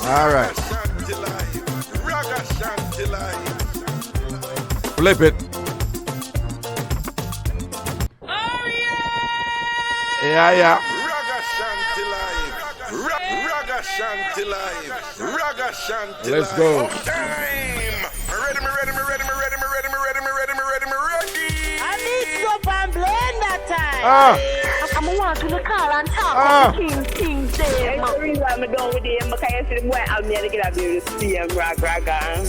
All right. Flip it. Oh yeah! Yeah. Ragashanti live. Ragashanti live. Ragashanti live. Let's go. Time. Ready. I need soap and blender time. I'm want to call and talk to King's Day. The reason I'm done with him because I see the boy have me to get up here with the same rock. Hold on.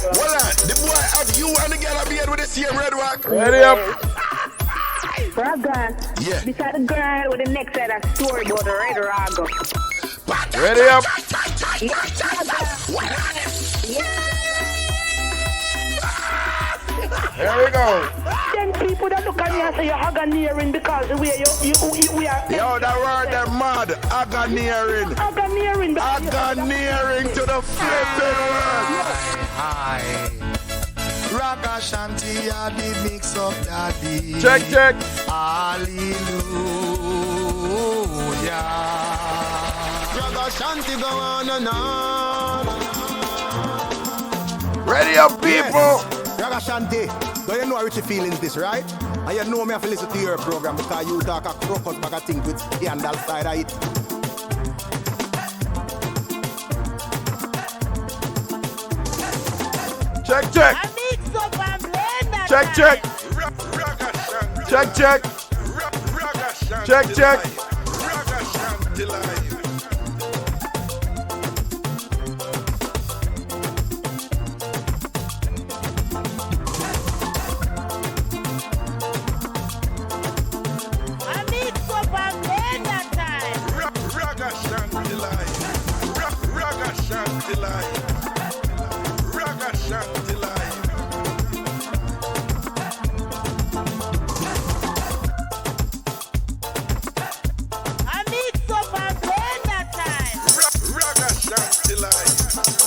The boy have you and the girl up here with the same red rock. Ready up. Raga. Yeah. Beside the girl with the next side of story about the red raga. Ready up. Here we go. Then people that look at me and say you're Haganeering because the way we are. Yo, that word they're mad. Haganeering. Haganeering to the flipping word. Hi. Ragashanti, I did mix up daddy. Check. Hallelujah. Ragashanti go on and on. Ready up, people. Yes. Ragashanti, do you know how Richie feelings this, right? And you know me have to listen to your program because you talk a crocus bag of things with scandal side of it. Check. I need soap and blender Check. Check. Ragashanti live. I need soap and blender time. Ragashanti live. Ragashanti live. Ragashanti live. I need soap and blender time. Ragashanti live.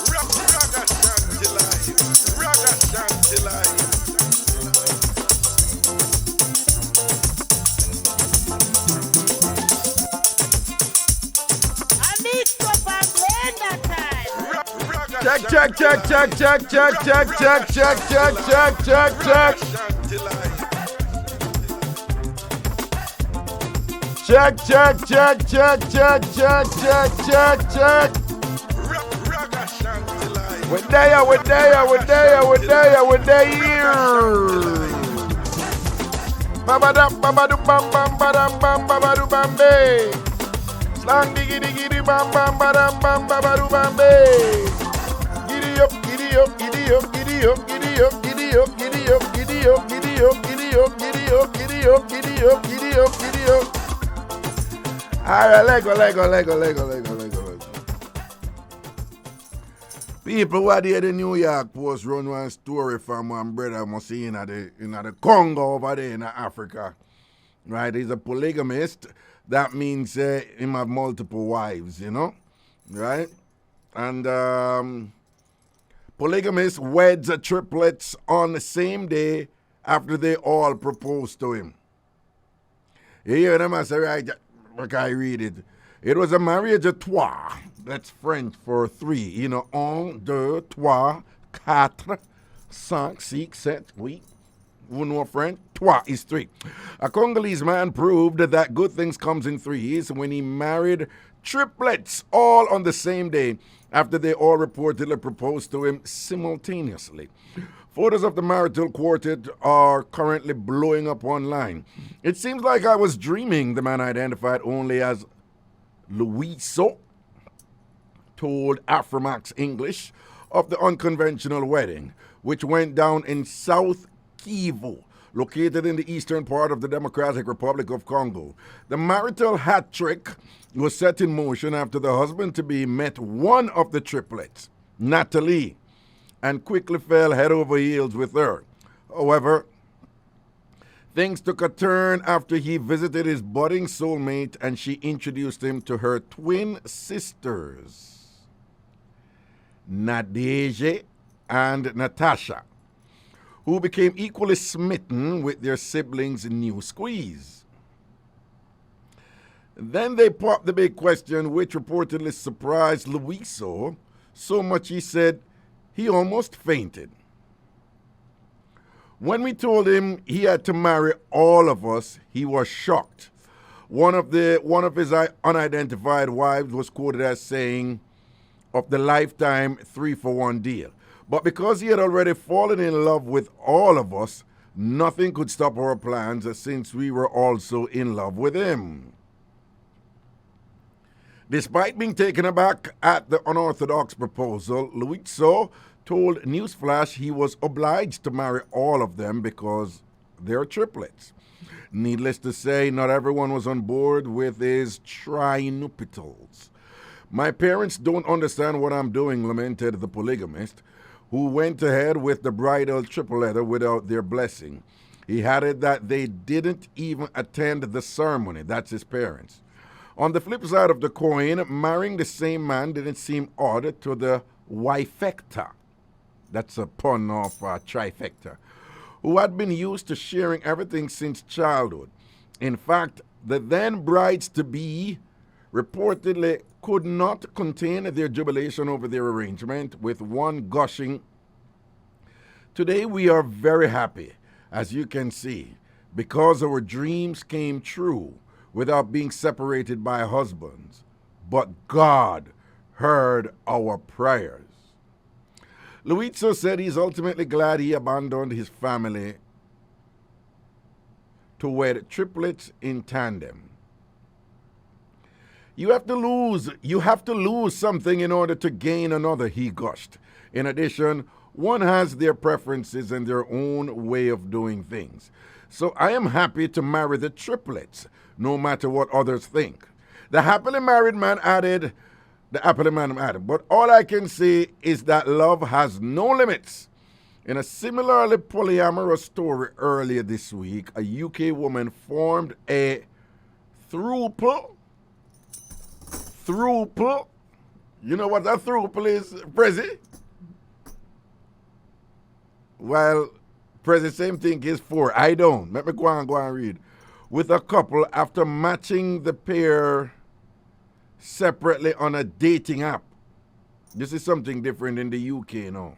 Ragashanti live. Ragashanti live. I need soap and blender time. Check. We're there. Babadum bam bay. Slang diggy bam babadum bam bay. Giddy up. All right, Lego. People who are there, the New York Post run one story from one brother must see in the Congo over there in Africa. Right? He's a polygamist. That means him have multiple wives, you know? Right? And polygamist weds triplets on the same day after they all propose to him. You hear them? I say, right, look, I read it. It was a mariage à trois. That's French for three. You know, un, deux, trois, quatre, cinq, six, sept, huit. Who know French? Trois is three. A Congolese man proved that good things comes in threes when he married triplets all on the same day after they all reportedly proposed to him simultaneously. Photos of the marital quartet are currently blowing up online. It seems like I was dreaming, the man identified only as Luiso told Afromax English of the unconventional wedding, which went down in South Kivu, located in the eastern part of the Democratic Republic of Congo. The marital hat trick was set in motion after the husband-to-be met one of the triplets, Natalie, and quickly fell head over heels with her. However, things took a turn after he visited his budding soulmate and she introduced him to her twin sisters, Nadege and Natasha, who became equally smitten with their siblings' new squeeze. Then they popped the big question, which reportedly surprised Luiso So much he said he almost fainted. When we told him he had to marry all of us, he was shocked. One of his unidentified wives was quoted as saying of the lifetime 3-for-1 deal. But because he had already fallen in love with all of us, nothing could stop our plans since we were also in love with him. Despite being taken aback at the unorthodox proposal, Luizzo told Newsflash he was obliged to marry all of them because they're triplets. Needless to say, not everyone was on board with his trinuptials. My parents don't understand what I'm doing, lamented the polygamist, who went ahead with the bridal triple letter without their blessing. He added that they didn't even attend the ceremony. That's his parents. On the flip side of the coin, marrying the same man didn't seem odd to the wifecta. That's a pun of trifecta, who had been used to sharing everything since childhood. In fact, the then brides-to-be reportedly could not contain their jubilation over their arrangement, with one gushing, "Today we are very happy, as you can see, because our dreams came true without being separated by husbands. But God heard our prayers." Luizzo said he's ultimately glad he abandoned his family to wed triplets in tandem. You have to lose something in order to gain another, he gushed. In addition, one has their preferences and their own way of doing things. So I am happy to marry the triplets, no matter what others think. The happily married man added, but all I can say is that love has no limits. In a similarly polyamorous story earlier this week, a UK woman formed a throuple. You know what a throuple is, Prezi? Well, Prezi, same thing is 4. I don't. Let me go and read. With a couple after matching the pair separately on a dating app. This is something different in the UK now.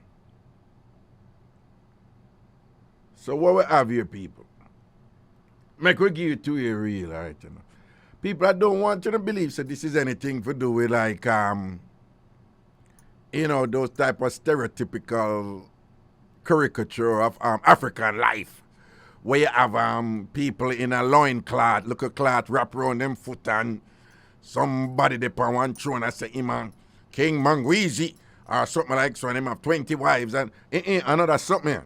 So what we have here, people? Make we give you to a real, right? You know. People, I don't want you to believe that this is anything to do with like, those type of stereotypical caricature of African life, where you have people in a loincloth, look a cloth wrap around them foot, and somebody they put one throne and say, King Mangwizi, or something like so, and him have 20 wives, and another something.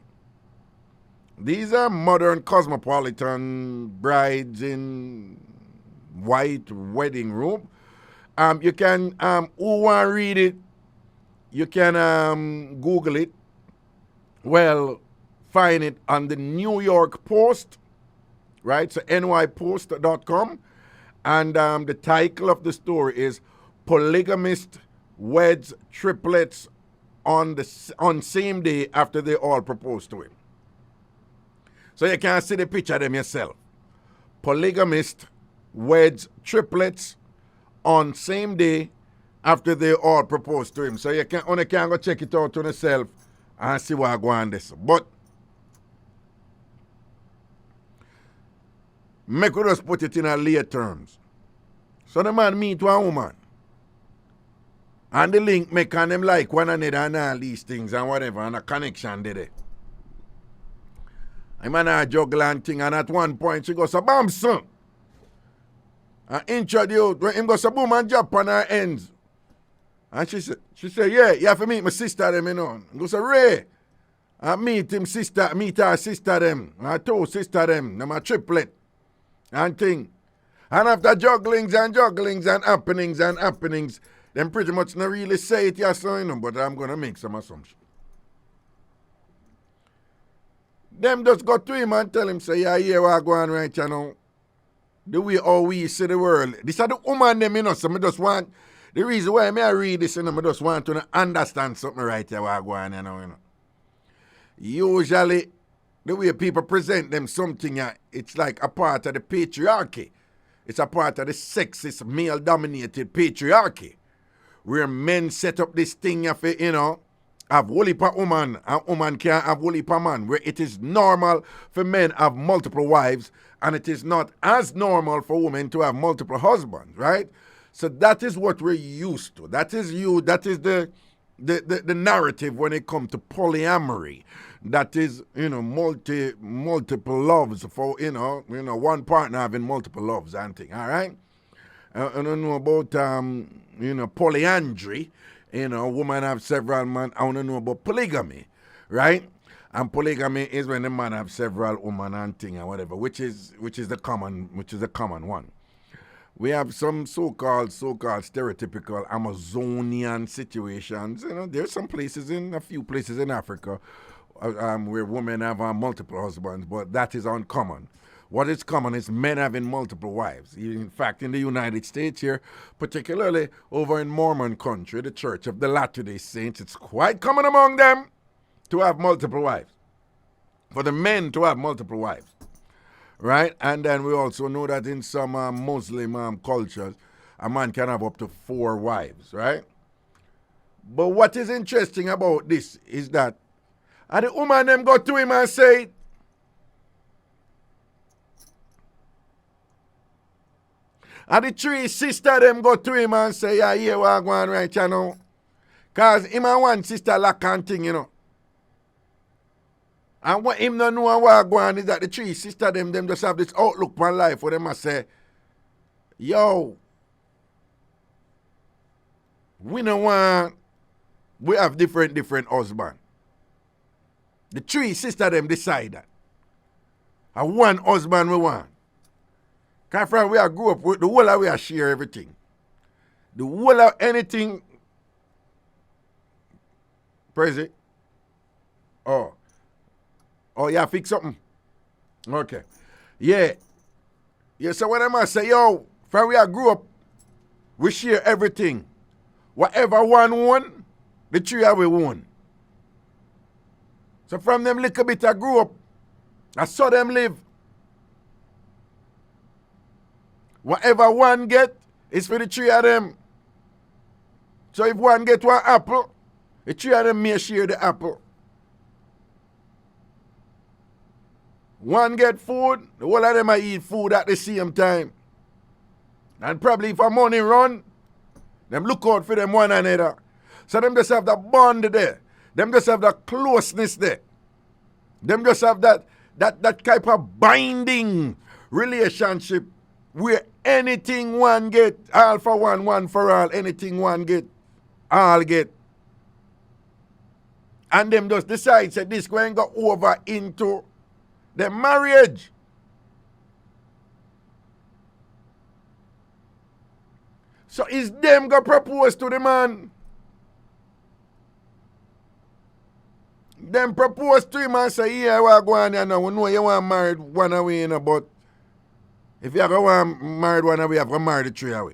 These are modern cosmopolitan brides in white wedding robe. You can, who want to read it, you can Google it. Well, find it on the New York Post, right? So nypost.com. And the title of the story is Polygamist Weds Triplets on same day after they all proposed to him. So you can see the picture of them yourself. Polygamist weds triplets on same day after they all proposed to him. So you can only can go check it out on yourself and see what go on this. But make us put it in a lay terms. So the man meet one woman. And the link make them like one another and all these things and whatever, and a connection did it. I man a juggle and thing, and at one point she goes, "So bam son." And introduce when him goes, "So boom," and drop on her ends. And she said, "Yeah, you have to meet my sister them, you know." He goes, "Ray." I meet her sister them. I two sister them, them a triplet. And thing. And after jugglings and happenings, them pretty much not really say it yes, so, you know, but I'm gonna make some assumption. Them just go to him and tell him, say, "Yeah, here we go on right, you know. The way how we see the world." This are the woman them, you know, so I just want, the reason why I read this, you know, I just want to understand something right here, what go on, you know. Usually, the way people present them something, it's like a part of the patriarchy. It's a part of the sexist, male-dominated patriarchy, where men set up this thing of it, have whole heap of woman and woman can't have whole heap of man, where it is normal for men have multiple wives and it is not as normal for women to have multiple husbands, right? So that is what we're used to. That is the narrative when it comes to polyamory. That is, multiple loves for, one partner having multiple loves and thing, all right? I don't know about, polyandry. Woman have several men. I want to know about polygamy, right? And polygamy is when the man have several women and thing and whatever, which is the common one. We have some so-called stereotypical Amazonian situations. There's some places a few places in Africa where women have multiple husbands, but that is uncommon. What is common is men having multiple wives. In fact, in the United States here, particularly over in Mormon country, the Church of the Latter-day Saints, it's quite common among them to have multiple wives. For the men to have multiple wives. Right? And then we also know that in some Muslim cultures, a man can have up to 4 wives, right? But what is interesting about this is that and the woman them go to him and say, and the 3 sisters them go to him and say, yeah, here we are going right, Because him and one sister lack and thing, And what him don't know what going is that the 3 sisters them just have this outlook on life where them must say, yo, we have different husbands. The 3 sisters them decide that. And one husband we want. Because from we grew up with the whole of we share everything. The whole of anything. Prezi. Oh, yeah, fix something. Okay. Yeah. So when I say, yo, from we grew up, we share everything. Whatever one won, the 3 of we won. So from them little bit I grew up, I saw them live. Whatever one get is for the 3 of them. So if one get 1 apple, the 3 of them may share the apple. One get food, the whole of them I eat food at the same time. And probably if a money run, them look out for them one another. So them just have that bond there. Them just have that closeness there. Them just have that type of binding relationship where anything one get, all for one for all, anything one get, all get. And them just decide that this going to go over into the marriage. So is them going to propose to the man? Them propose to him and say, yeah, we're going there now. We know you want married one away, but if you want married one away, you have to marry the 3 away.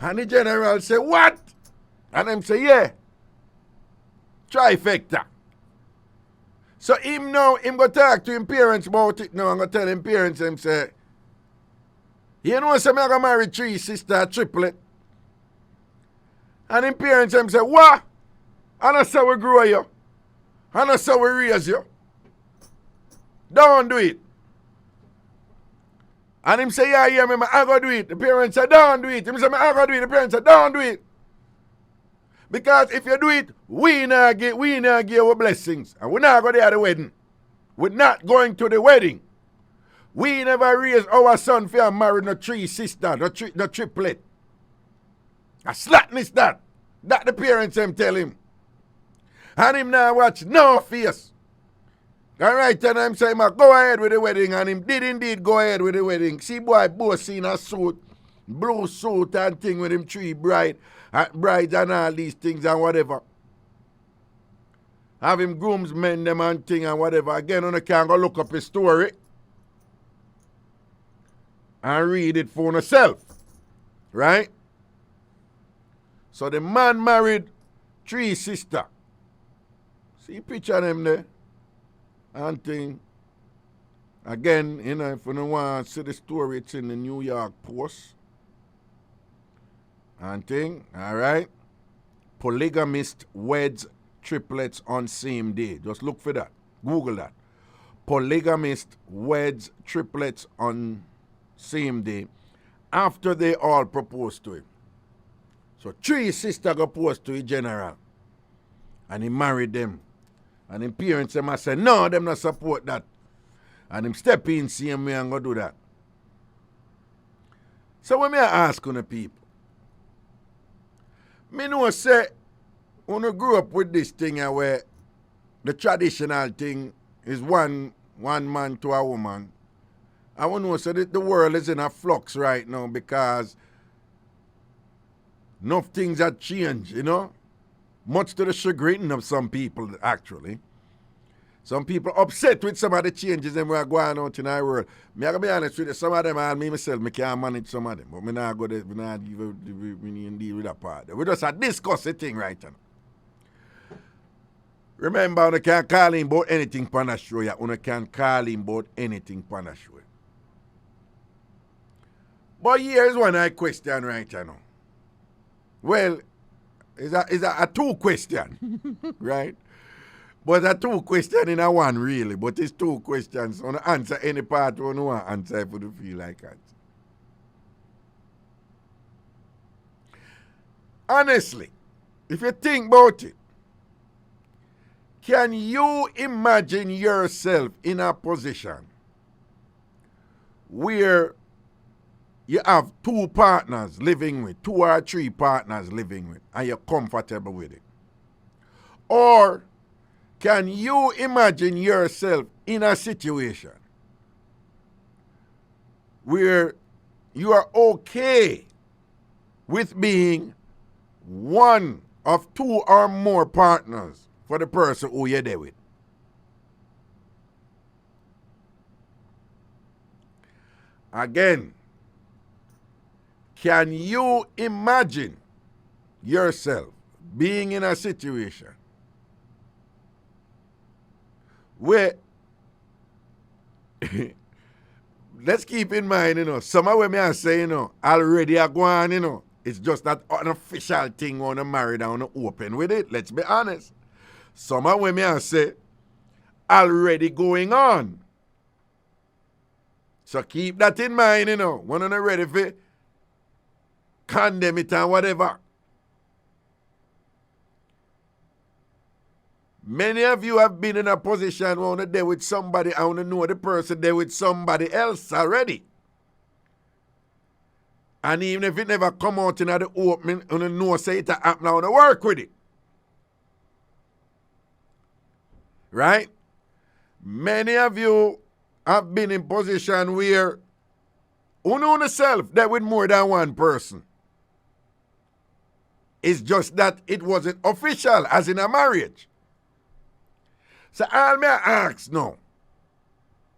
And the general say, what? And them say, yeah. Trifecta. So him go talk to him parents about it now. I'm going to tell him parents, him say, you know, so I'm going to marry 3 sisters, triplet. And him parents, him say, what? And that's how we grow you. And that's how we raise you. Don't do it. And him say, yeah, I go do it. The parents say, don't do it. Him say, I go do it. The parents say, don't do it. Because if you do it, we not give our blessings. And we're not going to the wedding. We're not going to the wedding. We never raise our son for marrying no 3 sisters, no triplet. A slackness that. That the parents them tell him. And him now watch no face. All right, and I'm saying, go ahead with the wedding. And him did indeed go ahead with the wedding. See boy, both seen a suit, blue suit and thing with him 3 brides and all these things and whatever. Have him groomsmen them and thing and whatever. Again, on the can go look up his story and read it for himself. Right? So the man married 3 sisters. See picture them there. And thing. Again, if you don't want to see the story, it's in the New York Post. And thing, all right? Polygamist weds triplets on same day. Just look for that. Google that. Polygamist weds triplets on same day after they all propose to him. So 3 sisters go propose to a general. And he married them. And his parents them say, no, them not support that. And him step in same way and go do that. So when I ask on the people, me know say, when you grew up with this thing where the traditional thing is one man to a woman, I want to know so that the world is in a flux right now because enough things have changed, you know? Much to the chagrin of some people, actually. Some people upset with some of the changes that are going on in our world. Me I gotta be honest with you, some of them and me myself, I can't manage some of them. But me not go there, we not even deal with that part. We just discuss the thing right now. Remember, you can't call him about anything on the show. You can't call him about anything on the show. But here's one I question right now. Well, it's a two question, right? But a two question in a one, really. But it's two questions. On answer any part you want to answer if you feel like it. Honestly, if you think about it, can you imagine yourself in a position where you have 2 partners living with, 2 or 3 partners living with, and you're comfortable with it? Or can you imagine yourself in a situation where you are okay with being one of 2 or more partners for the person who you're there with? Again, can you imagine yourself being in a situation where, let's keep in mind, some of what I say, already are going, it's just not an official thing on to marry down to open with it. Let's be honest. Some of what I say, already going on. So keep that in mind, when you're ready for condemn it and whatever. Many of you have been in a position where you're there with somebody and you know the person there with somebody else already. And even if it never come out in the opening, you know say it happen now and work with it. Right? Many of you have been in position where you know yourself there with more than one person. It's just that it wasn't official as in a marriage. So all me ask now.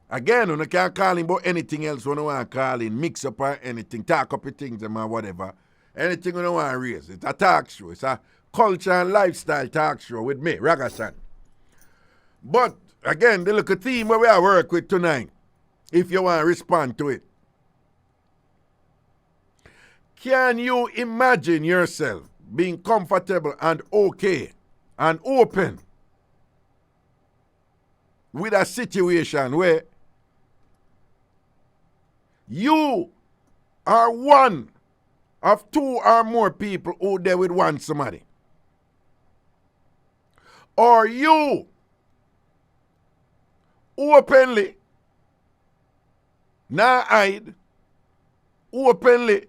Again, you can't call him about anything else when you want to call him, mix up or anything, talk up your things or whatever. Anything you want to raise. It's a talk show. It's a culture and lifestyle talk show with me, Ragashanti. But again, the little theme where we are work with tonight, if you want to respond to it. Can you imagine yourself being comfortable and okay and open with a situation where you are one of 2 or more people who there with one somebody? Or you openly, not hide, openly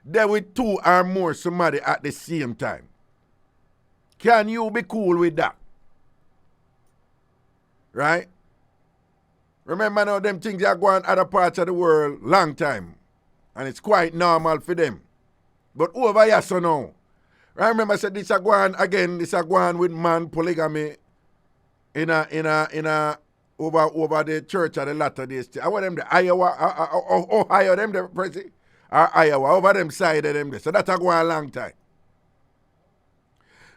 there with 2 or more somebody at the same time? Can you be cool with that? Right? Remember now, them things are going other parts of the world long time. And it's quite normal for them. But over here so now. I remember I said this are going again, this are going with man polygamy in a over the church of the latter days. I want them the Iowa, Ohio them the president. Or Iowa, over them side of them there. So that's a going a long time.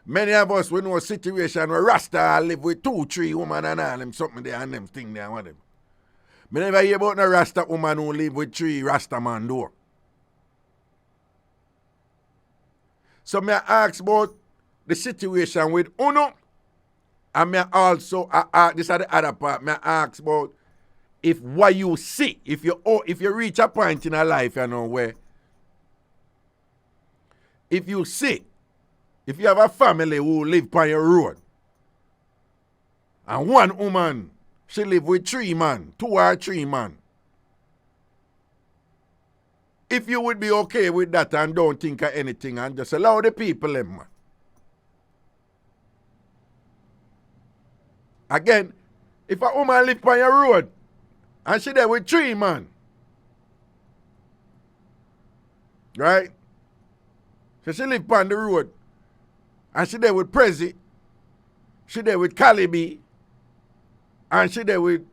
Many of us we know a situation where Rasta live with 2, 3 women and all them something there and them thing there and what them. Me never hear about no Rasta woman who live with 3 Rasta man door. So me ask about the situation with Uno. And me also, this is the other part, me ask about if what you see, if you reach a point in a life, you know, where if you see, if you have a family who live by your road, and one woman, she live with 3 men, 2 or 3 men, if you would be okay with that and don't think of anything and just allow the people them, man. Again, if a woman live by your road and she there with 3 men, right? So she live on the road and she there with Prezi, she there with Calibi, and she there with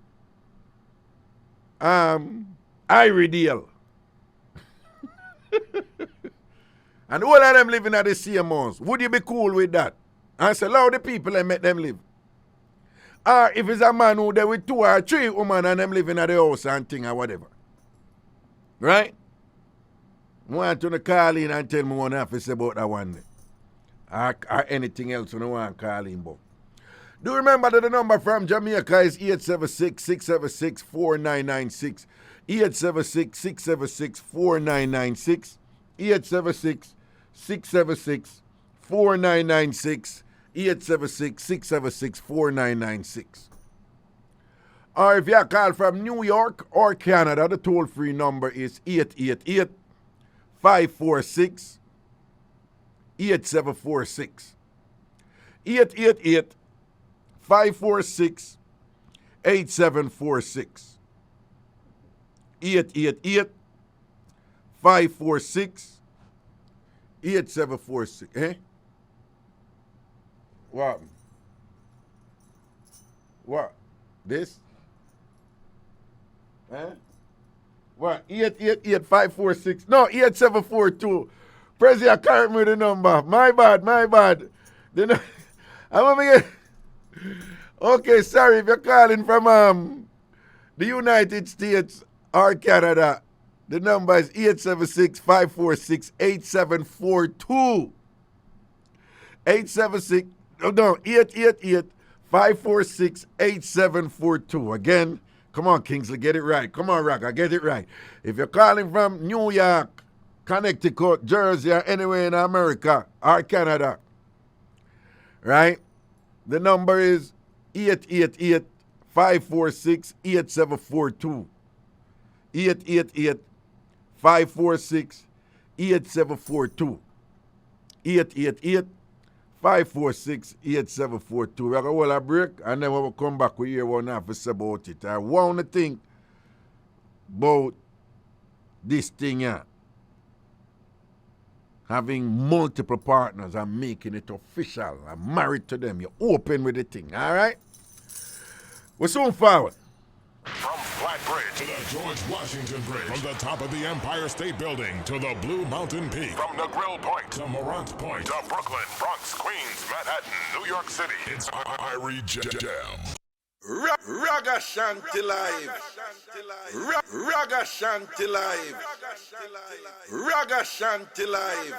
IrieJam. And all of them living at the same house. Would you be cool with that? And say, allow the people and make them live. Or if it's a man who there with 2 or 3 women and them living at the house and thing or whatever. Right? I want to call in and tell me what I have to say about that one. Or anything else you want to call in about. Do remember that the number from Jamaica is 876-676-4996. 876-676-4996. 876-676-4996. 876-676-4996. Or if you call from New York or Canada, the toll-free number is 888-546-8746. 888-546-8746. 888-546-8746. Eh? What? What? This? Eh? What? 888-546. No, 8742. Prezi, I can't remember the number. My bad. I'm gonna get. Okay, sorry if you're calling from the United States or Canada. The number is 876-546-8742. 888-546-8742. Again, come on, Kingsley, get it right. Come on, Raga, get it right. If you're calling from New York, Connecticut, Jersey, or anywhere in America or Canada, right? The number is 888-546-8742. 888-546-8742. 888-546-8742. We're going to hold a break, and then when we come back, we hear what I have to say about it. I want to think about this thing here. Having multiple partners and making it official. I'm married to them. You're open with the thing, all right? We're soon forward. From Flat Bridge to the George Washington Bridge. From the top of the Empire State Building to the Blue Mountain Peak. from the Grill Point To Morant Point. to Brooklyn, Bronx, Queens, Manhattan, New York City. It's IrieJam. Ragashanti live. Ragashanti live. Ragashanti live.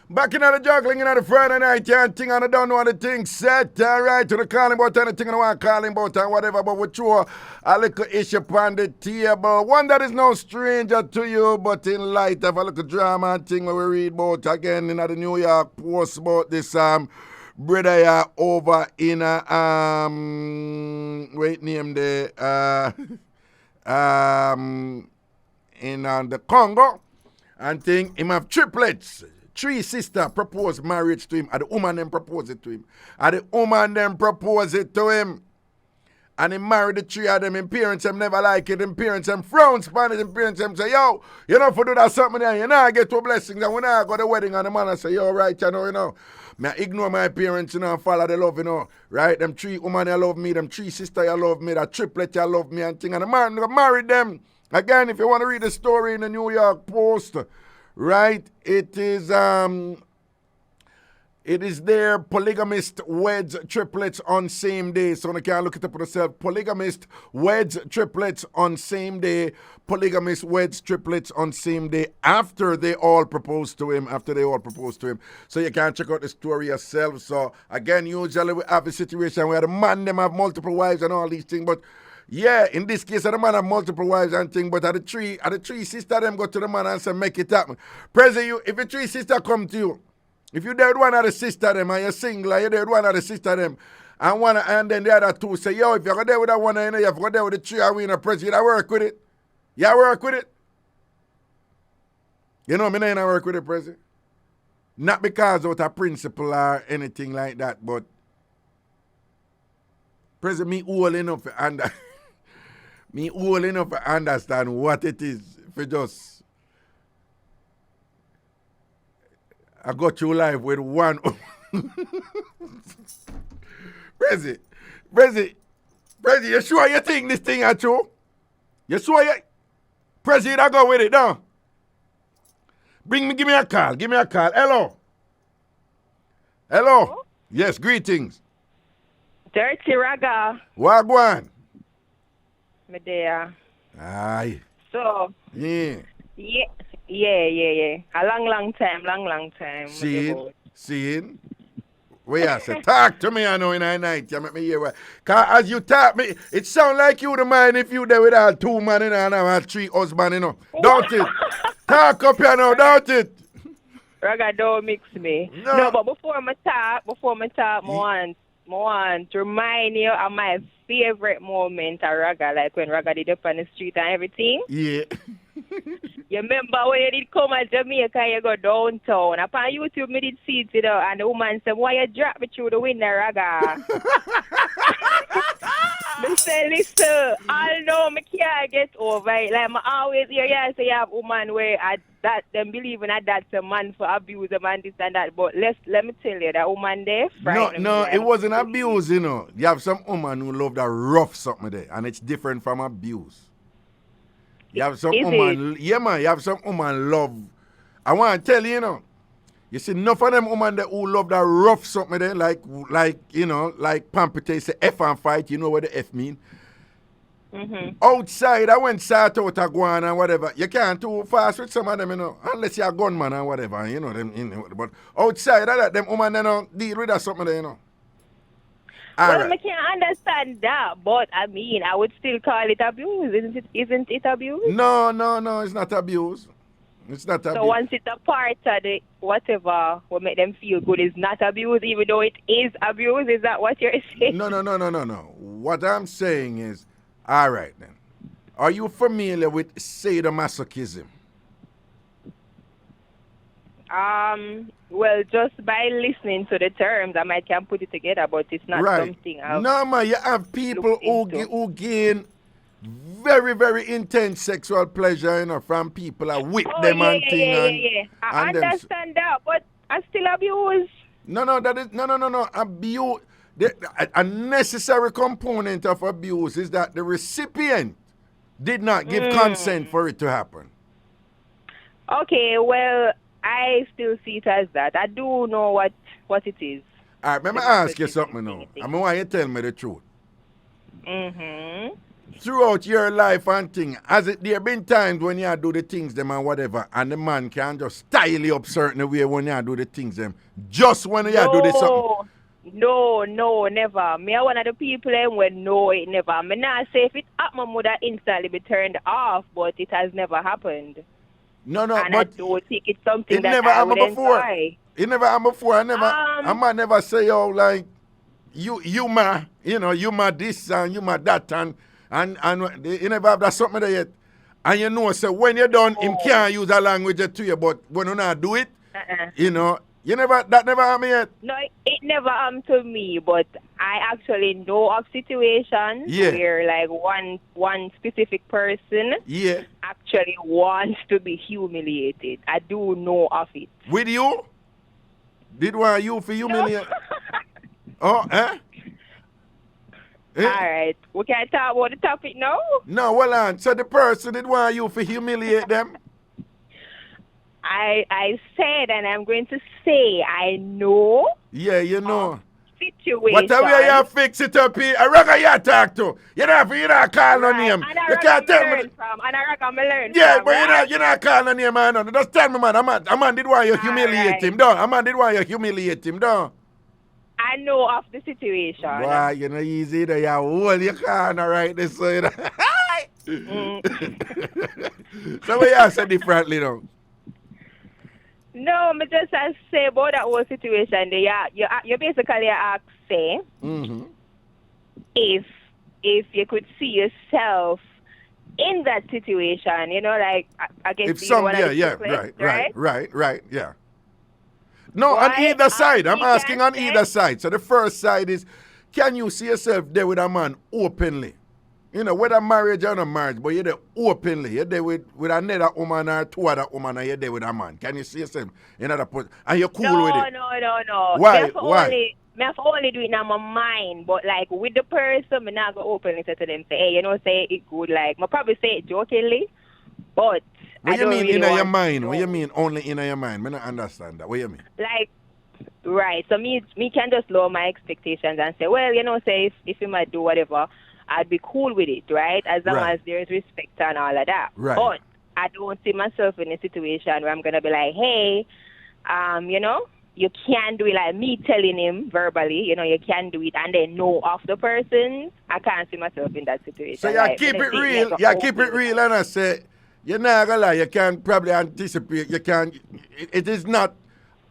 Back in the juggling in the Friday night, yeah, thing and I don't know what the thing set. All right, to the calling about anything I want calling about and whatever, but we throw a little issue on the table. One that is no stranger to you, but in light of a little drama and thing where we read about again in the New York Post about this brother here over in in the Congo and thing him have triplets. 3 sisters proposed marriage to him, and the woman then proposed it to him. And the woman then proposed it to him. And he married the 3 of them. His parents them never like it. His parents them frown upon it. His parents them say, yo, you know, for do that something there, you know, I get 2 blessings. And when I go to the wedding, and the man I say, yo, right, you know. Me ignore my parents, you know, and follow the love, you know. Right? Them 3 women, you love me. Them 3 sisters, you love me. That triplet, you love me, and thing. And the man married them. Again, if you want to read the story in the New York Post, right, it is It is there. Polygamist weds triplets on same day. So you can look it up for yourself. Polygamist weds triplets on same day. Polygamist weds triplets on same day after they all propose to him. So you can check out the story yourself. So again, usually we have a situation where the man them have multiple wives and all these things. But yeah, in this case, the man have multiple wives and things. But at the three sister them go to the man and say make it happen. Present you, if the three sister come to you. If you dead one of the sister them and you're single, you dead one of the sister them, and then the other two say, yo, if you're going there with that one, you know, you have to go there with the three and we in a president, you work with it. You work with it. You know, me not work with it, president. Not because of a principle or anything like that, but president, me old enough to understand what it is for just I got through life with one. Prezi, you sure you think this thing are true? You sure you? Prezi, I go with it now. Give me a call. Hello? Yes, greetings. Dirty Raga. Wagwan. Medea. Aye. So. Yeah. Yeah. A long time. Seeing? Where I say, talk to me, I know, in the night. You make me hear what. Because as you talk me, it sound like you the mind if you there with all two men, you know, and I have three husbands, you know. Don't it? Talk up here now, don't it? Raga, don't mix me. No, but before I talk, I want to remind you of my favorite moment at Raga, like when Raga did up on the street and everything. Yeah. You remember when you did come to Jamaica and you go downtown? Upon YouTube, me did see it, you know, and the woman said, why you drop me through the window, Raga? Me say, listen, I know me can't get over it. Like, I always hear you say you have woman where them believing that that's a man for abuse, a man this and that. But let me tell you, that woman there, No, it wasn't abuse, you know. You have some woman who love that rough something there, and it's different from abuse. You have some woman, yeah man, you have some woman love. I want to tell you, you know, you see enough of them women that who love that rough something there, like you know, like Pampete say F and fight, you know what the F mean. Mm-hmm. Outside, I went south out of Guan and whatever. You can't too fast with some of them, you know, unless you're a gunman and whatever, you know them. You know, but outside of that, them women, you know, deal with that something there, you know. Well, I can't understand that, but I mean, I would still call it abuse, isn't it abuse? No, it's not abuse. It's not abuse. So once it's a part of the whatever will make them feel good is not abuse, even though it is abuse, is that what you're saying? No. What I'm saying is, all right then, are you familiar with sadomasochism? Well, just by listening to the terms, I might can put it together, but it's not something I've No, man, you have people who gain very, very intense sexual pleasure, you know, from people that whip them and things. Yeah. I understand that, but I still abuse. No. Abuse. A necessary component of abuse is that the recipient did not give consent for it to happen. Okay, well, I still see it as that. I do know what it is. All right, let me ask you something now. I want you to tell me the truth. Mm-hmm. Throughout your life and thing, has it there been times when you do the things them and whatever, and the man can just style you up certain way when you do the things them, just when you do this something? No, never. Me are one of the people when no, it never. I not say if it happened, would instantly be turned off, but it has never happened. No, and but I don't think it's something that never I would before. enjoy. It never happened before. I might never say, oh, like, you ma this and you ma that and you never have that something there yet. And you know, so when you're done, him can't use a language to you, but when you not do it, you know, that never happened yet. No, it never happened to me, but I actually know of situations where like one specific person actually wants to be humiliated. I do know of it. With you? Did want you for humiliate? No. All right. We can talk about the topic now? No, well on. So the person did want you for humiliate them? I said, and I'm going to say, I know. Yeah, you know. Situation. Whatever you fix it up here, I reckon you talk to. You don't call no name. You can't tell me. And I reckon I learn yeah, from, but right? you're not calling no name, man. Just tell me, man. A man did want you humiliate him, don't? A man did want you humiliate him, don't? I know of the situation. Why, you know, easy there. You hold your corner right this way. So what you say differently, though? No, me just say about that whole situation there. You basically ask, say, if you could see yourself in that situation, you know, like I guess if some, right, yeah. No, why on either side. I'm asking on either side. So the first side is, can you see yourself there with a man openly? You know, whether marriage or not marriage, but you're there openly. You're there with another woman or two other women, and you're there with a man. Can you see yourself in another point? And you're cool with it? No. Why? I have to only do it in my mind, but like with the person, I'm not going to openly say to them, say, hey, you know, say it good. Like, I'll probably say it jokingly, but what you mean really in your mind? What you mean only in your mind? I don't understand that. What you mean? Like, right. So me can just lower my expectations and say, well, you know, say if you might do whatever, I'd be cool with it, right? As long as there's respect and all of that. Right. But I don't see myself in a situation where I'm going to be like, hey, you know, you can't do it like me telling him verbally, you know, you can do it and then know of the person. I can't see myself in that situation. So you like, keep it real. You keep it real and I say, you're not going to lie, you can probably anticipate, it is not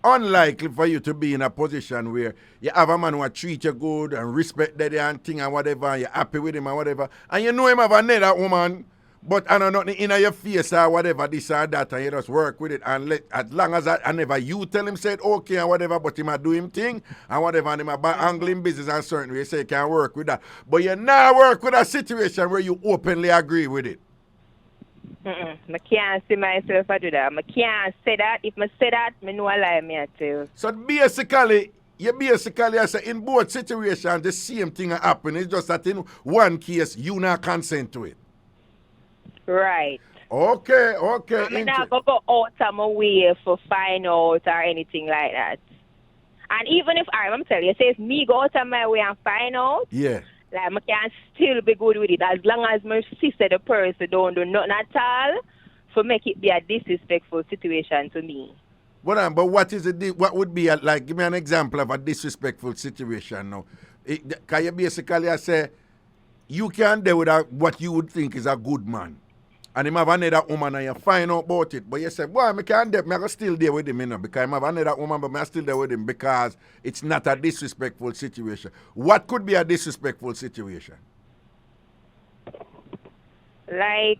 unlikely for you to be in a position where you have a man who treat you good and respect daddy and thing and whatever, and you're happy with him and whatever, and you know him have another woman, but I know nothing in your face or whatever, this or that, and you just work with it, and as long as I never you tell him said okay and whatever, but he might do him thing and whatever, and he might angle him business and certain way, you say you can work with that. But you not work with a situation where you openly agree with it. I can't see myself I do that. I can't say that. If I say that, I know I lie me too. So basically, I say in both situations, the same thing happen. It's just that in one case, you not consent to it. Right. Okay. I'm not going to go out of my way for find out or anything like that. And even if, I'm telling you, say if me go out of my way and find out, like, I can still be good with it as long as my sister, the person, don't do nothing at all for make it be a disrespectful situation to me. But what is it? What would be like? Give me an example of a disrespectful situation now. Can you basically say you can't deal with what you would think is a good man, and him have another woman and you find out about it, but you say, boy, I can't deal, I still deal with him, you know, because I have another woman, but I still deal with him because it's not a disrespectful situation. What could be a disrespectful situation? Like,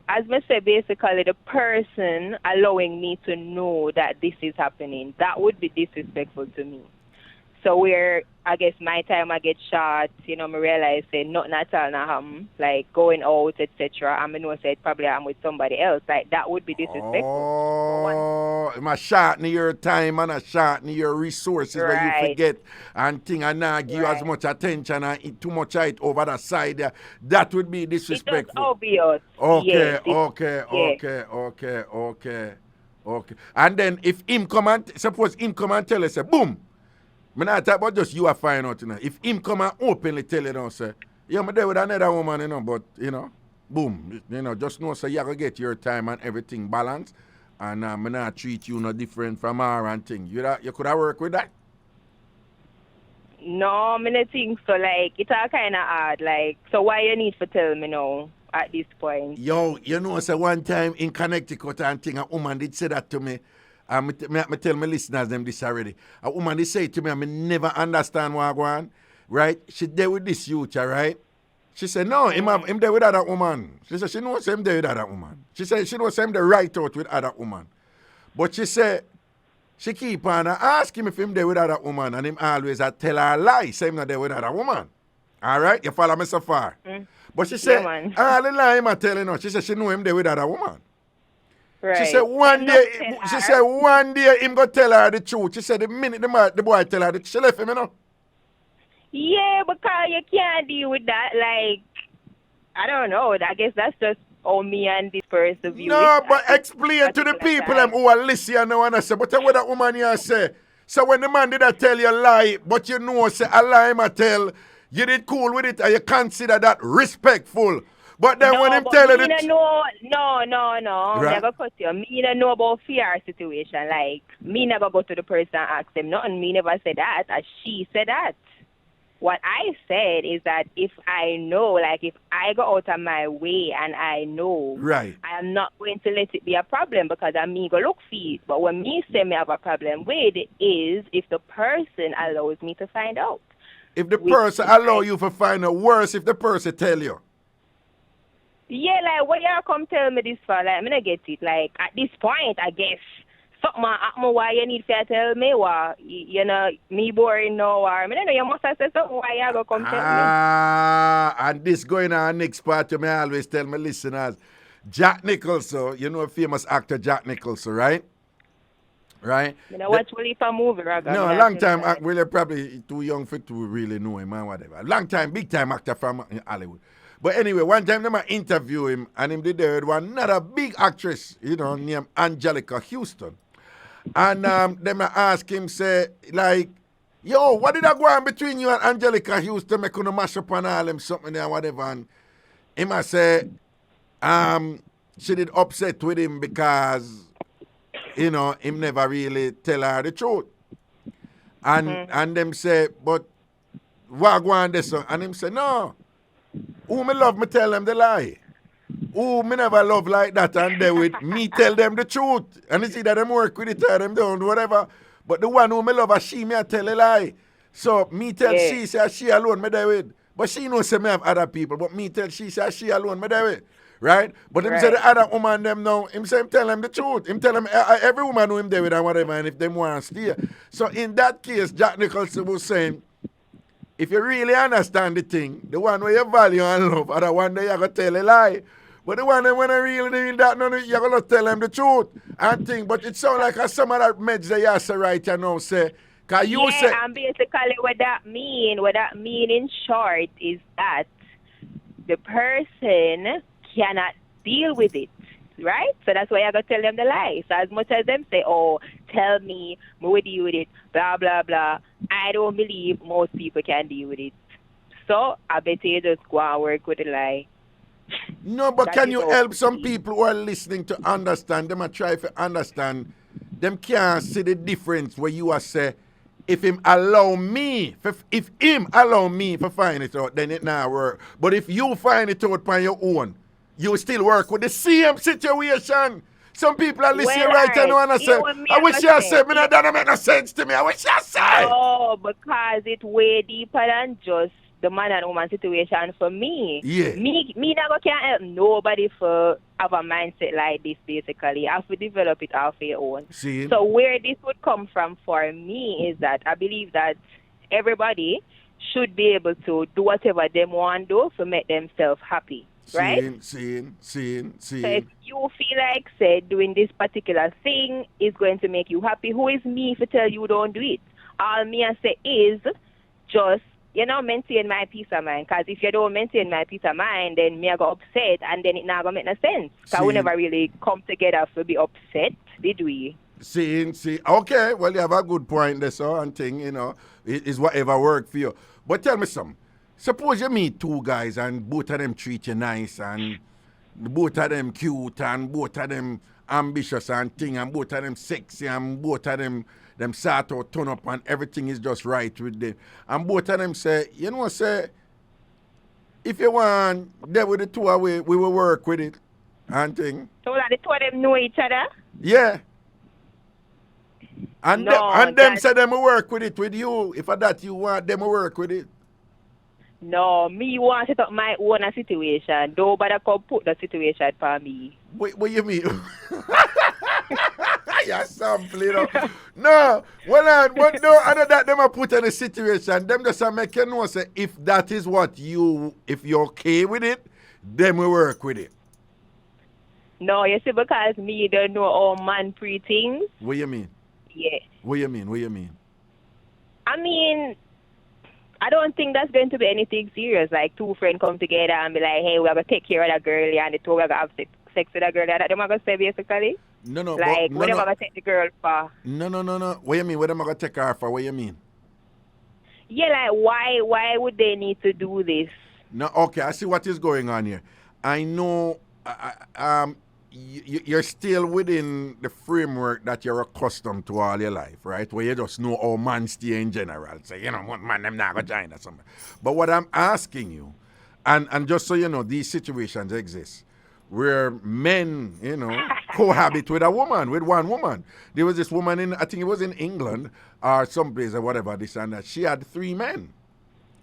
as I said, basically the person allowing me to know that this is happening, that would be disrespectful to me. So where, I guess, my time I get shot, you know, I realize that nothing at all not happen, like going out, etc. I know said probably I'm with somebody else. Like, that would be disrespectful. Oh, I'm a shot in your time and a shot in your resources where you forget and thing and not give you as much attention and eat too much of it over the side there. That would be disrespectful. It's obvious. Okay. And then if him come and, suppose him come and tell us, say, boom, I'm not talking about just you are fine out, you know. If him come and openly tell you, say, yeah, I'm there with another woman, you know, but, you know, boom, you know, just know, so you're going to get your time and everything balanced, and I'm not treat you no different from her and thing. You could have worked with that? No, I don't think so. Like, it's all kind of hard. Like, so why you need to tell me now at this point? Yo, you know, so one time in Connecticut and thing, a woman did say that to me. I tell my listeners them this already. A woman they say to me, I never understand what I go on, right? She there with this youth, right? She said, no, him there with other woman. She said, she knows him there with other woman. She said, she knows him there right out with other woman. But she said, she keep on ask him if him there with other woman, and him always tell her a lie, say him not there with other woman. All right? You follow me so far? But she said, all the lie him telling her. She said, she know him there with other woman. Right. She said one day him go tell her the truth. She said the minute the boy tell her the truth, she left him, you know. Yeah, because you can't deal with that. Like, I don't know. I guess that's just how me and this person view it. No, but explain to the people them who are listening now and I say, but what that woman here say? So when the man did I tell you a lie, but you know say a lie I tell, you did cool with it and you consider that respectful. But then when him tell you no. Right. Never cut you. Me don't know about fear situation. Like, me never go to the person and ask them nothing. Me never said that. As she said that. What I said is that if I know, like if I go out of my way and I know, right, I am not going to let it be a problem because I'm me go look for it. But when me say me have a problem with it is if the person allows me to find out. If the person allow you to find out, worse if the person tell you. Yeah, like what y'all come tell me this for? Like I'm gonna get it. Like at this point, I guess. Something happen why you need to tell me why, you know, me boring now or I don't know, you must have said something why you go come tell me. And this going on next part, you may always tell my listeners, Jack Nicholson, you know a famous actor Jack Nicholson, right? Right? You know, watch Willie for movie, Raga. No, a long time, well, probably too young for to really know him and whatever. Long time, big time actor from Hollywood. But anyway, one time them interview him and him did there one another big actress, you know, named Angelica Houston. And them ask him, say, like, yo, what did I go on between you and Angelica Houston? Me couldn't mash up on all them something there, whatever. And him I say, she did upset with him because, you know, him never really tell her the truth. And and them say, but what go on this? And him say, no. Who me love, me tell them the lie. Who me never love like that and they with me tell them the truth. And it's either them work with it or them don't, whatever. But the one who me love, she me I tell a lie. So me tell she say she alone me there with. But she knows say me have other people. But me tell she say she alone me there with. Right? But him say the other woman them now, him say him tell them the truth. Him tell them every woman who him there with and whatever and if them want to stay. So in that case, Jack Nicholson was saying, if you really understand the thing, the one where you value and love, or the one that you're going to tell a lie. But the one that when I really mean that, no, you're going to tell them the truth and thing. But it sounds like some of that meds that you say right now, say, because you say... and basically what that mean in short is that the person cannot deal with it, right? So that's why you got to tell them the lie. So as much as them say, oh, tell me, I will deal with it, blah, blah, blah, I don't believe most people can deal with it. So I bet you just go and work with the lie. No, but can you help some people who are listening to understand? Them are try to understand. Them can't see the difference where you are say, if him allow me to find it out, then it not work. But if you find it out on your own, you still work with the same situation. Some people are listening right now and I say, I wish you said, that don't make no sense to me. I wish you said. Oh, because it's way deeper than just the man and woman situation for me. Yeah. Me never can help nobody for have a mindset like this, basically. I have to develop it off your own. See? So where this would come from for me is that I believe that everybody should be able to do whatever they want to do to make themselves happy. Right? Seeing. So if you feel like, say, doing this particular thing is going to make you happy, who is me to tell you don't do it? All me I say is just, maintain my peace of mind. Because if you don't maintain my peace of mind, then me I go upset and then it not going to make no sense. Because we never really come together to be upset, did we? See. Okay, well, you have a good point there, so, and thing, it is whatever work for you. But tell me something. Suppose you meet two guys and both of them treat you nice and both of them cute and both of them ambitious and thing and both of them sexy and both of them start out turn up and everything is just right with them. And both of them say, say, if you want, there with the two away, we will work with it and thing. So that the two of them know each other? Yeah. And them say them will work with it with you. If that you want, them will work with it. No, me want to set up my own situation. Nobody can put the situation for me. What you mean? You're sampling. No, but no, other that them are put in a situation, them just make you know, say, if that is what if you're okay with it, them will work with it. No, you see, because me don't know all man pre things. What you mean? Yeah. What you mean? I mean, I don't think that's going to be anything serious. Like two friends come together and be like, hey, we're going to take care of that girl and the two are going to have sex with that girl. That's what I'm going to say basically? No. Like, what am I going to take the girl for? No. What you mean? What am I going to take her for? What you mean? Yeah, like, why would they need to do this? No, okay, I see what is going on here. I know you're still within the framework that you're accustomed to all your life, right? Where you just know how man stay in general. So, you know, man, them not going to join or something. But what I'm asking you, and just so you know, these situations exist, where men, you know, cohabit with a woman, with one woman. There was this woman I think it was in England or someplace or whatever, this and that. She had 3 men.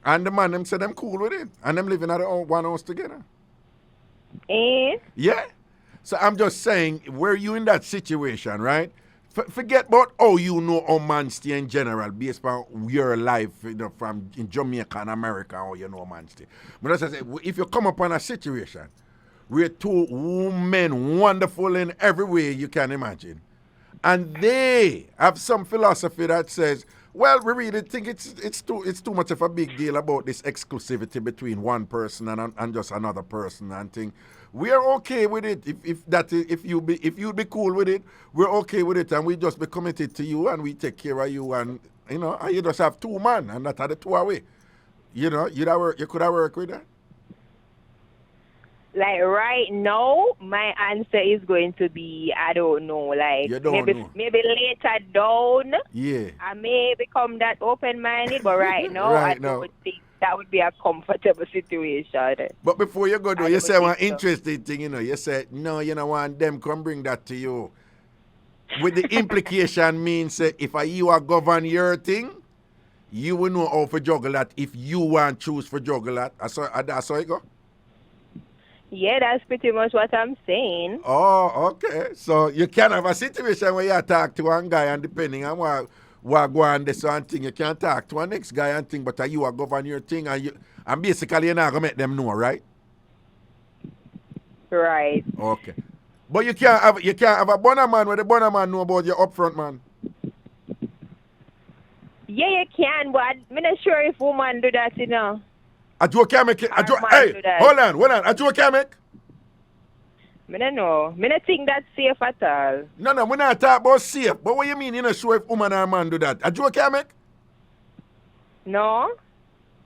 And the man, them said them cool with it. And them living at one house together. Yeah. So I'm just saying, were you in that situation, right? Forget about how you know how man stay in general, based on your life, you know, from in Jamaica and America, how you know man stay. But as I say, if you come upon a situation where 2 men wonderful in every way you can imagine, and they have some philosophy that says, well, we really think it's too much of a big deal about this exclusivity between one person and just another person and thing. We are okay with it. If you'd be cool with it, we're okay with it, and we just be committed to you and we take care of you, and you know, and you just have 2 men and that are the 2 away. You know, you could have worked with that. Like right now, my answer is going to be I don't know. Like maybe later down, I may become that open-minded. But right now, I don't think that would be a comfortable situation. But before you go, you say one interesting thing. You know, you said no. You know, want them come bring that to you. With the implication means if you are govern your thing, you will know how to juggle that. If you want choose for juggle that, that's how it go. Yeah, that's pretty much what I'm saying. Oh, okay. So you can have a situation where you talk to one guy and depending on what go on this one thing, you can talk to a next guy and thing, but you are govern your thing and basically you're not going to make them know, right? Right. Okay. But you can't have a bonner man where the bonner man know about your upfront man. Yeah, you can, but I'm not sure if woman do that, you know. Hey, hold on. A joke can make? I don't know. I don't think that's safe at all. No, we're not talking about safe. But what you mean you're not sure if woman or man do that? A joke can make? No.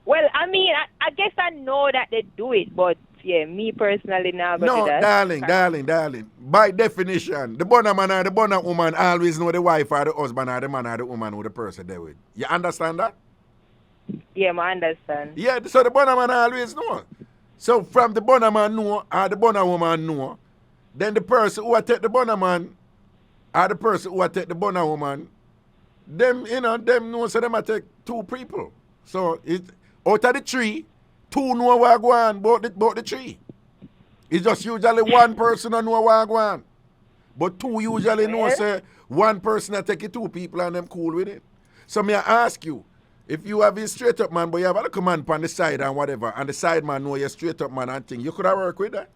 Well, I mean, I guess I know that they do it, but yeah, me personally now. No, darling. By definition, the bonner man or the bonner woman always know the wife or the husband or the man or the woman who the person there with. You understand that? Yeah, I understand. Yeah, so the bonner man always know. So from the bonner man know or the bonner woman know, then the person who take the bonner man or the person who take the bonner woman, them know so them take 2 people. So it out of the 3, 2 know what go on about the 3. It's just usually one person who know what go on. But 2 usually know say one person that take it 2 people and them cool with it. So me I ask you, if you have a straight up man, but you have a command on the side and whatever, and the side man know you're straight up man and thing, you could have worked with that.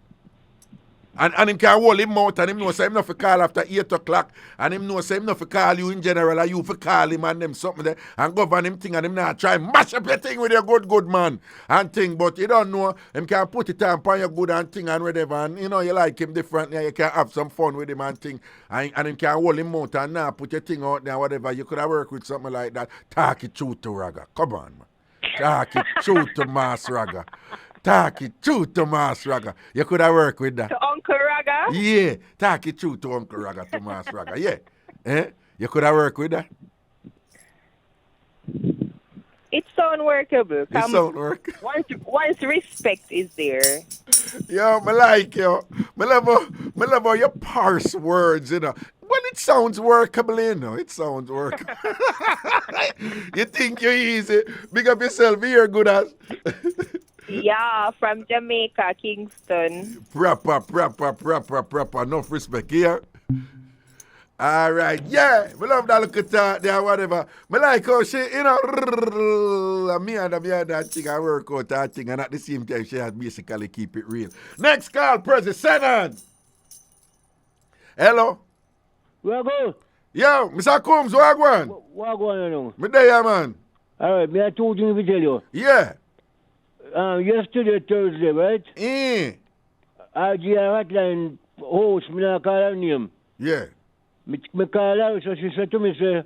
And him can hold him out and him know say him not for call after 8 o'clock and him know say him not for call you in general and you for call him and them something there and govern him thing and him not try mash up your thing with your good man and thing, but you don't know him can put it on your good and thing and whatever and you know you like him differently and you can have some fun with him and thing and him can hold him out and now put your thing out there whatever. You could have worked with something like that. Talk it true to Raga. Come on, man. Talk it true to Mass Raga. Talk it true to Mass Raga. You could have worked with that. To Uncle Raga? Yeah. Talk it true to Uncle Raga, to Mass Raga. Yeah. You could have worked with that. It sounds workable. It sounds workable. Once respect is there. Yo, I like you. I love how you parse words, you know. Well, it sounds workable, you know. It sounds workable. You think you're easy. Big up yourself here, good as. Yeah, from Jamaica, Kingston. Proper. Enough respect here. All right, yeah. We love that look at that there, whatever. I like how she, you know, me and that thing, I work out that thing, and at the same time, she has basically keep it real. Next call, President. Hello? Where go? Yo, Mr. Combs, what going? What going on? Me there, man. All right, me I have 2 things to tell you. Yeah. Yesterday, Thursday, right? IrieJam hotline host, me not call her name. Yeah. Me call her, so she said to me, say,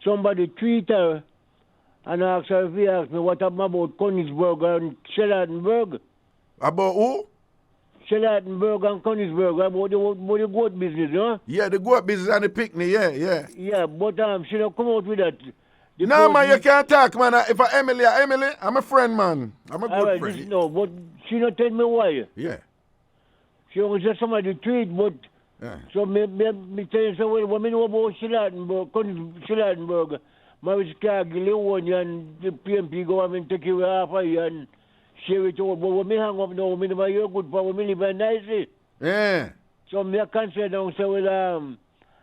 somebody tweet her and ask her if he asked me what happened about Königsberg and Charlottenburg. About who? Charlottenburg and Königsberg, about the goat business, you know? Yeah, the goat business and the picnic, yeah. Yeah, but she don't come out with that. No, man, you can't talk, man. If I Emily, I'm a friend, man. I'm a good friend. No, but she not tell me why. Yeah. She only said somebody tweet, but so me tell you, so what me know about Charlottenburg, Maurice Cargill one and the PMP government take away half a year and share it all. But when me hang up now, me never hear good for me live nicely. Yeah. So me a concern now, say, well,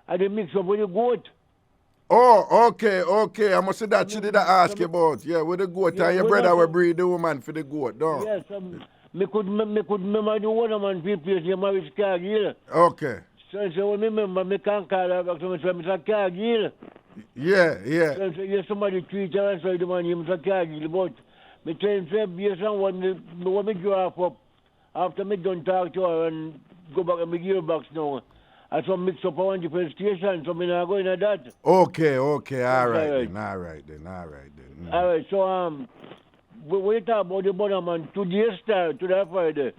I did mix up with the goat. Oh, okay. I must say that she did ask you about. Yeah, with the goat. And your brother will breed the woman for the goat, don't? Yes, me could remember the one man people, the Maurice Cargill. Okay. So when me remember, me can't call her back to me, say, Mr. Cargill. Yeah. So yes, somebody tweet her and say the man, Mr. Cargill, but me tell him, say, yes, and when me draw up, after me done talk to her and go back and me gearbox now, I saw mix up on different station, so me not going at that. Okay, all right then. All right, so we talk about the Bonnerman today start to that Friday.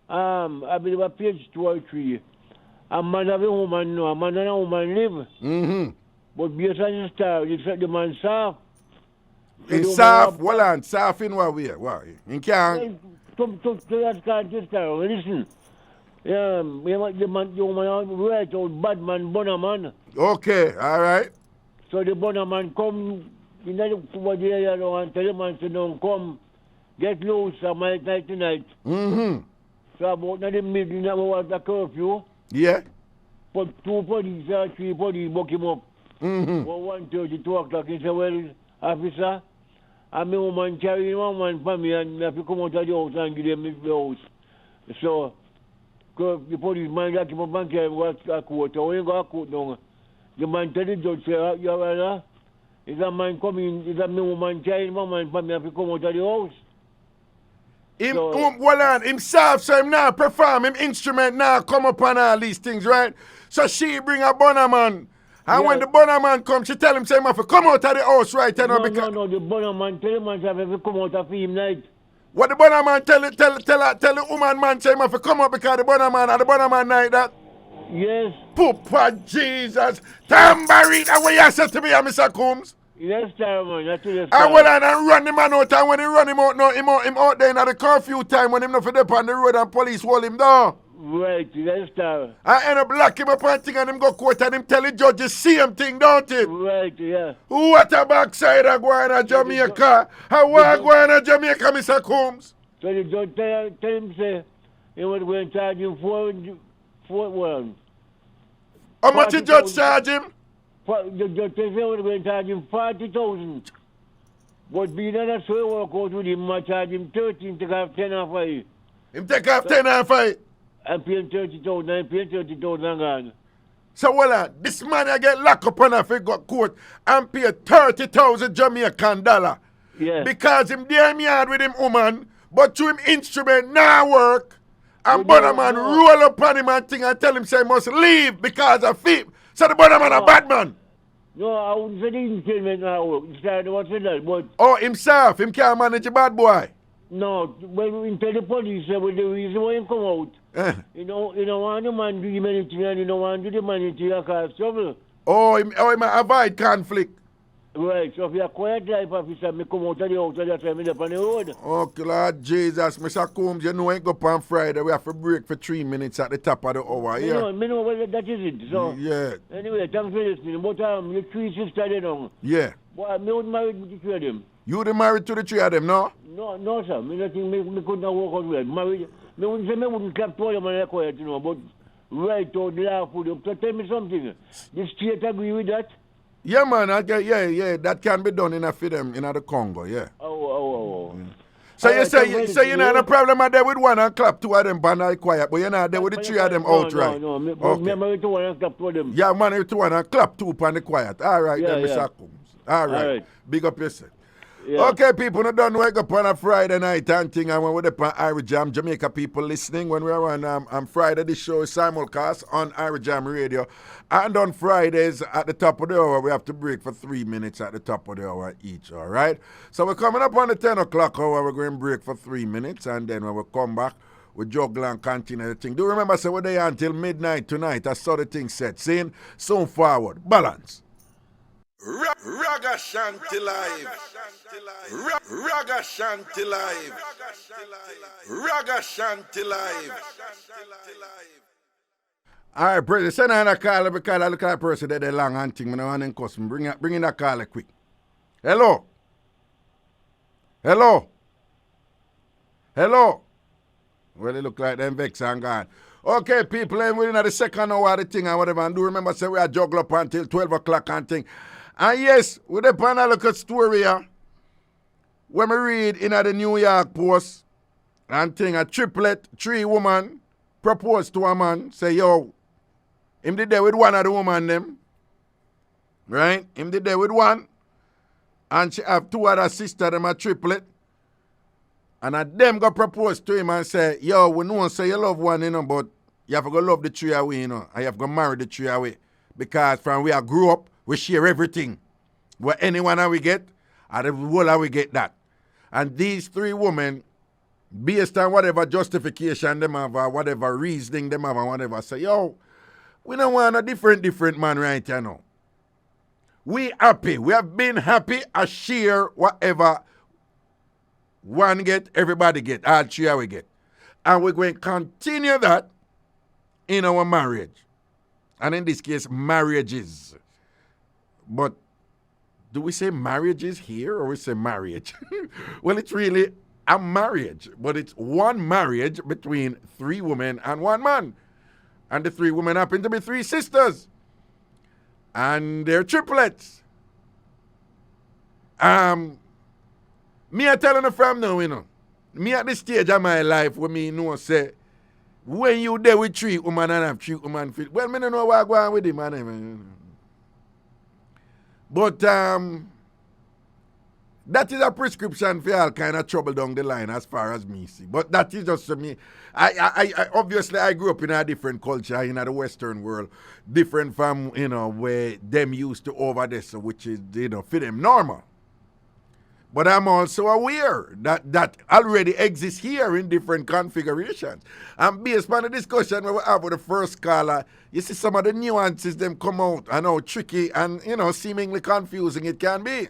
I believe a Ph.D. A man have a woman no, a man and a woman live. But based on the style, you said the man soft. It's soft, soft in what way? Why? In can to that kind of style. Listen. Yeah, the woman right old bad man, Bonnerman. Okay, all right. So the Bonnerman come in the area and tell the man to don't come, get loose at my night tonight. So about the midnight was the curfew. Yeah. But 2 police or 3 police book him up. 1:30, 2 o'clock. He said, well, officer, I'm a woman carrying one man for me and I have to come out of the house and give them the house. So the police man got him up and carry him a court. When you got a court now, the man tell the judge, say, Your Honor, is a man coming, is a woman carrying one man for me, I have to come out of the house. Himself, so him now perform, him instrument now come up on all these things, right? So she bring a Bonnerman. And when the Bonnerman come, she tell him, say, him have to come out of the house, right? No, the Bonnerman tell him, have to come out of him night. What the Bonnerman tell the woman man, say, him have to come out because the Bonnerman night that? Yes. Papa Jesus. Tambourine, and what you said to me, Mr. Combs? Yes, Starman, that's it. And when I run the man out, and when he run him out, no, him out there at the curfew time when him not for up on the road and police hold him down. Right, yes, Starman. I end up lock him up and thing and him go court and him tell the judge the same thing, don't it? Right, yeah. What a backside of going to Jamaica. How are going to Jamaica, Mr. Combs? So the judge tell him, say, he was going to charge him for how much the judge charge him? The judge said he was going to charge him 40,000. But being that so he work out with him, I charge him 13, take off 10 off 5. Him take off 10 off 5? I'm paying 30,000, I'm paying 30,000 and gone. So, this man I get locked up on a figure court and pay 30,000 Jamaican dollar. Yeah. Because him damn yard with him woman, but to him instrument now work. And Bonnerman roll up on him and thing and tell him say he must leave because of him. So the Bonnerman a bad man. No, I wouldn't say the instrument now work. But himself, him can't manage a bad boy. No, when we tell the police the reason why him come out. You don't want the man do humanity and you don't want to do the humanity that cause trouble. He might avoid conflict. Right, so if you're a quiet life officer, me come out of the house and that's why me up on the road. Okay, Lord Jesus, Mr. Combs, you know ain't go up on Friday. We have to break for 3 minutes at the top of the hour, yeah? Me know well, that is it, so. Yeah. Anyway, thanks for listening. But your 3 sisters, they know. Yeah. Well, me was married to the 3 of them. You the married to the 3 of them, no? No, sir. Me not think me could not work out well. Married. Me wouldn't say me wouldn't clap to them and quiet, you know, but right out the laugh with them. So tell me something. The state agree with that? Yeah, man, that can be done in a film in the Congo, yeah. Oh. Yeah. So you say you know the problem are there with one and clap 2 of them and quiet, but you're not there with the 3 of them outright. No, me married to one and clap 2 of them. Yeah, married to one and clap 2 and the quiet. All right, then, Mr. Combs. All right. Big up yourself. Yeah. Okay, people, not done wake up on a Friday night and thing. And when we're on IrieJam, Jamaica people listening, when we're on Friday, this show is simulcast on IrieJam Radio. And on Fridays, at the top of the hour, we have to break for 3 minutes at the top of the hour each, all right? So we're coming up on the 10 o'clock hour, we're going to break for 3 minutes, and then when we come back, we juggle and continue the thing. Do remember, say, we're there until midnight tonight. That's how the thing set. Seeing soon forward. Balance. Ragashanti live. Ragashanti live. Ragashanti live. All right, President, send her a call because I look at that person that they long and thing. I don't want to cuss me. Bring in that call quick. Hello? Hello? Hello? Well, it look like them vex and gone. Okay, people, and we're in the second hour of the thing and whatever. And do remember, say we are juggle up until 12 o'clock and thing. And yes, with the panel look at story here. When we read in the New York Post and thing, a triplet, 3 woman proposed to a man, say, yo, him did there with one of the woman them. Right? Him did there with one. And she have 2 other sisters, them a triplet. And a them go propose to him and say, yo, we know say you love one, you know, but you have to go love the 3 away, you know. And you have to go marry the 3 away. Because from where I grew up, we share everything. What anyone that we get, and the whole that we get that. And these 3 women, based on whatever justification them have, or whatever reasoning them have, and whatever, say, yo, we don't want a different man right here now. We happy. We have been happy as share whatever one get, everybody get, all 3 we get. And we're going to continue that in our marriage. And in this case, marriages. But do we say marriages here or we say marriage? Well, it's really a marriage, but it's one marriage between 3 women and 1 man. And the 3 women happen to be 3 sisters. And they're triplets. Me a telling you from now, you know. Me at this stage of my life where me know say, when you there with 3 women and have 3 women, well, me don't know what going on with him, man. But that is a prescription for all kind of trouble down the line as far as me see. But that is just for me. I obviously I grew up in a different culture in the Western world, different from, you know, where them used to over this, which is, you know, for them normal. But I'm also aware that already exists here in different configurations. And based on the discussion we have with the first caller, you see some of the nuances them come out and how tricky and, you know, seemingly confusing it can be.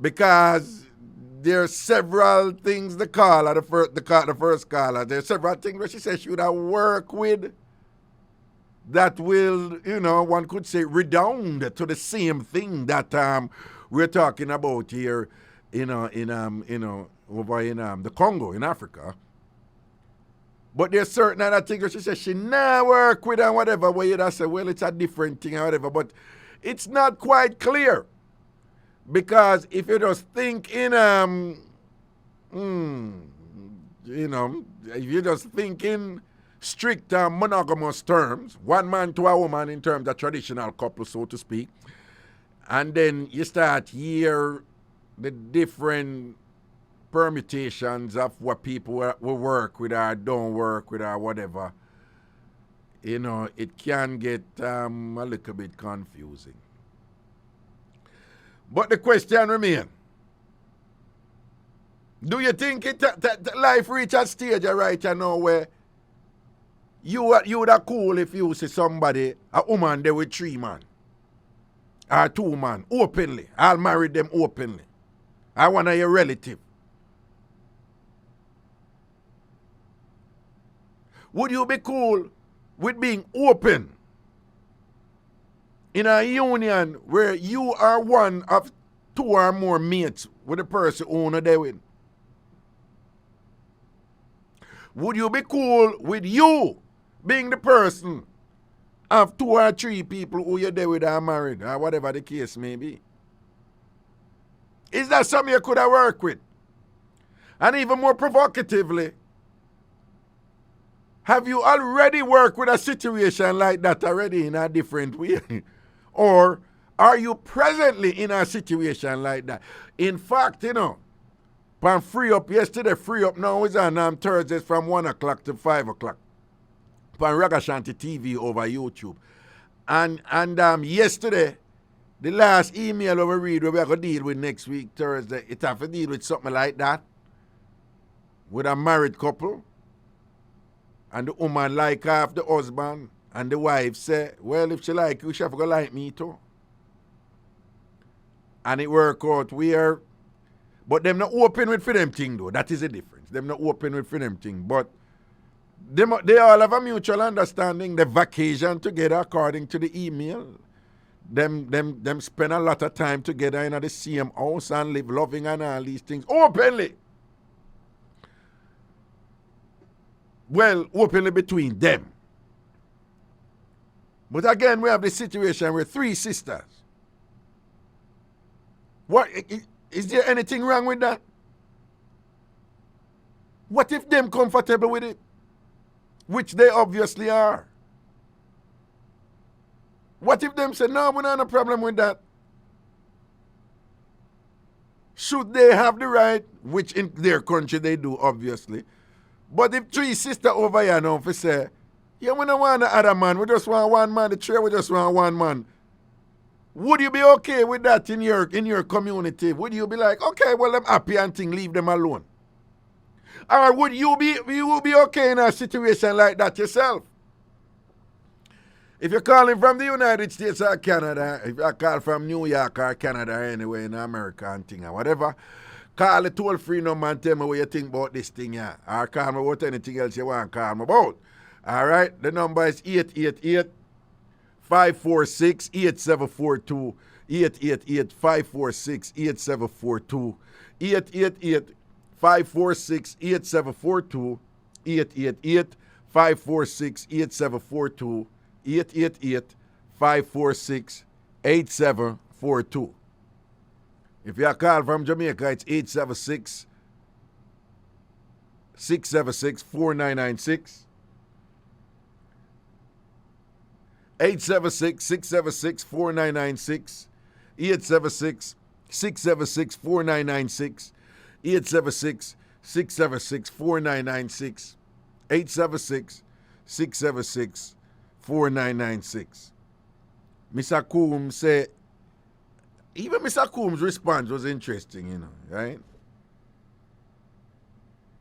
Because there are several things the first caller, there are several things where she says she would have work with that will, you know, one could say redound to the same thing that we're talking about here, over in the Congo in Africa. But there's certain other things where she says she never work with and whatever. Where you say, well, it's a different thing or whatever. But it's not quite clear. Because if you just think in, if you just think in strict monogamous terms, 1 man to a woman in terms of traditional couple, so to speak, and then you start hear the different permutations of what people will work with or don't work with or whatever, you know, it can get a little bit confusing. But the question remains, do you think that life reach a stage right now where you would have cool if you see somebody, a woman there with 3 men? Or 2 men, openly. I'll marry them openly. I want your relative. Would you be cool with being open in a union where you are one of 2 or more mates with the person who are there with? Would you be cool with you being the person of 2 or 3 people who you're there with are married, or whatever the case may be? Is that something you could have worked with? And even more provocatively, have you already worked with a situation like that already in a different way? Or Are you presently in a situation like that? In fact, pan Free Up yesterday, Free Up now is on Thursdays from 1 o'clock to 5 o'clock. Pan Ragashanti TV over YouTube. And yesterday, the last email we read, we're going to deal with next week, Thursday, it have to deal with something like that. With a married couple. And the woman like half the husband. And the wife say, well, if she like you, she have to like me too. And it work out where, but them not open with for them thing though. That is the difference. Them not open with for them thing. But they all have a mutual understanding. The vacation together according to the email. Them spend a lot of time together in the same house and live loving and all these things openly. Well, openly between them. But again, we have the situation with 3 sisters. What is there anything wrong with that? What if them comfortable with it? Which they obviously are. What if them say, no, we don't have a problem with that? Should they have the right, which in their country they do, obviously. But if 3 sisters over here now for say, yeah, we don't want another man, we just want one man, the 3 we just want one man. Would you be okay with that in your community? Would you be like, okay, well, I'm happy and thing, leave them alone? Or would you be okay in a situation like that yourself? If you're calling from the United States or Canada, if you call from New York or Canada or anywhere in America and thing or whatever, call the toll-free number and tell me what you think about this thing here. Or call me about anything else you want to call me about. All right? The number is 888-546-8742. 888-546-8742. 888-546-8742. 888-546-8742. 888-546-8742. If you call from Jamaica, it's 876-676-4996. 876-676-4996. 876-676-4996. 876-676-4996. 876-676-4996. Mr. Coombs said, even Mr. Coombs' response was interesting, right?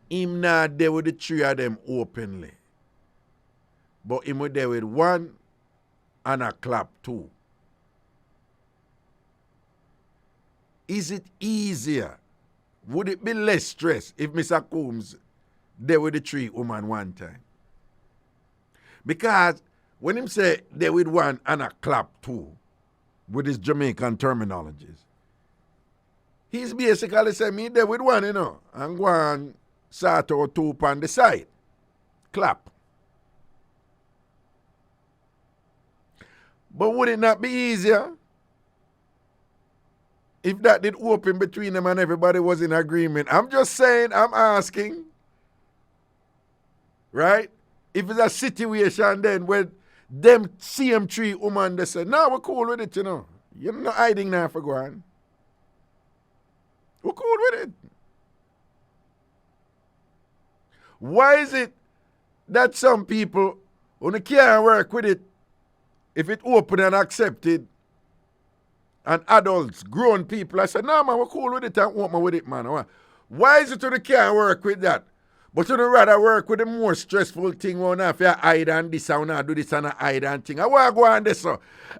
Him not there with the 3 of them openly. But him was there with 1 and a clap 2. Is it easier? Would it be less stress if Mr. Coombs there with the 3 woman one time? Because when him say there with 1 and a clap 2, with his Jamaican terminologies, he's basically saying me there with 1, and go and sort out 2 on the side. Clap. But would it not be easier if that did open between them and everybody was in agreement? I'm just saying, I'm asking. Right? If it's a situation then where them CM3 woman, they say, no, we're cool with it, You're not hiding now for going. We're cool with it. Why is it that some people, when they can't work with it, if it open and accepted, and adults, grown people, I say, no, man, we're cool with it and open with it, man. Why is it that they can't work with that? But you rather work with the more stressful thing when if you hide and this and do this and hide and thing. I want to go on this.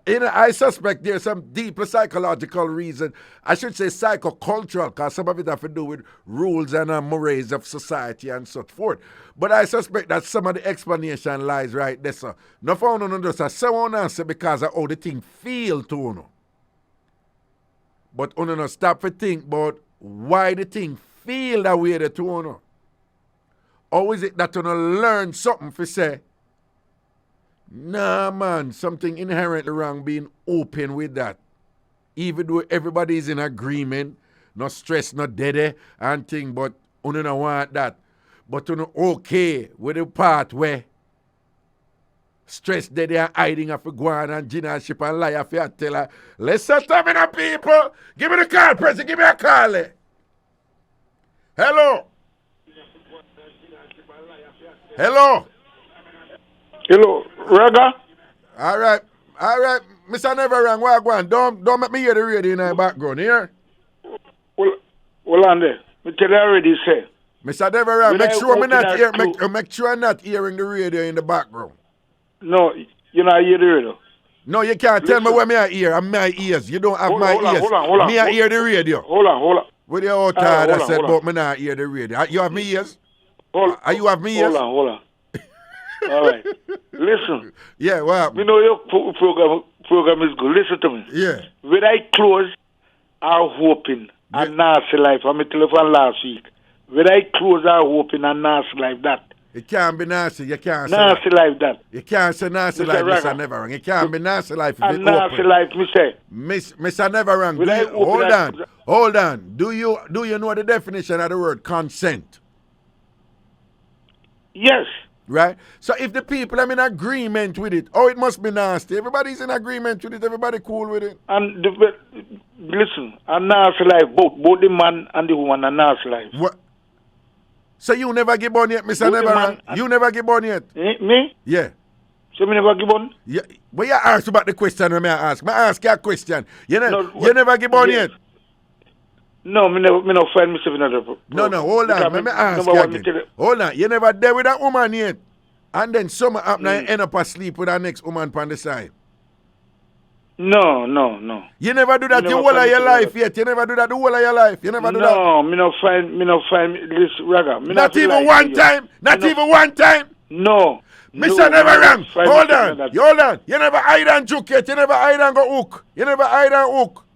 I suspect there's some deeper psychological reason. I should say psychocultural, because some of it have to do with rules and mores of society and so forth. But I suspect that some of the explanation lies right there. So. No found on just someone answer because of how the thing feel to you. But you no stop to think about why the thing feel that way to you. Or is it that you learn something for say, nah, man, something inherently wrong being open with that. Even though everybody is in agreement, no stress, no dead and thing, but you don't want that. But you okay with the part where stress that they are hiding of guan and gin and ship and lie if you tell her. Let's stop in people. Give me the call, President. Give me a call. Hello. Hello. Hello, Raga. All right. Mr. Never Wrong, what go on? Don't make me hear the radio in the background here. Well, on there. Me tell you already, say. Mr. Never Wrong, make sure I'm not hearing the radio in the background. No, you're not hear the radio. No, you can't tell me where me I hear. I'm my ears. You don't have my ears. Hold on. Me I hear the radio. Hold on. With your old tired, I said, but me not hear the radio. You have me ears? You have me ears? Hold on. All right. Listen. Yeah, well. We know your program is good. Listen to me. Yeah. When I close our hoping and nasty life, I'm a telephone last week. When I close our hoping and nasty life, that. It can't be nasty. You can't say nasty life, that. You can't say nasty life, Mr. Never Wrong. It can't be nasty life if it's nasty life, me say. Mr. Never Wrong, hold on. Do you know the definition of the word consent? Yes. Right? So if the people are in agreement with it, it must be nasty. Everybody's in agreement with it. Everybody cool with it. And listen, a nasty life, both the man and the woman are nasty life. What? So you never give on yet, Mr. Never Wrong? You never give on yet? Me? Yeah. So me never give on? Yeah. But you ask about the question when I ask. I ask you a question. You never give on yet? No, me never find myself in another. No, hold on. Let me ask you again. Hold on. You never there with that woman yet? And then something happen and you end up asleep with that next woman on the side? No. You never do that the whole of your life yet? You never do that the whole of your life? You never do that? No, me not find this Raga. Not even one time? Not even one time? No. Mr. Never Wrong. Hold on. You never hide and juke yet. You never hide and go hook. You never hide and hook.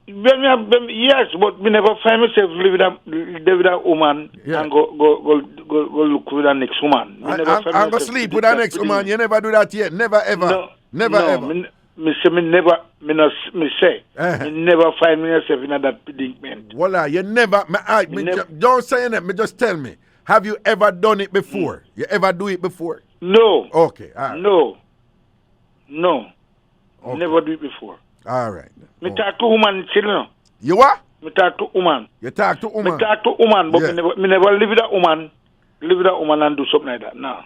Yes, but me never find myself live with that woman and go look with the next woman. And go sleep with the next woman. You never do that yet. Never ever. No, never ever. Me never find myself in that predicament. Voila, you never. Don't say that. Me just tell me. Have you ever done it before? You ever do it before? No. Okay. All right. No. Okay. Never do it before. All right. Me talk to woman still no. You what? Me talk to woman. You talk to woman? Me talk to woman, but me never live with that woman. Live with that woman and do something like that. No.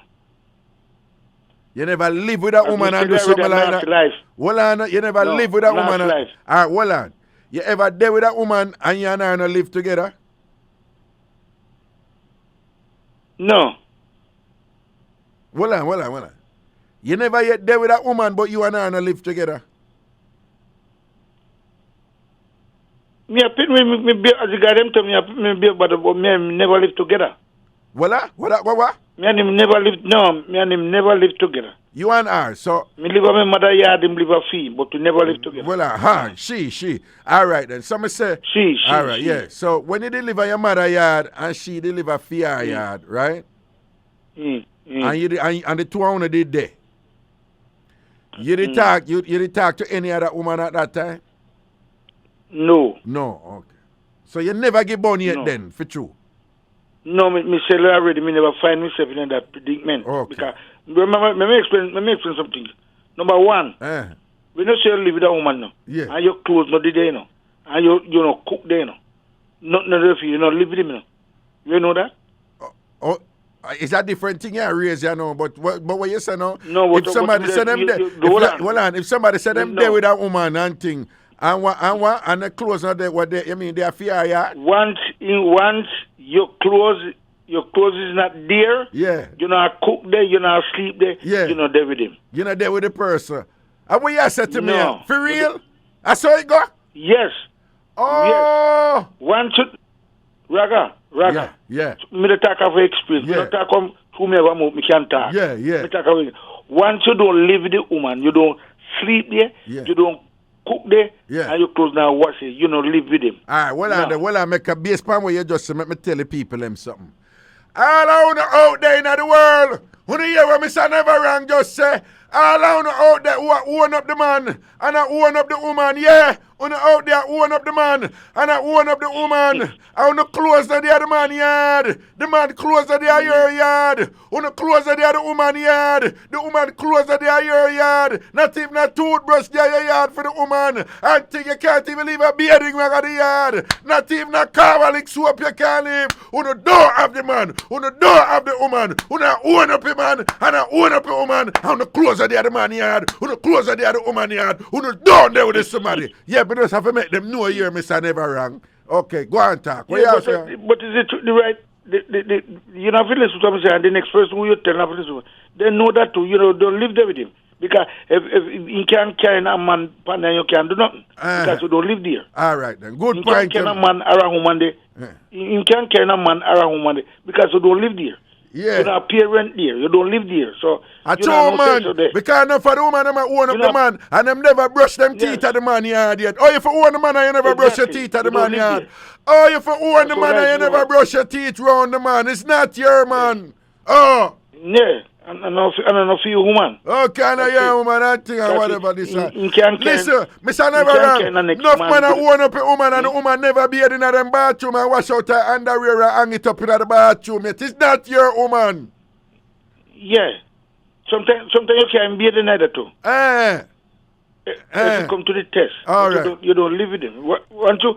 You never live with that woman and do something like that? Life. Hold on. You never live with that woman. All right, hold on. You ever there with that woman and you and her not live together? No. Hold on. You never yet there with that woman but you and her not live together? Me as the guy them tell me but me never live together. What? Me and him never live together. You and her, so me live at my mother yard, him live a fee, but we never live together. She. All right then. So me say she. All right, yeah. So when you deliver your mother yard and she deliver fee yard, right? And the two of you did there. You did talk to any other woman at that time? No, okay. So you never get born yet then, for true? No, me say already, me never find myself in that predicament. Okay. Because, remember, let me explain something. Number one, we don't say live with a woman now. Yeah. And your clothes not there now. And you know, cook there now. Not you know, live with him now. You know that? Is that different thing? Yeah, raise you know. But what you say now? No, if somebody said them there, if somebody said them there with that woman and thing, and the clothes not there, what they? You mean they are fear yard? Once your clothes is not there. Yeah. You not cook there. You not sleep there. Yeah. You not there with him. You not there with the person. And what you said to me? For real? That's how it go? Yes. Oh. Yes. Once Raga. Yeah. Me the talk of experience. Me don't talk of whomever me can talk. Yeah. Me talk of once you don't live with the woman, you don't sleep there. Yeah. You don't cook there. Yeah. And you close now wash it. You don't live with him. All right. Well, I make a base point where you just make me tell the people them something. All out there in the world, when you hear what Mr. Never Wrong just say, All of you out there who own up the man and own up the woman, yeah. You out there own up the man and own up the woman. I want to close the other man yard. The man close the your yard. You close the other woman yard. The woman close the your yard. Not even a toothbrush there your yard for the woman. Until you can't even leave a bearding rag at the yard. Not even a car lick soap you can't leave. You don't have the man. You don't have the woman. You don't own up the man and own up the woman. And you close the other man yard. You close the other woman yard. You don't there with this somebody. Yeah, but just have to make them know here, Mr. Never Wrong. Okay, go on talk. What but is it the right? You know, if you listen to what I'm saying, the next person who you tell them, they know that too. You know, don't live there with him. Because if you can't carry a man, then you can't do nothing. Because you don't live there. All right, then. Good you point. You can't carry a man around home one day. You can't carry a man around home one day because you don't live there. Yeah. You don't pay rent there. You don't live there. So I told man, because enough for the woman, them own up the man, and them never brush them teeth at the man yard yet. Oh, if you own the man, you never brush your teeth at the man yard. Oh, if you own the man, you never brush your teeth round the man. It's not your man. Oh. Yeah. And I feel woman. Okay, I know you're a woman, I think, or whatever this is. Listen, Mr. Never Wrong, enough man own up a woman and the woman never be in them bathroom and wash out her underwear and hang it up in the bathroom. It is not your woman. Yeah. Sometimes you can be in either too. If you come to the test, all right. You don't live with him. Once you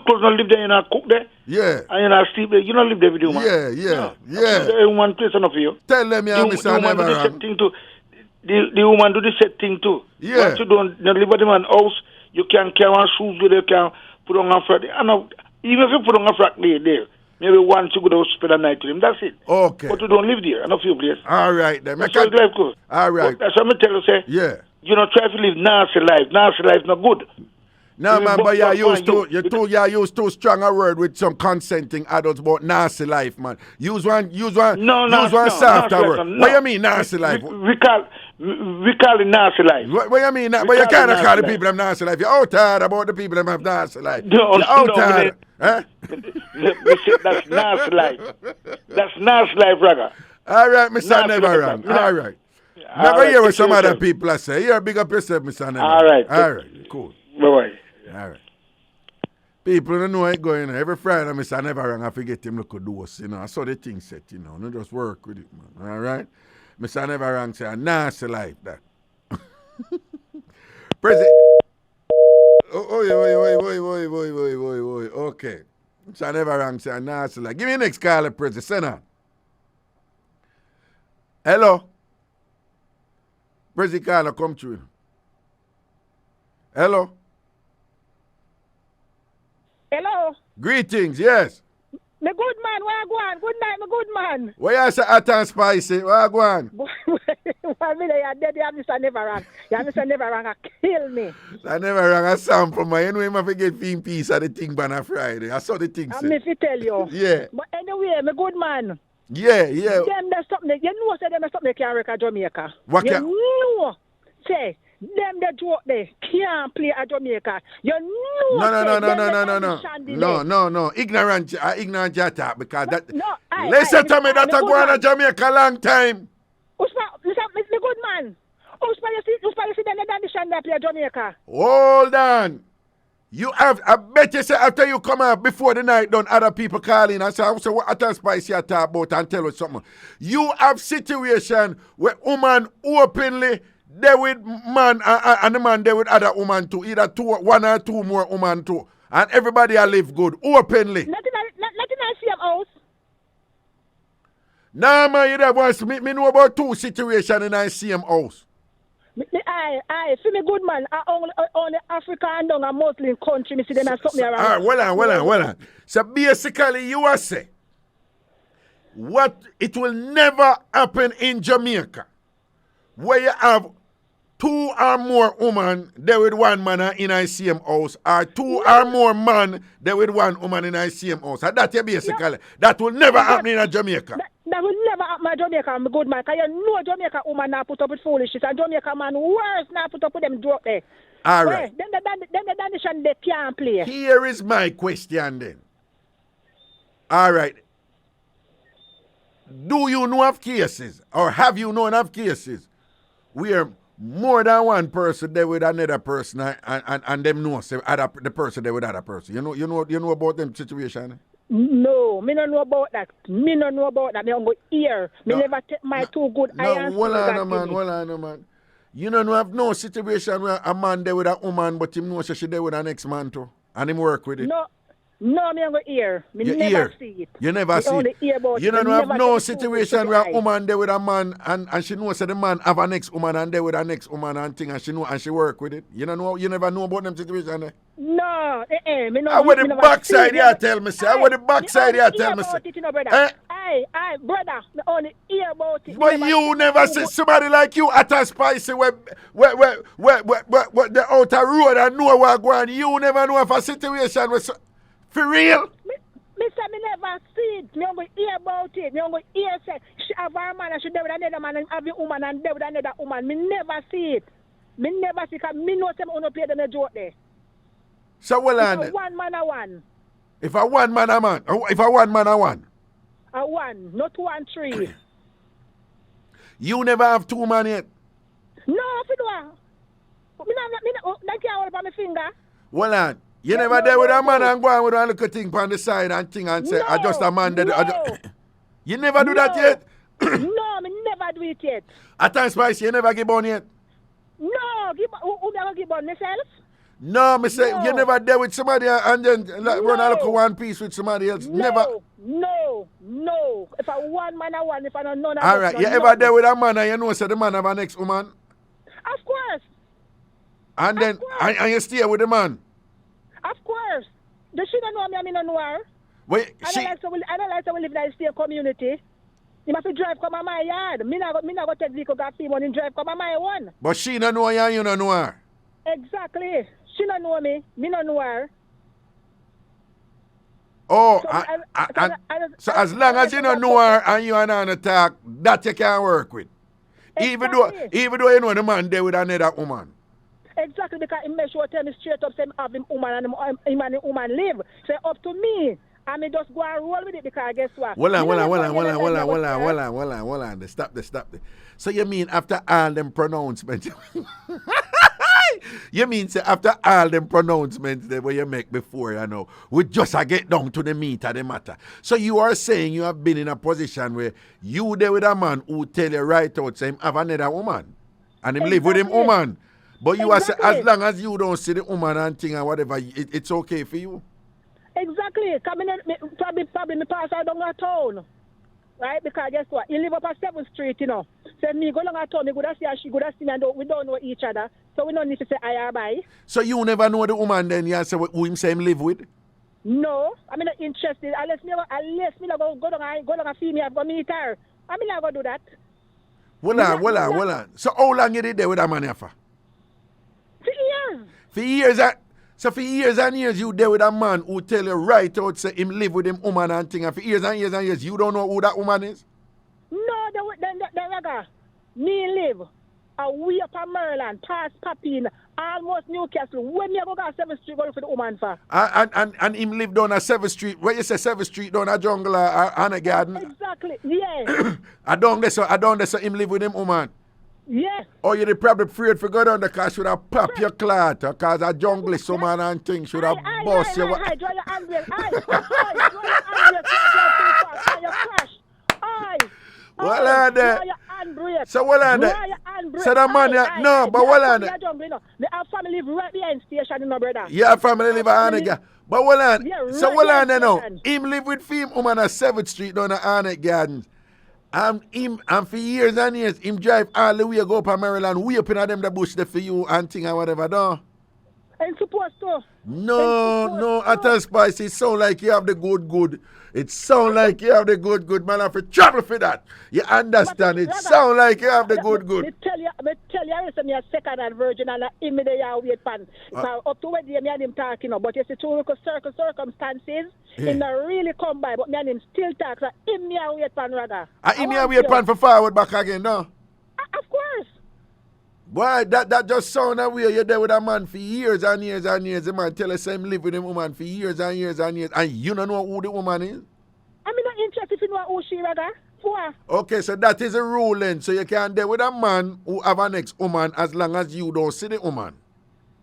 close, not live there, you not cook there. Yeah. And you not sleep there. You don't live there with your man. Yeah. One place enough for you. Tell them, yeah, Mr. Never Wrong. The woman do the same thing too. Yeah. Once you don't live with the man house, you can carry on shoes with you can put on a frock. Even if you put on a frock there, maybe once you go to spend a night with him. That's it. Okay. But you don't live there. Enough for your place. All right then. That's how life goes. All right. That's what I tell you, say. Yeah. You know, try to live nasty life. Nasty life not good. No, man, but you use too strong a word with some consenting adults about nasty life, man. Use one softer word. What do you mean nasty life? We call it nasty life. What do you mean? But you can't call the people them nasty life. You're out tired about the people them have nasty life. You're out tired. Huh? That's nasty life. That's nasty life, Raga. All right, Mr. Never Wrong. All right. Never hear what some other people say. You're big up yourself, Mr. Never. All right. Cool. Bye-bye. All right. People don't know how it going. Every Friday, Mr. Never Wrong, I forget him look do us, I saw the thing set, No just work with it, man. All right? Mr. Never Wrong say a nasty life, that. President. Okay. Mr. Never Wrong say a nasty life. Give me the next caller, President. Send on. Hello? President caller, come through. Hello? Hello. Greetings, yes. Me good man, where I go on? Good night, me good man. Where you say hot and spicy? Where I go on? 1 minute, you're dead, you have Mr. Never Wrong. You have Mr. Never Wrong, kill me. I never rang a sample, man. You know him have to get fin piece of the thing by a Friday. I saw the thing I'm if you tell you. Yeah. But anyway, me good man. Yeah. Them there's something, you know say them there's something they can't record Jamaica. What you can? know, say, them they joke they can't play at Jamaica. You know No. Ignorant you talk because that. No, listen to me, that I go on a Jamaica long time. Listen, me good man. You see them they play at Jamaica. Hold on. I bet you say after you come out before the night done, other people call in and say, what a spice you talk about and tell us something. You have situation where woman openly they with man and the man they with other woman too. Either one or two more woman too. And everybody a live good openly. Nothing I see of house. Nah, man, you there once me know about two situations in the same house. I see me good man. Only Africa and down a Muslim country. Me see them as something around. All right, well on. So basically, you are saying what it will never happen in Jamaica, where you have two or more women there with one man in the same house, or two or more men there with one woman in the same house. And that basically that will never happen in Jamaica. That will never happen in Jamaica, my good man. Because you know Jamaica woman not put up with foolishness, and Jamaica man worse not put up with them joke there. All right. Then the Danishand they can't play. Here is my question then. All right. Do you know of cases, or have you known of cases, where more than one person there with another person and them know say the person there with other person. You know about them situation? No, me don't know about that. Me don't know about that. Me don't go here. Me never take my too good iron. Hold on, man. You don't have no situation where a man there with a woman, but him know she there with an next man too, and him work with it. No, me don't go here. Me never see it. You never see it. You don't have no situation where a woman there with a man and she knows that the man have a next woman and there with a next woman and thing and she know and she work with it. You never know about them situation there. No, me no. I want the backside here tell me say. I want the backside here tell me say. Aye, brother. Me only hear about it. But you never see somebody like you at a spicy where the outer road and know where going. You never know of a situation where. For real? Me say me never see it. Me only hear about it. Me only hear say she have a man and she there with another man and have a woman and there with another woman. Me never see it. Me never see because me know some only play them a joke there. So well on. If a one man a one. If a one man a man. If a one man a one. A one, not 1, 3. You never have 2 man yet? No, if you do. Me not can't hold up on my finger. Well on. You never there with a man and go on with a little thing on the side and thing and say, I just a man that. You never do that yet? No, me never do it yet. At times, Spice, you never give on yet? No, who never give on myself? No, me say, you never there with somebody and then run a little one piece with somebody else? Never. No. If I one man, I one. If I don't know that. All right, you ever there with a man and you know say the man have an ex-woman? Of course. And then, and you stay with the man? Of course. Does she don't know me? I mean, don't know her. Wait, I don't like to live in the same community. You must drive come on my yard. Me not go take vehicle got people and drive come on my one. But she don't know you and you don't know her. Exactly. She don't know me. Me don't know her. Oh, so as long as you don't know her and you are on attack, that you can work with. Exactly. Even though you know the man there with another woman. Exactly, because he make sure tell me straight up, say have him woman and him and the woman live. Say up to me. And me just go and roll with it because guess what? Hold on. Stop this. So you mean after all them pronouncements? You mean say after all them pronouncements that you make before, you know, we just get down to the meat of the matter. So you are saying you have been in a position where you there with a man who tell you right out, say him have another woman. And him live with him woman. But you are say as long as you don't see the woman and thing and whatever, it's okay for you. Exactly. Probably me pass out down a town. Right? Because guess what? You live up at 7th Street, you know. So me go down a town, me go to see her, she go to see me, and we don't know each other. So we don't need to say I or bye. So you never know the woman then, you say who him say him live with? No. I'm not interested. Unless me go down a female, go meet her. I'm not going to do that. Hold on. So how long you did there with that man for? For years. So for years and years you there with a man who tell you right out say him live with him woman and thing, and for years and years you don't know who that woman is? No, the Raga. Me live away up in Maryland, past Papine, almost Newcastle. When you go to 7th Street, go for the woman for. And him live down at 7th Street. Where you say 7th Street down at Jungle or Anna Garden? Exactly, yeah. I don't there so him live with him woman. Yes. Oh, you're probably afraid for go down the car should have pop your clot because a jungle someone and things should have bust you. Draw your handbrake. Draw your handbrake. You crash. Well, on there. Draw your handbrake. So, well, on there. So, the man, no, but well, on there. The family live right behind station, you know, brother. Yeah, family live on Anna. But well, on. So, well, on there now. Him live with him woman at 7th Street down at Anna Gardens. And for years and years, him drive all the way go up to Maryland, way up in them the bush there for you and thing and whatever, no? Ain't supposed to. No, at a spice, it sound like you have the good. It sound like you have the good, man. I have to travel for that. You understand? It sound like you have the good. Me tell you, I'm a second virgin and I'm in the wait pan. Up to where me and him talking, but you see, two circumstances, it not really come by, but me and him still talk. So in me a wait pan, rather. In me a wait pan for forward back again, no? Of course. Boy, that just sound away. You're there with a man for years and years and years. The man tell us him live with him woman for years and years and years. And you don't know who the woman is? I'm not interested in know who she, rather. Okay, so that is a ruling. So you can deal with a man who have an ex-woman as long as you don't see the woman.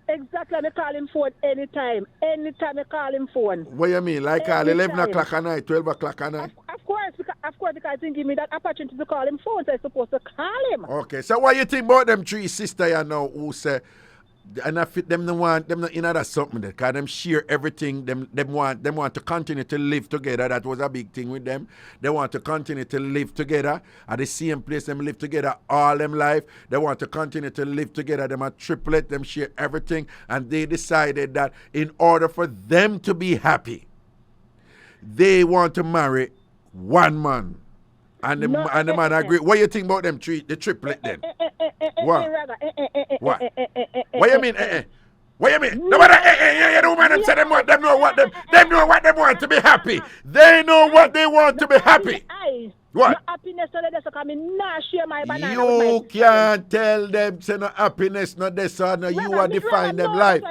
Exactly, I call him phone anytime. Anytime I call him phone. What you mean? Like call 11 o'clock at night, 12 o'clock at night? Of course, because I think give me that opportunity to call him phone, so I'm supposed to call him. Okay, so what you think about them three sisters you know who say, and I fit them not in that something there, because them share everything, them want to continue to live together. That was a big thing with them. They want to continue to live together at the same place them live together all them life. They want to continue to live together. Them are triplet, them share everything, and they decided that in order for them to be happy, they want to marry one man. And the man agree. What do you think about them the triplet then? What? What? What you mean? What you mean? No matter the woman them say them know what they want to be happy. They know what they want to be happy. What? No happiness no this come not share my banana. You can't tell them say no happiness, no this or no. You are define them life.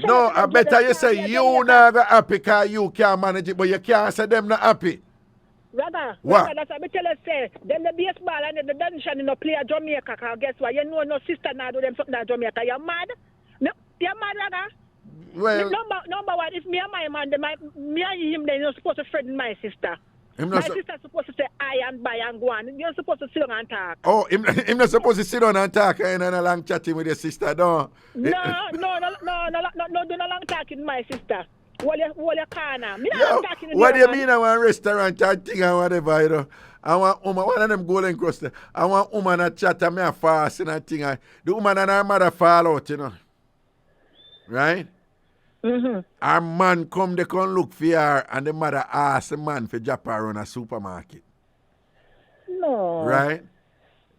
No, I better you say you not happy because you can't manage it, but you can't say them not happy. Raga, that's what I tell you, say, them the baseball and the dancehall in no play at Jamaica, cause guess what? You know no sister now do them something at Jamaica. You're mad? No, you're mad, Raga? Well, number one, if me and my man, me and him, they're not supposed to friend my sister. My sister's supposed to say I and buy and go on. You're supposed to sit down and talk. Oh, him not supposed to sit down and talk and a long chatting with your sister, no? No, do no long talking with my sister. What do you mean I want a restaurant and thing and whatever, you know? I want woman, one of them golden crust. I want woman to chat and me a fast and thing. The woman and her mother fall out, you know. Right? Mm-hmm. Our man come, they come look for her and the mother ask the man for drop her around a supermarket. No. Right?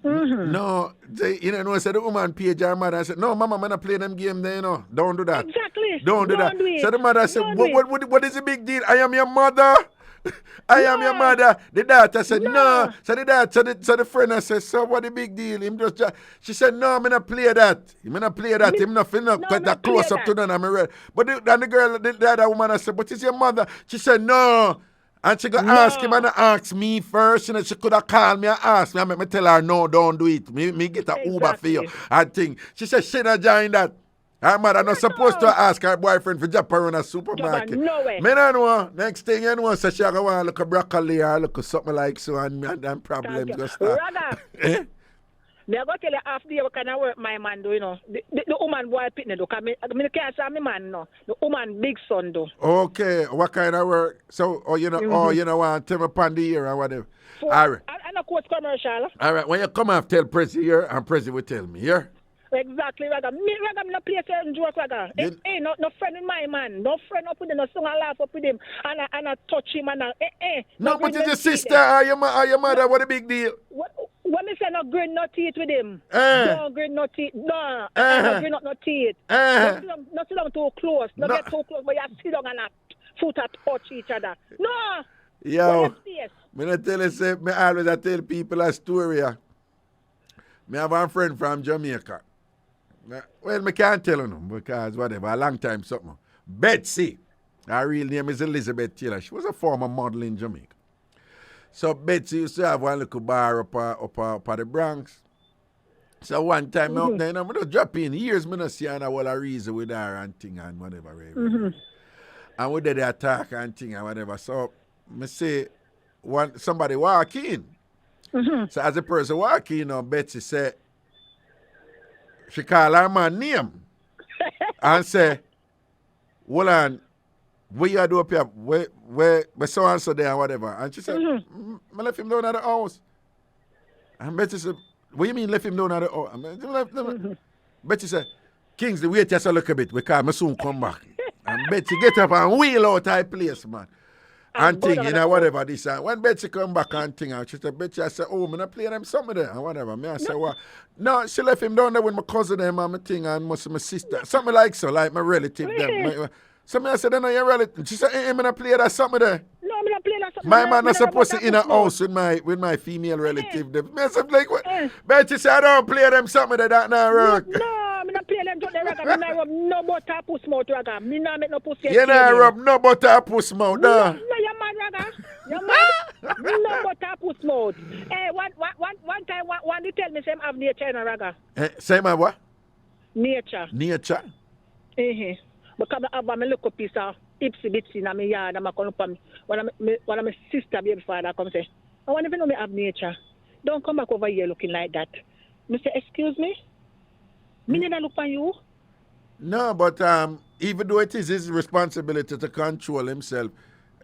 Mm-hmm. No, you know, said the woman page her mother and said, no, mama, I'm not play them game there, you know. Don't do that. Exactly. Don't do that. So the mother said, what is the big deal? I am your mother. I am your mother. The daughter said, no. So the daughter, so the friend said, so what the big deal? She said, no, I'm not play that. I'm not play that. I'm not finna put that close up to them. I'm ready. But the girl, the other woman said, but it's your mother. She said, no. And she could ask him and ask me first. You know, she could have called me and asked me. I me tell her, no, don't do it. Me get an Uber for you. I think. She said, she not join that. Her mother not supposed to ask her boyfriend for drop her in a supermarket. No way. Me not know. Next thing you know, so she go want look a broccoli or look something like so and problems go start. Rather. Me I go tell you after the kind of work my man do, you know. The woman boy pitney do. I can't say my man no. The woman big son do. Okay, what kind of work? So, you know, want to tell me upon the year or whatever. So, all right. I know quote commercial. All right, when you come off, tell Prezi here, and Prezi will tell me, here. Exactly, Raga. Me no play certain joke, Raga. Hey, no friend with my man. No friend up with him, no song and laugh up with him. And I touch him and No, but it's your sister or your mother, what a big deal. When me say no grin no teeth with him. No grin no teeth. No. No grin no teeth. Not sit down too close. Not get too close, but you sit down and foot touch each other. No. Yo. Me not tell you, say, me always tell people a story. Me have a friend from Jamaica. Well, me can't tell you no, because whatever, a long time something. Betsy. Her real name is Elizabeth Taylor. She was a former model in Jamaica. So Betsy used to have one little bar up the Bronx. So one time out there, I just drop in. Years I don't see her whole a reason with her and thing and whatever. Mm-hmm. And we did the attack and thing and whatever. So I say, somebody walk in. Mm-hmm. So as a person walk in, Betsy said, she call her man name and say, hold on, where you do up here? Where so and so there and whatever. And she said, I left him down at the house. And Betsy said, what do you mean left him down at the house? Betsy said, Kingsley, wait just a little bit because I soon come back. And Betsy get up and wheel out her place, man. And thing, you know, whatever this. And when Betsy come back and thing, and she said, Betsy, I said, oh, I'm not playing them something there, and whatever. Me, I said, what? No, she left him down there with my cousin and my thing and my sister. Something like so, like my relative. Them. So me, I said, no, your relative. She said, hey, I'm not playing that something there. No, I'm not playing that something. My man is supposed to in a house with my female relative. Me, I said, like, what? Betsy said, I don't play them something there, that now work. No, I'm not playing them something there, Raga. Me not rub no butter puss mouth, Raga. Me not make no pussy. You not rub no butter puss mouth, no, you're mad, Raga. You're mad. No butter puss mouth. Hey, one time, one you tell me same have nature in a raga. Same have what? Nature. Nature? Because I have a little piece of ipsy bitsy in my yard. I'm going to come. One of my sister, baby father, come say, I want to know me have nature. Don't come back over here looking like that. I say, excuse me? Me never look for you. No, but even though it is his responsibility to control himself,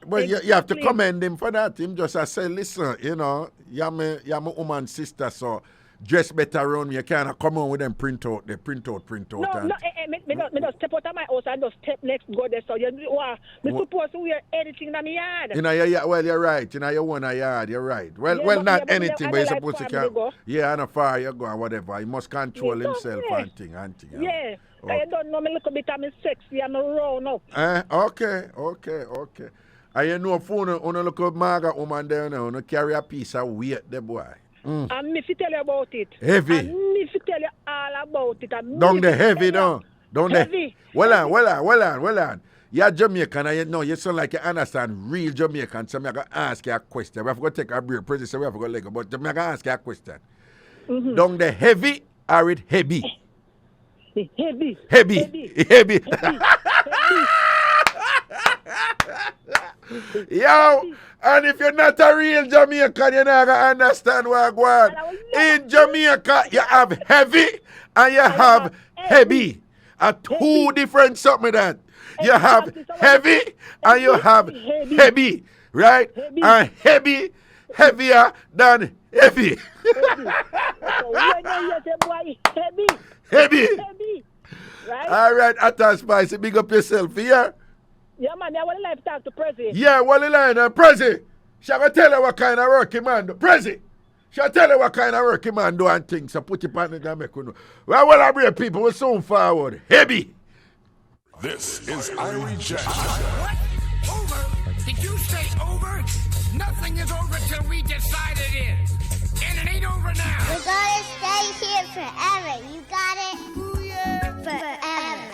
well, you have to commend him for that. Him just say, listen, you know, you're my woman sister, so dress better around me. You can't come on with them print out. No, me just step out of my house and just step next go there. So you me supposed to wear anything in my yard. You know, well, you're right. You know, you want a yard. You're right. Well, not anything, but you're supposed to carry. Yeah, and a far you go and whatever. He must control himself and thing. Yeah. Okay. You don't know me a little bit of me sexy and me round up. Okay. And you know, for you look at Marga woman there now, you carry a piece of weight, the boy. And me fi tell you about it. Heavy. And me fi tell you all about it. Don't the heavy, don't. Heavy. Well on. You're Jamaican, and you know, you sound like you understand real Jamaican, so I'm going to ask you a question. We have to take a break, so we have to go later, but I'm going to ask you a question. Don't the heavy or it heavy? Heavy. Yo, and if you're not a real Jamaican, you're not going to understand what I want. In Jamaica, you have heavy and you have heavy. Two different something that. You have heavy and you have heavy, right? And heavier than heavy. Heavy. Right? All right, Atta Spicy, big up yourself here. Yeah, man, I want to like talk to Prezi. Yeah, what the line, Prezi? Shall I tell her what kind of work him man do? Prezi, shall I tell her what kind of work him man do and things? So put it on the make you know. Well, what I bring people, we're soon forward. Heavy. This is IrieJam. What? Over? Did you say over? Nothing is over till we decide it is. And it ain't over now. We're gonna stay here forever. You got it? Ooh, yeah. Forever.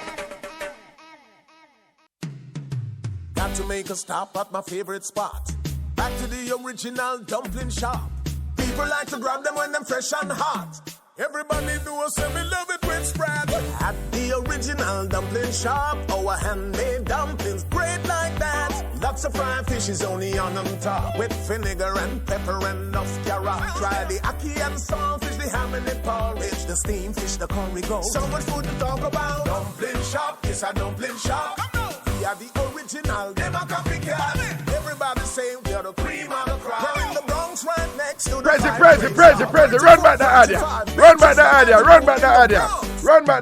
Got to make a stop at my favorite spot. Back to the original dumpling shop. People like to grab them when they're fresh and hot. Everybody knows say me love it with spread. At the original dumpling shop, our handmade dumplings great like that. Lots of fried fish is only on them top, with vinegar and pepper and enough carrot. Try the ackee and saltfish, the ham and the porridge, the steamed fish, the curry goat. So much food to talk about. Dumpling shop, it's a dumpling shop. We are the original, them a copycat. Everybody say we are the cream of the crop. We're in the Bronx right next to the Prezi, run back the idea. Run back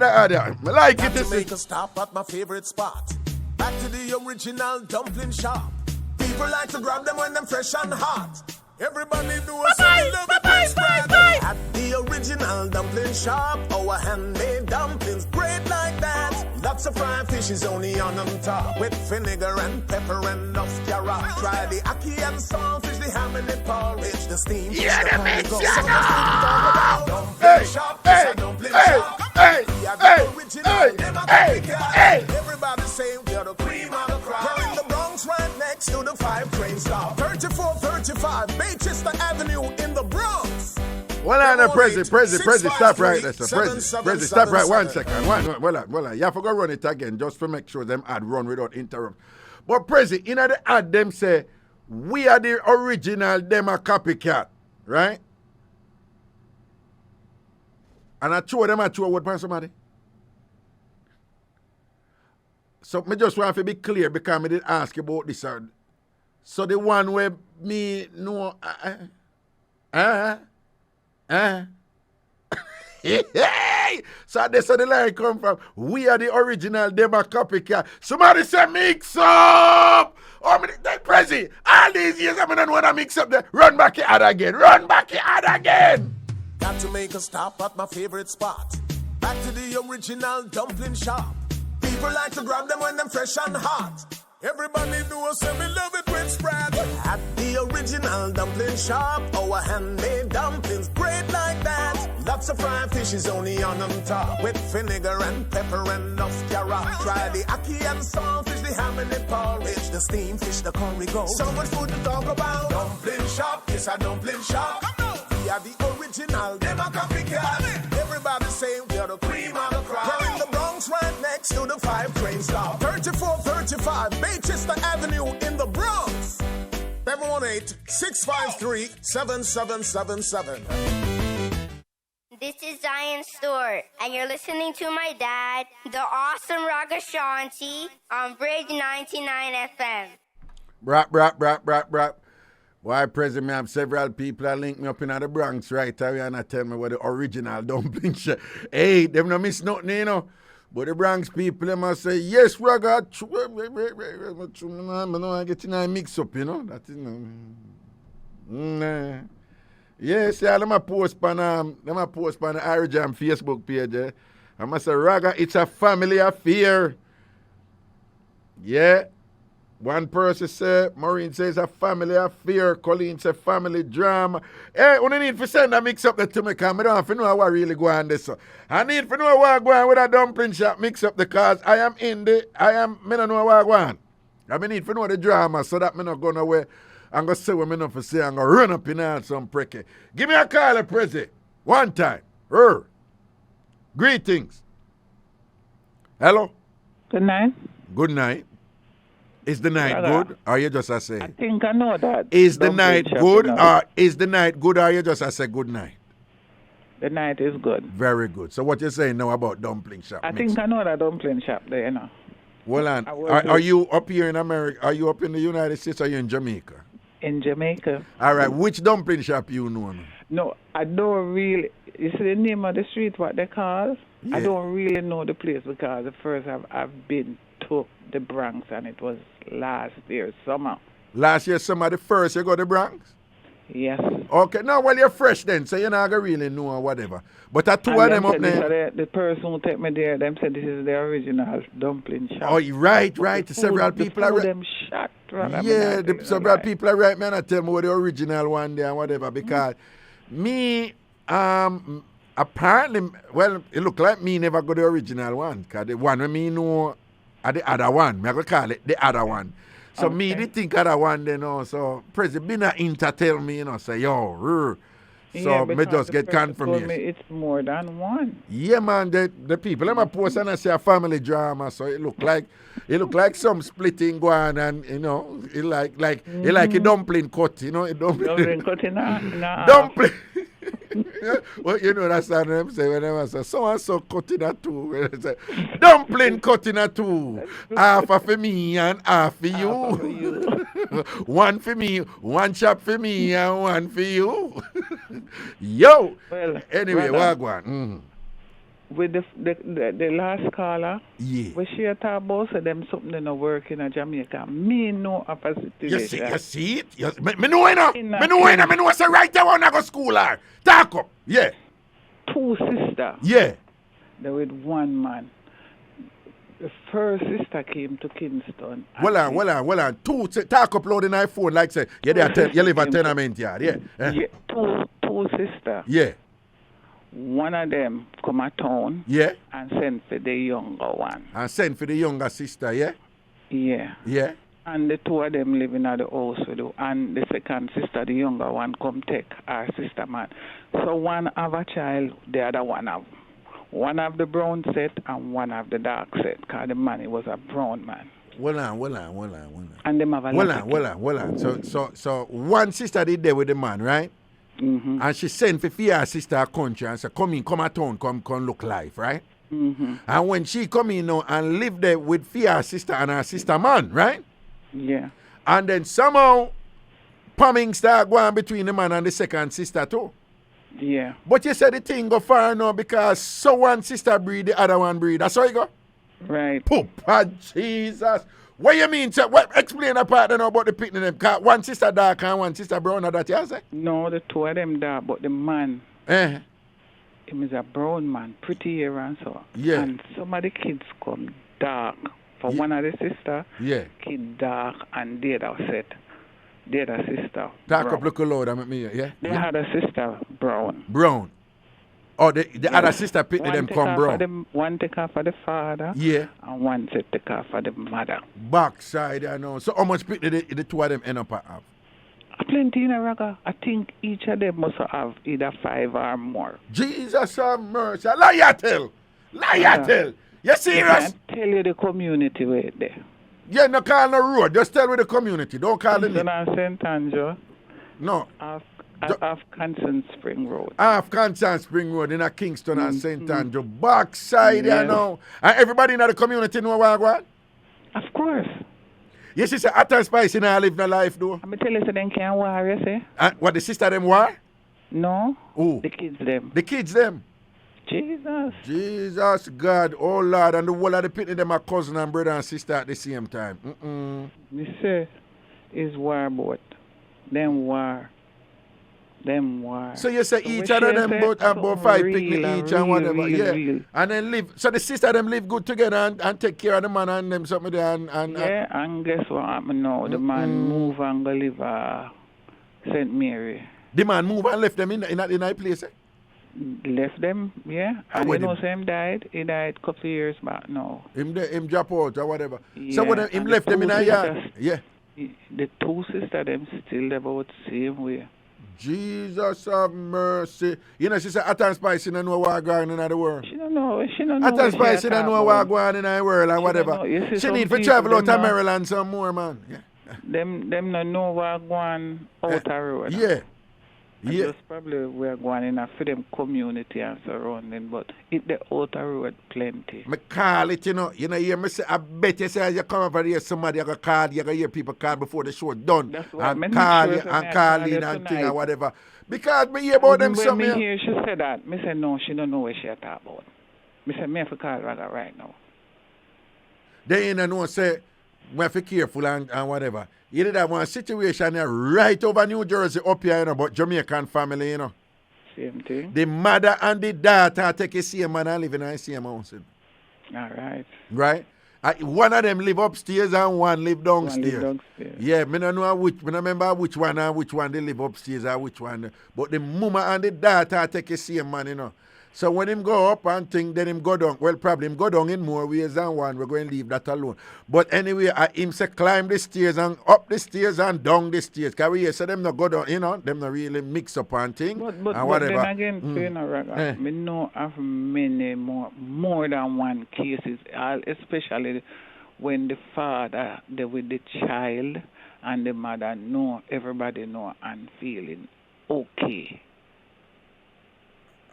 the idea. I like it. To make a stop at my favorite spot. Back to the original dumpling shop. People like to grab them when they're fresh and hot. Everybody knows I love it with spread. At the original dumpling shop, our handmade dumplings great like that. Lots of fried fish is only on them top, with vinegar and pepper and enough carrot. Try the ackee and saltfish, the ham and the porridge, the steamed fish, the curry goat. So much food to talk about. Dumpling shop, it's a dumpling shop. We are the original, them a copycat. Everybody say we are the cream of the crop. We're in the Bronx right next to the 5 train stop. 3435 Manchester Avenue in the Bronx. Well, I know, Prezi, stop right there, sir. Prezi, stop right 1 second. Well, you have to go run it again just to make sure them ad run without interrupt. But Prezi, in the ad, them say, we are the original, them a copycat, right? And I throw a word for somebody. So me just want to be clear because I did ask about this. So the one where me know, So that's where the line come from. We are the original, them a copycat. Somebody say mix up. Oh, me Prezi, all these years I don't want to mix up there. Run back your ad again. Got to make a stop at my favorite spot. Back to the original dumpling shop. People like to grab them when they're fresh and hot. Everybody knows say me love it with spread. At the original dumpling shop, our handmade dumplings great like that. Lots of fried fish is only on them top, with vinegar and pepper and enough carrot. Try Fry the ackee and saltfish, the ham and the porridge, the steamed fish, the curry goat. So much food to talk about. Dumpling shop, it's a dumpling shop. We are the original, them a copycat. Everybody say we are the cream of the crop. We're in the Bronx, right next to the 5 train stop. 3435 Baychester Avenue in the Bronx. 718-653-7777. This is Zion Stewart, and you're listening to my dad, the awesome Ragashanti, on Bridge 99 FM. Brap. Why, President, I have several people that link me up in the Bronx right away and tell me what the original dumpling shit. Hey, them no miss nothing, you know. But the Bronx people, they must say, yes, Raga, I get in a mix up, you know. That is, yes, yeah, them a post on the IrieJam Facebook page. I must say, Raga, it's a family affair. Yeah. One person say, Maureen says a family affair. Colleen say family drama. Hey, we need to send a mix up to me because I don't have to know what really go on this. I need to know what go on with a dumpling shop mix up because I don't know what go on. I need to know the drama so that me not go nowhere. I'm going to say what me not for say. I'm going to run up in there some pricky. Give me a call, Prezi. One time. Greetings. Hello? Good night. Good night. Is the night good, or you just say? I think I know that. Is the night good, or is the night good, or you just say good night? The night is good. Very good. So what you saying now about dumpling shop? I think I know that dumpling shop there, you know. Well, are you up here in America? Are you up in the United States, or are you in Jamaica? In Jamaica. All right. Which dumpling shop you know? No, I don't really. You see the name of the street, what they call? Yeah. I don't really know the place because the first I've been to the Bronx, and it was last year summer. Last year summer, the first you go to the Bronx? Yes. Okay, now well you're fresh then, so you're not gonna really know or whatever. But I two of them up there. The person who take me there, them said this is the original dumpling shop. Oh, right. Several people are them shot. Yeah, several people are right, man. I tell me what the original one there and whatever because me apparently, well, it look like me never got the original one because the one with me know. The other one, I'm going to call it the other one. So me, they think other one, you know. So President Bina Inter tell me, you know, say, yo, so me just get confirmation. It's more than one. Yeah, man, the people, them a post and I say a family drama, so it look like some splitting going and, you know, it like a dumpling cut, you know. Dumpling cut in a dumpling. Well, you know that's what them say when they say so and so cutting a two. Say, dumpling cutting a two. Half for me and half for you. One for me, one chop for me and one for you. Yo. Well, anyway, what go on? With the last caller, we share talk about so them something that not work in Jamaica. Me know of a situation. You see it? Me know it. Me know say right there when I go school or talk up. Yeah. 2 sisters. Yeah. They with one man. The first sister came to Kingston. Well on. 2 talk up loud in iPhone like say you live at tenement yard. Yeah. Yeah. 2 sisters. Yeah. One of them come a town and send for the younger one. And send for the younger sister, yeah? Yeah. Yeah. And the 2 of them living at the house with you. And the second sister, the younger one, come take our sister man. So one have a child, the other one have. One have the brown set and one have the dark set. Because the man, he was a brown man. Well on. And them have a Well on. So one sister did there with the man, right? Mm-hmm. And she sent for her sister a country and said, come a town, come look live, right? Mm-hmm. And when she come in now and live there with her sister and her sister man, right? Yeah. And then somehow, pumping start going between the man and the second sister too. Yeah. But you said the thing go far now because so one sister breed, the other one breed. That's how you go? Right. Poopa, Jesus. What you mean? Explain a part now about the picnic them. Cause one sister dark and one sister brown, or that you say? No, the 2 of them dark, but the man, him is a brown man, pretty hair and so. Yeah. And some of the kids come dark. For one of the sister, kid dark, and the other set. The other sister. Dark up, look loud, I mean, yeah? They had a sister brown. Brown. Oh, the other sister picked them come, bro. One take off for the father. Yeah. And one take off for the mother. Backside, I know. So how much pick the two of them end up at have? Plenty in a Raga. I think each of them must have either 5 or more. Jesus have mercy. Lie tell. You serious? I can't tell you the community way there. Yeah, no call no road. Just tell me the community. Don't call the name. St. Andrew. No. Off Kingston Spring Road. Off Kingston Spring Road in a Kingston and St. Andrew. Backside, you know. And everybody in the community know what I want? Of course. Yes, she said, hot and spicy now live the life, though. I'm tell you, so them can't war, you say? What, the sister them war? No. Who? The kids them. The kids them? Jesus, God, oh Lord, and the whole of the pitney them are cousin and brother and sister at the same time. You say, is war both. Them war. So you say each of them both have about 5 picnic each and whatever. Real. And then live. So the sister them live good together and take care of the man and them something there and guess what happened now? The man move and go live St. Mary. The man move and left them in a place, eh? Left them, yeah. And you know, so him died. He died a couple of years back now. Him drop out or whatever. Yeah. So when him left them in a yard. Yeah. The 2 sisters them still about the same way. Jesus have mercy. You know, she said, hot and spicy don't know what going on in the world. She don't know. Hot and spicy don't know what going on in the world and whatever. She need to travel out to Maryland some more, man. Yeah. Them don't know what going out the road. Yeah. Yeah. Just probably we're going in for them community and surrounding, but it the outer road plenty. Me call it, you know, hear me say, I bet you say as you come over here, somebody you go call, you go hear people call before the show done. That's what and call you and call in and thing or whatever. Because me hear about them something. When me hear she said that, me say no, she don't know what she talk about. Me say me have to call Raga right now. They ain't know say, we have to be careful and whatever. You did have one situation here right over New Jersey up here, you know, about Jamaican family, you know. Same thing. The mother and the daughter take a same man and live in the same house. All right. Right? One of them live upstairs and one live downstairs. Yeah, me don't know which, me don't remember which one they live upstairs or which one. But the mama and the daughter take a same man, you know. So when him go up and think, then him go down. Well, probably him go down in more ways than one. We're going to leave that alone. But anyway, him say climb the stairs and up the stairs and down the stairs. Because we hear say them not go down, you know, them not really mix up and thing. But and whatever. Then again, me know of many more than one cases, especially when the father with the child and the mother know, everybody know and feeling okay.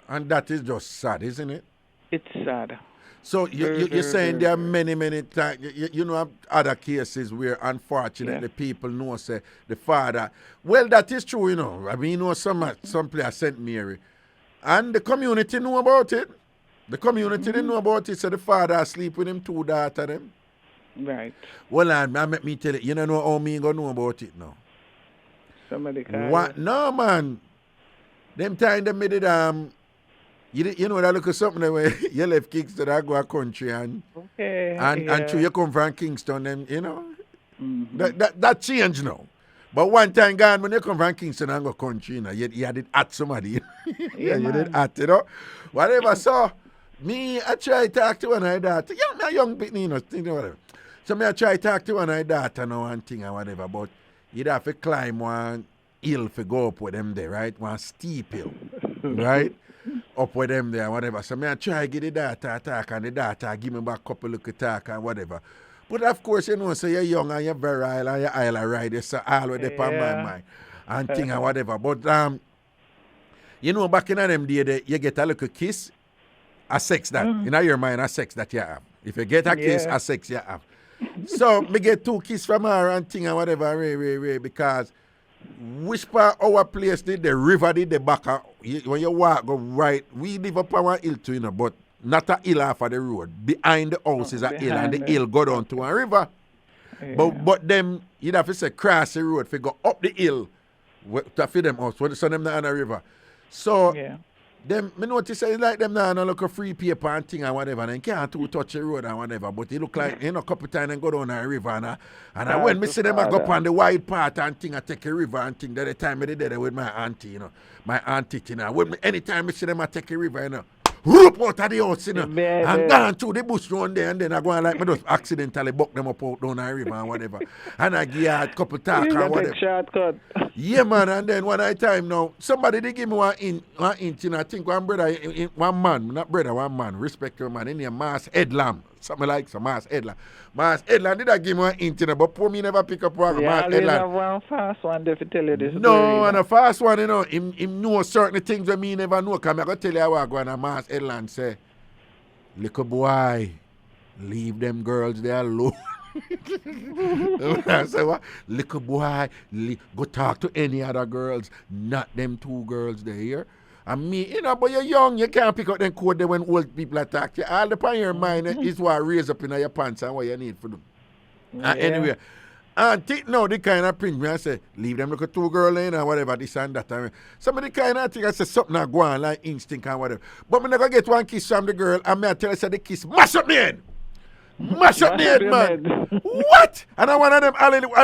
And that is just sad, isn't it? It's sad. So you're saying there are many times, you know, other cases where unfortunately people know, say, the father. Well, that is true, you know. I mean, you know, some place St. Mary. And the community know about it. The community didn't know about it, so the father asleep with him 2 daughters them. Right. Well, and let me tell you, you don't know how me gonna know about it now. Somebody call what? No, man. Them time they made it, you know that look at something that way you left Kingston, I go a country and you come from Kingston, then you know that changed now. But one time gone when you come from Kingston and go country, you know, you did at somebody. You did at, you know. Whatever. So me, I try to talk to one of my daughter. Yeah, me a young bit, you know, whatever. So me I try to talk to one of my daughter now and thing and whatever, but you'd have to climb one hill to go up with them there, right? One steep hill. Right? Up with them there, whatever. So I try to get the daughter talk and the daughter give me back a couple look at talk and whatever. But of course, you know, so you're young and you're virile and you're isle ride, so all with the on my mind and thing and whatever. But you know, back in them day, you get a little kiss, a sex that, in your mind, a sex that you have. If you get a kiss, a sex you have. So me get 2 kisses from her and thing and whatever, Ray, because which part our place did the river did the back when you walk go right, we live up on a hill too, you know, but not a hill off of the road. Behind the house is a hill and the hill go down to a river. Yeah. But them you'd have to say cross the road if you go up the hill to feed them house. So them not on a river. So Them, me notice say like them now no look a free paper and thing and whatever, and can't too touch the road and whatever. But it look like a couple times and go down the river and when me see them I go up on the wide part and thing, I take a river and thing. That the time I did there with my auntie, my auntie, anytime I see them I take a river, whoop out of the house, and gone through the bush round there, and then I go and like me just accidentally buck them up out down the river and whatever. And I give a couple talk and whatever. Shortcut. Yeah, man, and then one time now, somebody they give me one inch, I think one brother, one man, respect your man, in here, Mass Edlam, something like some Mass Edlam. Mass Edlam, did I give me one inch, but poor me never pick up one Mass Edlam. Yeah, one fast one, they tell you this. No, and a fast one, him know certain things that me never know, because I go tell you how I go and Mass Edlam say, little boy, leave them girls there alone. I say, what? Little boy, go talk to any other girls, not them two girls there here. And me, but you're young, you can't pick up them code there when old people attack you. All the upon your mind is what raise up in your pants and what you need for them. Yeah. Anyway, and think now the kind of print me, I say, leave them look at two girls in or whatever, this and that. Some of the kind of thing, I say, something not go on, like instinct and whatever. But me never get one kiss from the girl, and me I tell her, say, the kiss, mash up me head. Mash up the head, man. What? And I one of them,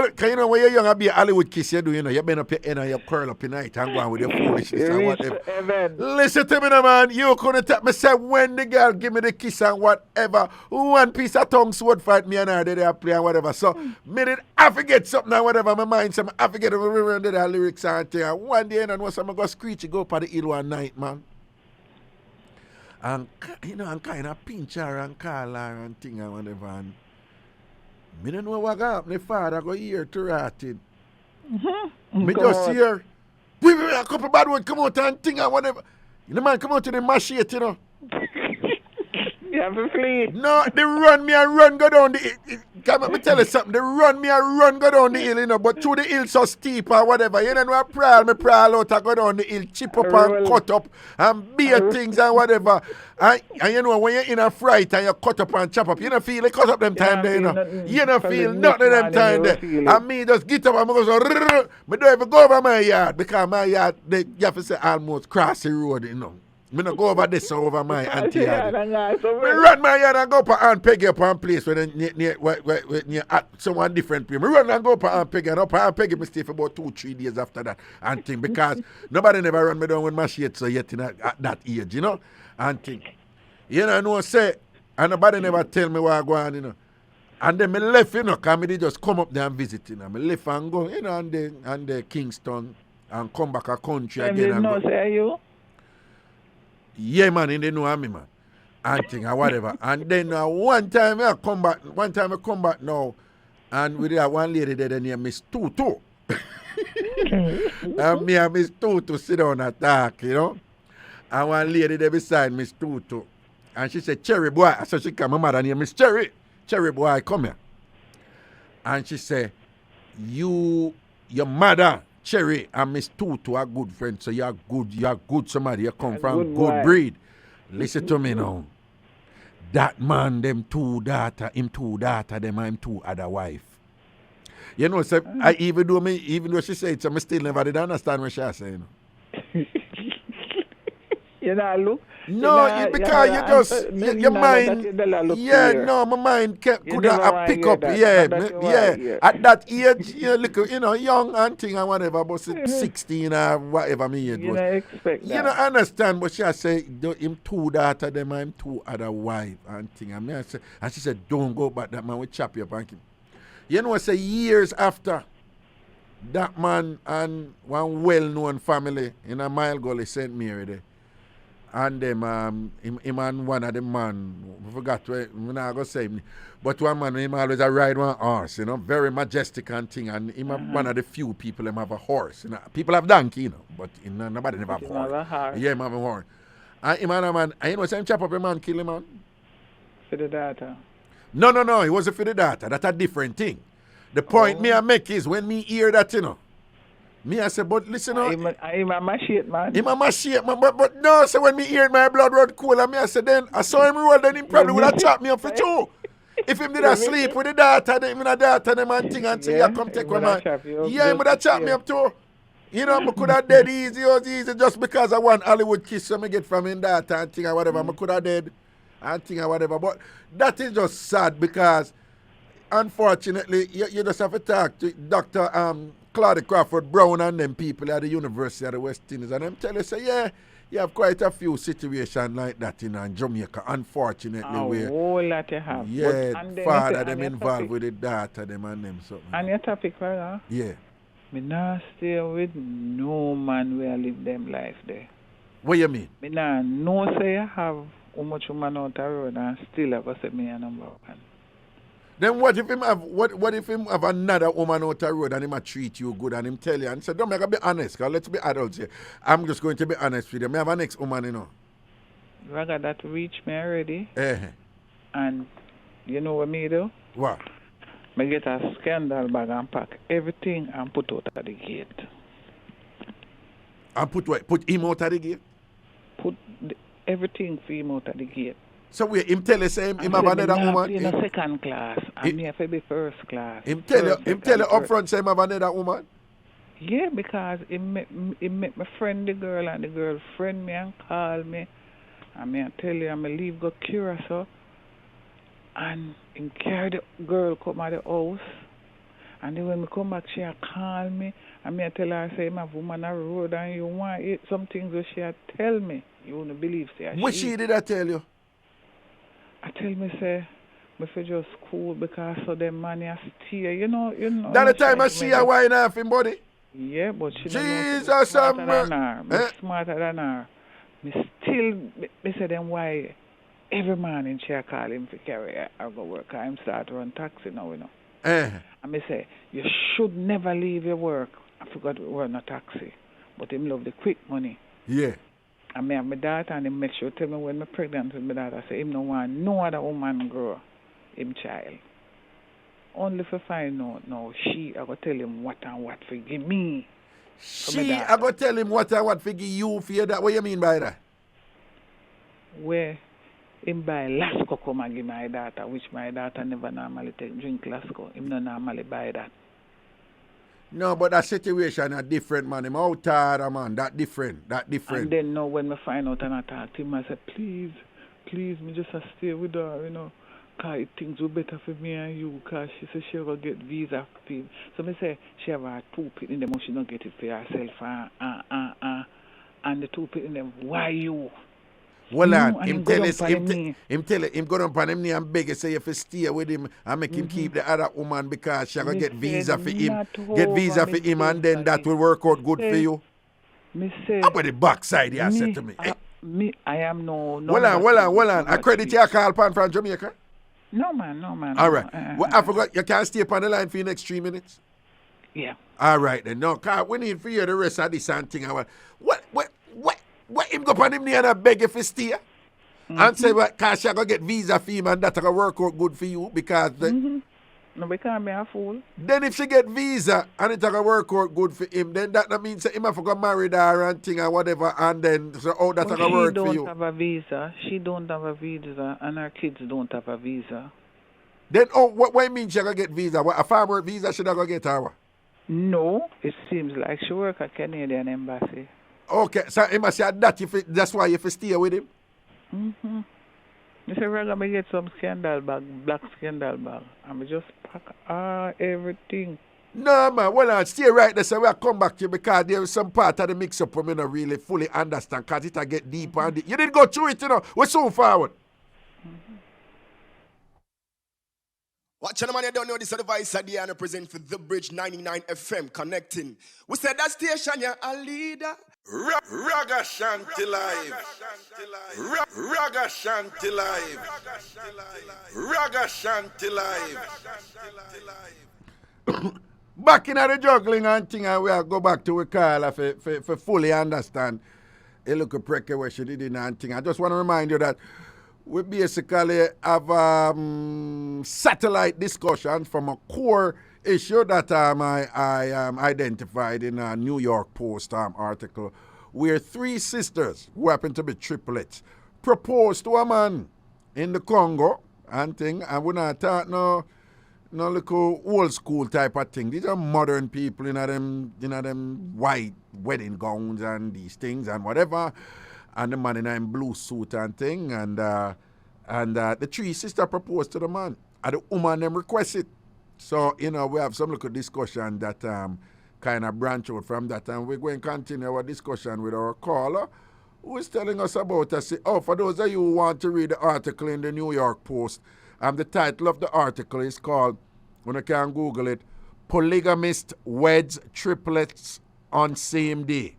because you know when you're young, I'll be a Hollywood kiss you do, you bend up your head and you curl up your night and go on with your foolishness and whatever. Listen to me now, man. You couldn't tell me, say, when the girl give me the kiss and whatever, one piece of tongue sword fight me and her, they play and whatever. So, I forget something and whatever, my mind, so I forget the lyrics and thing. And one day, and once I'm going to screech, go up on the hill one night, man. And, I'm kind of pinch her and call her and thing and whatever. And I don't know what happened. The father go here to rotted. Me just hear, a couple bad words come out and thing and whatever. The man come out to the machete, You have to flee. No, they run me and run go down the hill. Let me tell you something. They run me and run go down the hill, but through the hill so steep or whatever. You know what I prowl out and go down the hill, chip up and cut up and beat things and whatever. And you know, when you're in a fright and you cut up and chop up, you don't feel it cut up them time there, You don't feel nothing them time there. And me just get up and go so, me don't even go over my yard because my yard, you have to say almost cross the road, Me not go over this or over my auntie yard. Me run my yard and go up and Peggy up and place when you at someone different people. Me run and go up and Peggy and up and Peggy me stay for about 2-3 days after that and thing because nobody never run me down with my shit so yet at that age, and thing. No say and nobody never tell me what I go on, And then me left, because me just come up there and visit, Me left and go, and the Kingston and come back a country and again. And they know say you? Yeah, man, they know me, man. And thing and whatever. And then one time I come back now, and we have one lady there named Miss Tutu. And me and Miss Tutu sit down and talk, And one lady there beside Miss Tutu. And she said, Cherry boy. So she came, my mother named Miss Cherry. Cherry boy, come here. And she said, your mother, Cherry, and Miss Tutu are good friends, so you're good somebody, you come from good breed. Listen to me now. That man, him two daughter, them I'm two other wife. So even though she said so, I still never did understand what she was saying. Look. No, because you just your mind. My mind could have pick up. At that age, young and thing and whatever, but 16 or whatever me age was. Expect that. You don't understand, but she say him two daughter, them I'm two other wife and thing. And she said, don't go back. That man will chop your banking. Say years after. That man and one well-known family in a Mile Gully, St. Mary there. And them, him and one of them man, I forgot where, I'm not going to say him, but one man, him always a ride one horse, very majestic and thing, and him one of the few people him have a horse. People have donkey, but nobody never have a horse. Yeah, him have a horse. And him and a man, and him chop up a man, kill him, man. For the daughter? No, it wasn't for the daughter. That's a different thing. The point me I make is when me hear that, me I say, but listen, I'm a machete, man. Him a machete, man. But no, so when me hear my blood run cool, and me I say, then I saw him roll, then he probably would have chopped me up for two. If him did a sleep with the daughter, then him and the daughter, them and thing, and say, yeah, come take one man. Yeah, he would have chopped me up too. You know, I could have dead easy just because I want Hollywood kiss so I get from in that and thing or whatever. I could have dead and thing or whatever. But that is just sad because unfortunately you just have to talk to Dr. Claudia Crawford Brown and them people at the University of the West Indies and them tell you say, yeah, you have quite a few situations like that in Jamaica, unfortunately. A whole lot you have. Yeah, father them involved with the daughter them and them something. And your topic, right? Yeah. Me not stay with no man where I live them life there. What you mean? Me nah no say you have how much woman out the road and still have to say me a number one. Then what if him have another woman out the road and him a treat you good and him tell you and say, don't make a be honest, cause let's be adults here. I'm just going to be honest with you. Me have an ex-woman, you know. Raga that reach me already. Eh. And you know what me do? What? Me get a scandal bag and pack everything and put out at the gate. And put what? Put him out at the gate? Put everything for him out at the gate. So wait, him tell you say him have another woman? In a second class, and me have to be first class. Him tell you up front say him have another woman? Yeah, because he met my friend the girl and the girl friend me and call me. And me I tell you I'm leave go Curacao. And him carry the girl come out the house. And then when me come back she a call me. And me I tell her I say him have woman on the road and you want it. Some things that she a tell me. You wouldn't believe say. What she did I tell you? I tell me say me for just cool because so them man ya steer, you know. That the time I see her wine off him body? Yeah, but she Jesus smarter than her. Me smarter than her. Me still me say them why every morning she call him for carry her go work. I am start run taxi now, you know. And me say, you should never leave your work. I forgot to run a taxi. But him love the quick money. Yeah. And me have my daughter and him make sure tell me when I'm pregnant with my daughter, say him no want no other woman grow him child. Only for find out now, she I go tell him what and what for give me. She I go tell him what and what for give you for that. What you mean by that? Where him buy Lasco come and give my daughter, which my daughter never normally drink Lasco. Him no normally buy that. No, but that situation is different, man. Him out there, man. That different. And then now when I find out and I talk to him, I say, please, me just stay with her, you know. Because things will better for me and you. Because she said she will get visa for him. So I say, she have her 2 pit in them, she don't get it for herself. And the 2 pit in them, why you? Well, him go down on him knee and beg you say if you stay with him and make him keep the other woman because she gonna get visa for him. Get visa for him and then that will work out good for you. Me say how about the backside you said to me? I am no. Hold on. I credit your call pan from Jamaica. No man. All right. I forgot you can't stay upon the line for the next 3 minutes. Yeah. All right then. No, cause we need for you the rest of this and thing. What him go upon him knee and I beg you for stay? And say what cause she gonna get visa for him and that gonna work out good for you because no, because me a fool. Then if she get visa and it gonna work out good for him, then that means him have to go marry her and thing and whatever and then so how that gonna work for you. She don't have a visa. She don't have a visa and her kids don't have a visa. Then what mean she gonna get visa? What a farmer visa she not gonna get her? No, it seems like she work at Canadian embassy. Okay, so he must say that that's why you have to stay with him? Mr. Reggae, I get some scandal bag, black scandal bag, and I just pack everything. No, man, well, I'll stay right there, so we'll come back to you because there is some part of the mix-up we don't really fully understand because it'll get deeper. And you didn't go through it, you know. We're so forward. Watch the man, you don't know this advice at the end present for The Bridge 99 FM connecting. We said that station, you're a leader. Ragashanti live. Ragashanti live. Ragashanti live. Back in the juggling and thing, and we'll go back to Carla for fully understand a little precary where she did in and thing. I just want to remind you that we basically have satellite discussions from a core issue that I identified in a New York Post article where 3 sisters who happen to be triplets proposed to a man in the Congo and thing, and we're not talking no no little old school type of thing. These are modern people, them white wedding gowns and these things and whatever. And the man in a blue suit and thing. And the three sisters proposed to the man. And the woman them request it. So, we have some little discussion that kind of branch out from that. And we're going to continue our discussion with our caller, who is telling us about us. For those of you who want to read the article in the New York Post, the title of the article is called, when you can Google it, Polygamist Weds Triplets on Same Day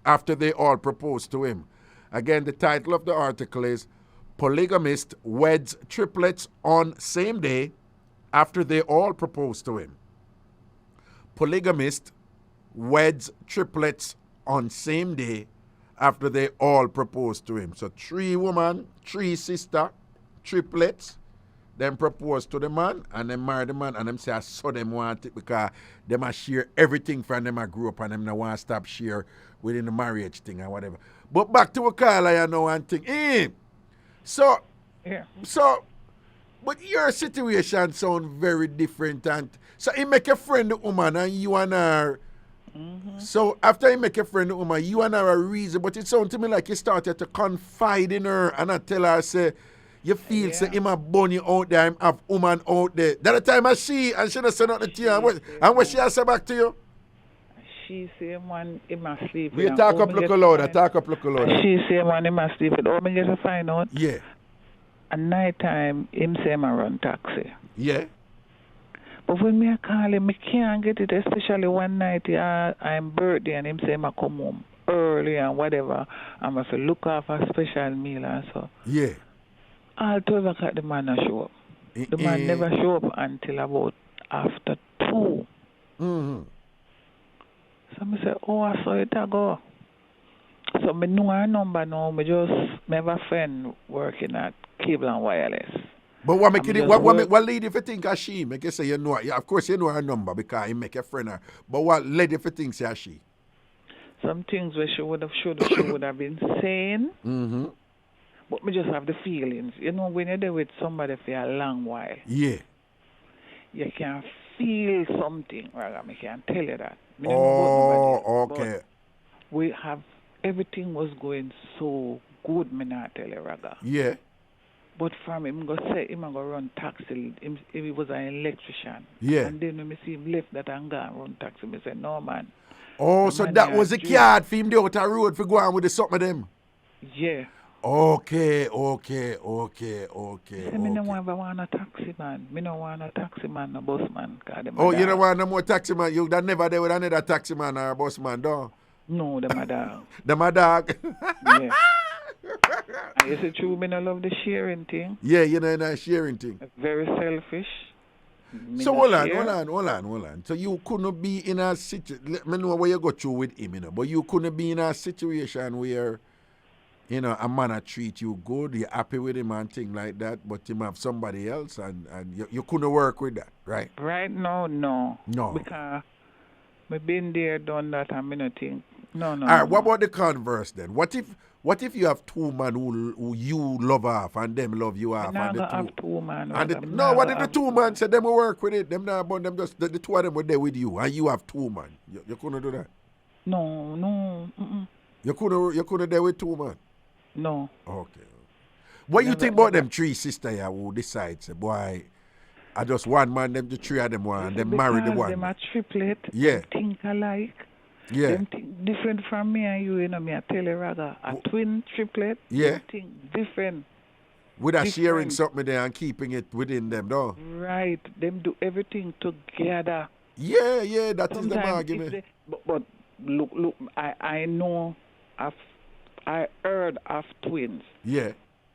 After They All Propose to Him. Again, the title of the article is Polygamist Weds Triplets on Same Day After They All Propose to Him. Polygamist weds triplets on same day after they all propose to him. So 3 women, 3 sister, triplets, then propose to the man and then marry the man and them say I saw them want it because them a share everything from them I grew up and them not want to stop share within the marriage thing or whatever. But back to what Carla, you know one thing. So but your situation sound very different and so he make a friend the woman and you and her. Mm-hmm. So after you make a friend the woman, you and her a reason, but it sounds to me like you started to confide in her and I tell her say you feel say him a bunny out there, him have woman out there. That the time I see and she don't say nothing to you and what she has say back to you? She say man him a sleep. You talk up look louder, She say man him a sleep with all me get to find out. Yeah. At night time him say him a run taxi. Yeah. But when me call him, I can't get it, especially one night I'm birthday and him say I come home early and whatever. I must look off a special meal and so. Yeah. All 12 o'clock the man not show up. The man never show up until about after 2. Mm-hmm. So I say, I saw it go. So I know her number now. I have a friend working at Cable and Wireless. But what lead if you think of she? Make you say you know her. Yeah, of course you know her number because you make a friend her. But what led if you think say she? Some things where she would have been saying. Mm-hmm. But me just have the feelings. You know, when you're there with somebody for a long while. Yeah. You can feel something. I can't tell you that. Okay. We have everything was going so good, me not tell you, Raga. Yeah. But from him go say him go run taxi. He was an electrician. Yeah. And then when me see him left that and go and run taxi, me say no man. Oh, so that was a card for him there out the road for go on with the something of them. Yeah. Okay. Me no want a taxi man. Me no want a taxi man, a bus man. You don't want no more taxi man. You that never there with another taxi man or a bus man, though. No, them a dog. Them a dog. Yeah. And you say true, me no love the sharing thing. Yeah, you know that sharing thing. Very selfish. So hold on. So you couldn't be in a situation. I know what you go through with him, but you couldn't be in a situation where, a man treat you good, you're happy with him and things like that, but him have somebody else and you couldn't work with that, right? Right now, no. No. Because I've been there, done that, and I don't think. No. All right, what about the converse then? What if you have 2 men who you love off and them love you off? I'm not have 2 men. What if the 2 men say them will work with it? Them not about them just the 2 of them were there with you and you have 2 men. You couldn't do that? No. Mm-mm. You couldn't there with 2 men? No. Okay. What you think about them 3 sisters here who decide say, boy, I just one man, them the 3 of them one, and them marry the one. Them a triplet. Yeah. Think alike. Yeah. Them think different from me and you, me I tell you rather. A twin triplet. Yeah. Them think different. Without sharing something there and keeping it within them, though. Right. Them do everything together. Yeah, that Sometimes is the argument. But look, I know I heard of twins. Yeah.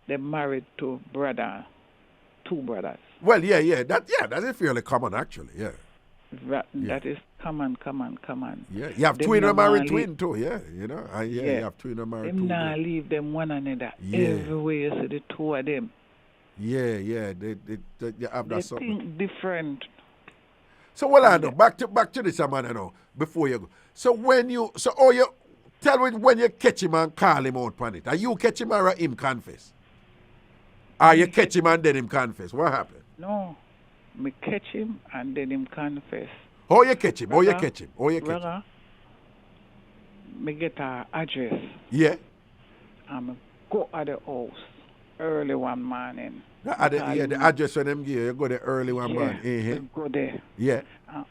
They married to 2 brothers. Well, yeah. That's fairly common actually, yeah. That is common. Yeah, you have twin or married twin too, yeah. You have twin or married twin. Them not leave them one another. Yeah. Everywhere you see the 2 of them. Yeah, they have that they something. Think different. So well, I know. Back to this, man. I know. Before you go, so tell me when you catch him and call him out on it. Are you catch him or him confess? Or you catch him and then him confess? What happened? No. Me catch him and then him confess. How you catch him? Raga, me get her address. Yeah. And me go at the house early one morning. The address when them give you go there early one morning. Go there. Yeah.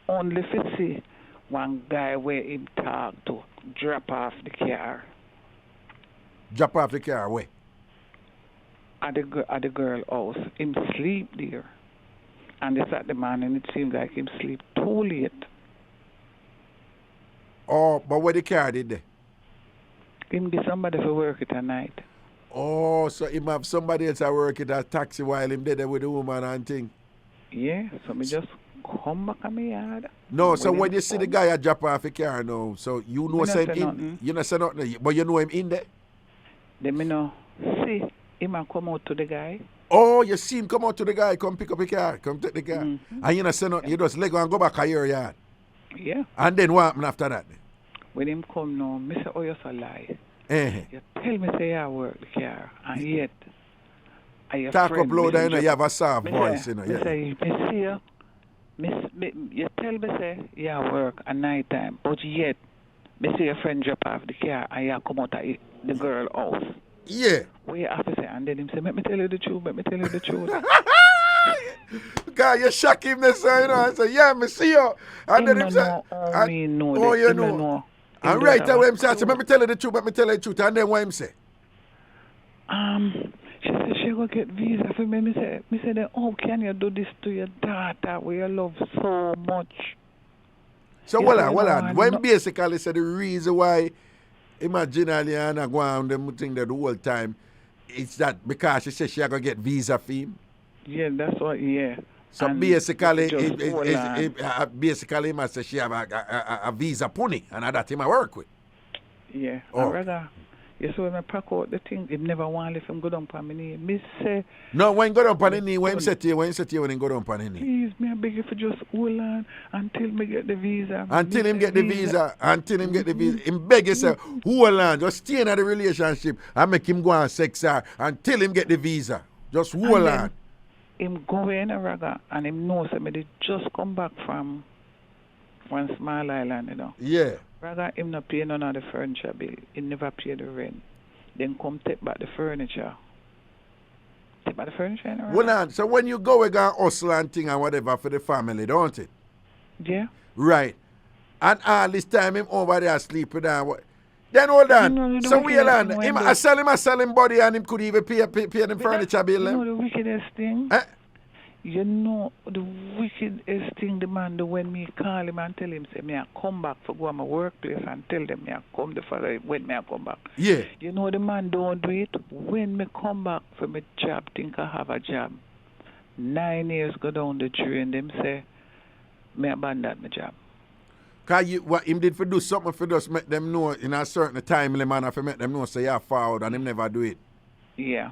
Only if you see one guy where him talk to drop off the car. Drop off the car where? At the girl house. Him sleep there. And it's at the morning, it seems like him sleep too late. Oh, but where the car did they? Him get somebody for work at night. Oh, so him have somebody else at work at a taxi while him there with the woman and thing? Yeah, so me just come back at me yard. No, so when you see the guy at drop off the car now, so you know say him you not say nothing, but you know him in there? Then me know, see, him a come out to the guy. Oh, you see him come out to the guy, come pick up the car, come take the car. And you not say nothing, you just let go and go back to your yard. Yeah. And then what happened after that? When him come now, me say, oh, you so lie. You tell me say I work the car, and yet talk up louder, you know, you have a soft voice, you know. Me say, me see you. You tell me say you work at night time, but yet me see your friend drop off the car and you come out of the girl house. Yeah. What you have to say? And then him say, let me tell you the truth, let me tell you the truth. God, you shock him this, you know. I say, yeah, me see you. And then him say, oh, you know. And right away him say, let me tell you the truth, let me tell you the truth. And then what him say? She said she go get visa for me. Me say then, how can you do this to your daughter where you love so much? So hold on. When basically said the reason why imaginally Anna go on them think that the whole time it's that because she said she gonna get visa for him. Yeah, that's what. Yeah. So and basically, basically, he must say she have a visa pony, and that him I work with. Yeah. Oh. Rather, you saw when I pack out the thing, he never want to let him go down on my knee. Me say. No, when he go down on his knee, when he say to you, when he go down on his knee. Please, me I beg you for just hold on until me get the visa. Until him get the visa. Him beg you say, hold on, just stay in the relationship and make him go and sex her until him get the visa. Just hold on. Him go in a Raga and him knows that me just come back from one small island, you know. Yeah. Raga him not pay none of the furniture bill. He never pay the rent. Then come take back the furniture. Take back the furniture, you know, Well, on. So when you go and hustle and thing and whatever for the family, don't it? Yeah. Right. And all this time him over there sleeping down. Then hold on. So we land. I sell him body and him could even pay them furniture bill. You know the wickedest thing? You know the wickedest thing the man do when me call him and tell him, say, me I come back for go to my workplace and tell them me I come the father when me I come back. Yeah. You know the man don't do it. When me come back for my job, think I have a job. 9 years go down the drain, them say, me abandon my job. Because what him did for do something for just make them know in a certain timely manner for make them know say you're forward and him never do it. Yeah.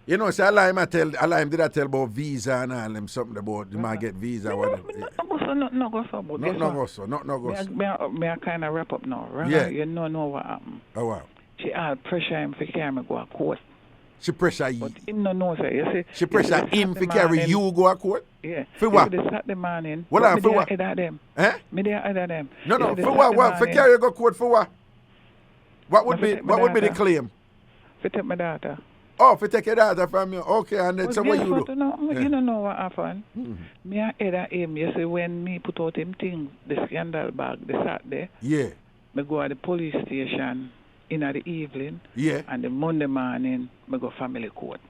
You know, say I lie him did I tell about visa and all them something about you might get visa or whatever. No go so. Me I kind of wrap up now. Right? Yeah. You know what happened. Oh wow. She had pressure him for carry me go to court. She pressure you. But him no know say. You see. She pressure him for carry you go to court. Yeah. For what? They Saturday morning. What on for what? Them. Me there other them. No. For what? For carry you go to court for what? What would be the claim? For take my daughter. Oh, for take your daughter from you. Okay, and then so what you do? You don't know what happened. Me I head him. You see when me put out him thing, the scandal bag, the Saturday. Yeah. Me go at the police station in the evening. Yeah. And the Monday morning, me go family court.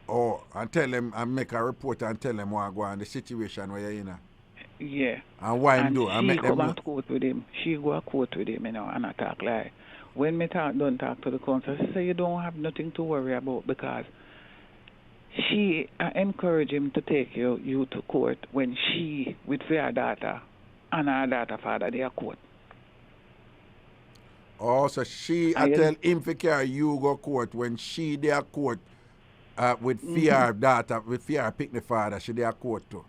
Oh, and tell them and make a report and tell them what go on the situation where you're in. Yeah. And why him do? And make them go to court with him. She go to court with him, you know, and I talk like. When me don't talk to the counsel, she say you don't have nothing to worry about because she encourage him to take you to court when she with her daughter and her daughter father they are court. Oh, so she tell him to carry you go court when she they are court with fear daughter, with fear pick the father, she they are court too.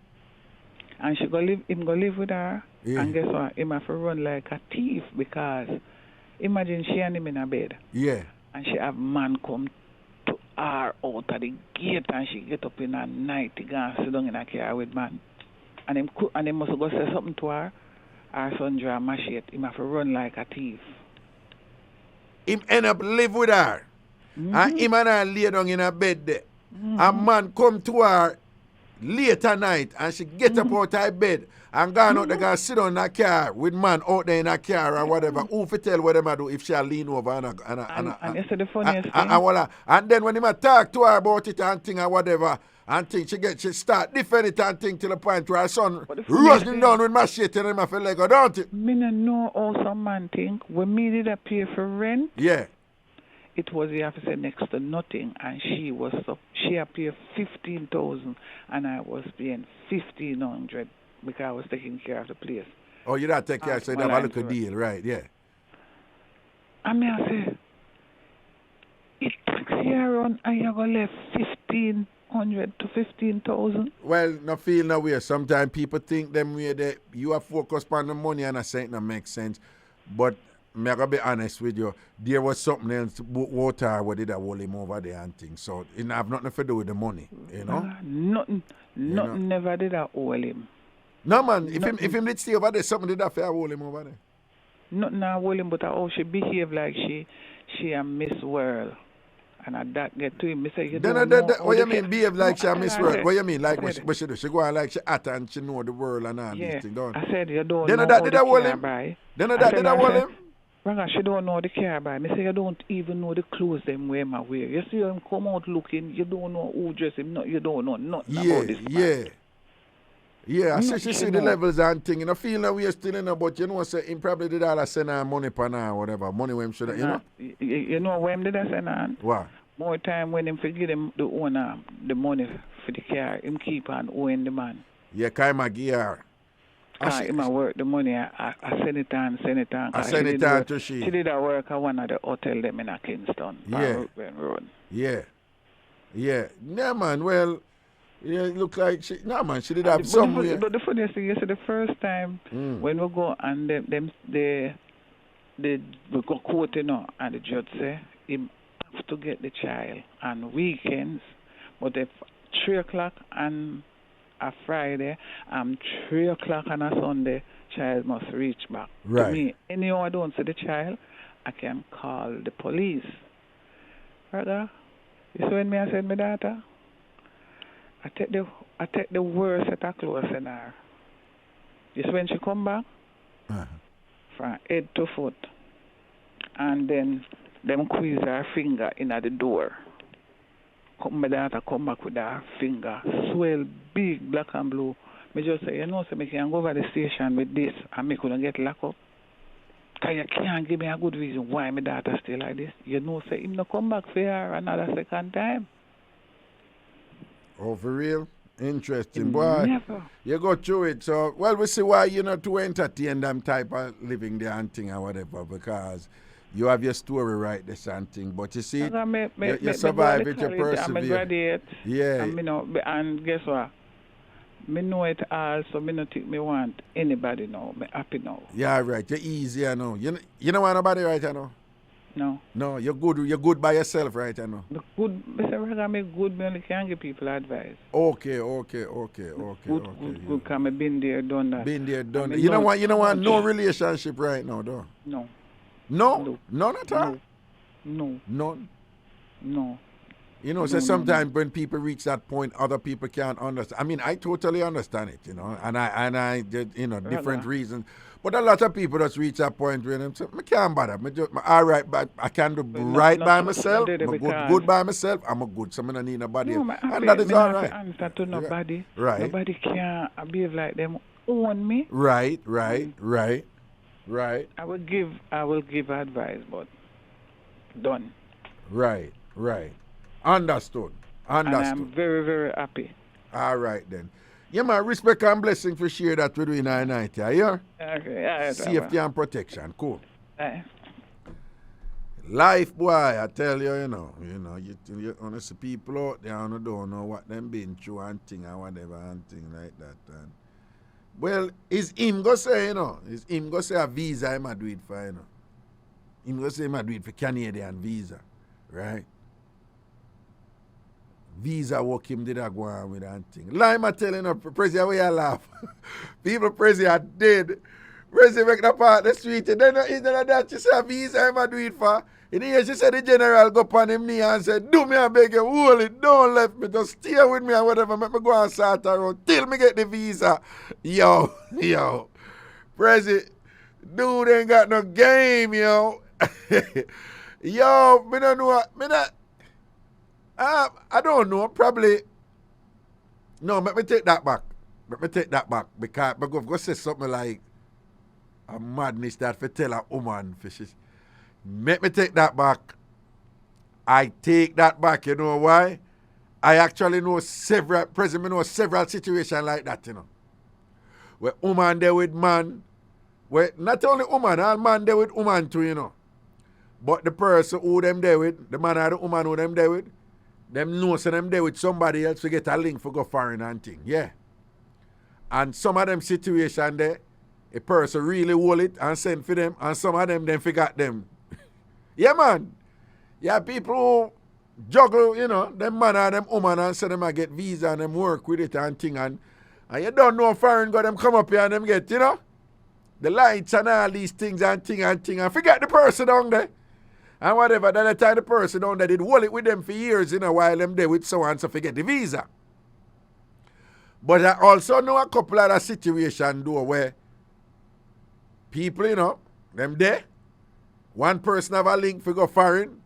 And she him go live with her and guess what? Him have to run like a thief because imagine she and him in a bed. Yeah. And she have man come to her out of the gate and she get up in the night to go and sit down in a car with man. And him must go say something to her. Her son draw a machete. Him have to run like a thief. Him end up live with her. And him and her lay down in a bed there. A man come to her late at night and she get up out of her bed and gone out there and sit on a car with man out there in a car or whatever. Who fi tell what them a do if she lean over and you see the funniest thing? And then when him a talk to her about it and thing or whatever, and think she start defend it and thing till the point where her son rushing down with machete and him a feel like go, don't it? Me no know how some man think when me did a pay for rent. Yeah. It was the officer next to nothing, and she paid 15,000, and I was paying 1,500 because I was taking care of the place. Oh, you don't take care, so you have a little deal, right? Yeah. I mean, I say, it taxi around, and you go left 1,500 to 15,000. Well, no feel no way. Sometimes people think them way that you are focused on the money, and I say it no make sense, but. I'm going to be honest with you. There was something else, water, what did I hold him over there and things. So it have nothing to do with the money, you know? Nothing never did I hold him. No, man. If him did stay over there, something did I fair hold him over there. Nothing I hold him, but how she behave like she a Miss World. And I that get to him, I say, you don't know. What you mean, behave like she a Miss World? What you mean, like what she do? She go on like she at and she know the world and all these things, don't I said, you don't know how did I hold him? Then that did I hold him? Raga, she don't know the car buy. Me say you don't even know the clothes them wear my wear. You see him come out looking, you don't know who dress him, no, you don't know nothing about this man. Yeah, I see she see the levels and thing. You know, feel that we are still in, but you know, say him probably did all send her money per now or whatever. Money when him should have, you know? You know when did I send her? What? More time when him forget him the owner the money for the car, him keep on owing the man. Yeah, Kaima Gear. In my work, the money, I send it on. I send it on to she. She did a work at one of the hotel them in Kingston. Road. Yeah. Yeah, man, well, yeah, it look like she, man, she did have somewhere. But the funniest thing is the first time when we go and they go court, you know, and the judge say, him have to get the child on weekends, but if 3 o'clock and a Friday, 3 o'clock on a Sunday, child must reach back. Right. To me, anyhow I don't see the child, I can call the police. Brother, you see when me I said my daughter? I take the worst set of clothes in her. You see when she come back? From head to foot. And then them squeeze her finger in at the door. My daughter come back with her finger, swell big, black and blue. Me just say, you know, so me can go over the station with this and me couldn't get locked up. Because you can't give me a good reason why my daughter stay like this. You know, say him no come back for her another second time. Oh, for real? Interesting, boy. Never. You go through it. So, well, we see why you're not to entertain them type of living there and thing or whatever, because you have your story right, this and thing. But you see, you survive it, you persevere. I'm a graduate. Yeah. And guess what? Me know it all, so me not think me want anybody now. Me happy now. Yeah, right. You're easy, I know. You don't want nobody right, I know? No. No, you're good by yourself, right, I know? Good, Mr. me good, me only can give people advice. Okay. Good, because me been there, done that. Been there, done that. You don't want no relationship right now, though? No. No? None at all? No. None? No. You know, so sometimes when people reach that point, other people can't understand. I mean, I totally understand it, you know, and I did, you know, different reasons. But a lot of people just reach that point where they say, I can't bother. All right, but I can do right by myself. I'm good by myself. I'm a good, so I don't need nobody. No, and that is all right. I answer to nobody. Right. Nobody can behave like them own me. Right. I will give advice, but done. Right. Understood. And I'm very, very happy. All right, then. Yeah, man, respect and blessing for share that we're doing our night, yeah? Okay, safety and protection, cool. Aye. Life, boy, I tell you, you honestly people out there don't know what them been through and thing and whatever and thing like that. And well, is him go say, is him go say a visa him a do it for, Him go say him a do it for Canadian visa, right? visa work him did I go on with and thing. Lime I telling her, Prezi, where you laugh. People Prezi are dead. Prezi make the part the street. Then that she said visa I'm a do it for. In the end she said the general go upon him knee and said, do me a beg you, hold it, don't let me, just stay with me or whatever, make me go and start around till me get the visa. Yo. Prezi, dude ain't got no game, yo. Yo, me don't know. I don't know. Probably. No, let me take that back. Because I'm going to say something like a madness that for tell a woman. Let me take that back. I take that back. You know why? I actually know several situations like that, you know. Where woman there with man. Where not only woman, all man there with woman too, you know. But the person who them there with, the man or the woman who them there with, them know so them there with somebody else to get a link for go foreign and thing. Yeah. And some of them situation there, a person really hold it and send for them, and some of them forgot them. Yeah, man. Yeah, people who juggle, you know, them man or them woman and say them I get visa and them work with it and thing and you don't know foreign go them come up here and them get, you know, the lights and all these things and forget the person down there. And whatever, then the time the person down there did hold it with them for years, you know, while them there with so and so forget the visa. But I also know a couple of situations though where people, you know, them there, one person have a link for go foreign,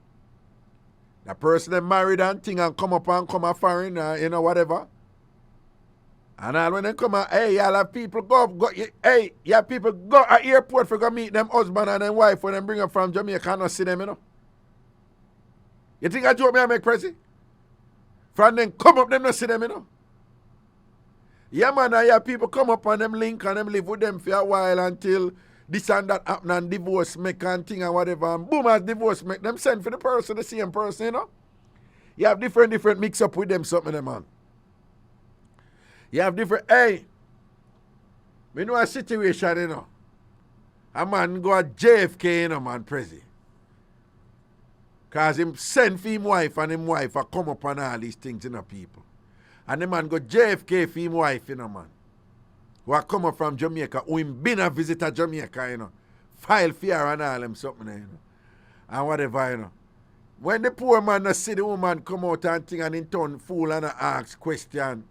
the person them married and thing and come up and come a foreign, you know, whatever. And all when they come out, hey, y'all have people go at airport for go meet them husband and them wife when them bring them from Jamaica and not see them, you know. You think I joke me I make Prezi? From them come up, them not see them, you know. Yeah, man, and yeah, people come up and them link and them live with them for a while until this and that happen and divorce make and thing and whatever. And boom, as divorce make, them send for the person, the same person, you know. You have different mix up with them something, them, man. You have different, hey, we know a situation, you know. A man go at JFK, you know, man, Prezi. Because him send for him wife and him wife a come up on all these things, you know, people. And the man go JFK for him wife, you know, man. Who a come up from Jamaica, who him been a visitor Jamaica, you know. File fear and all them something, you know. And whatever, you know. When the poor man see the woman come out and thing and in turn fool and ask question,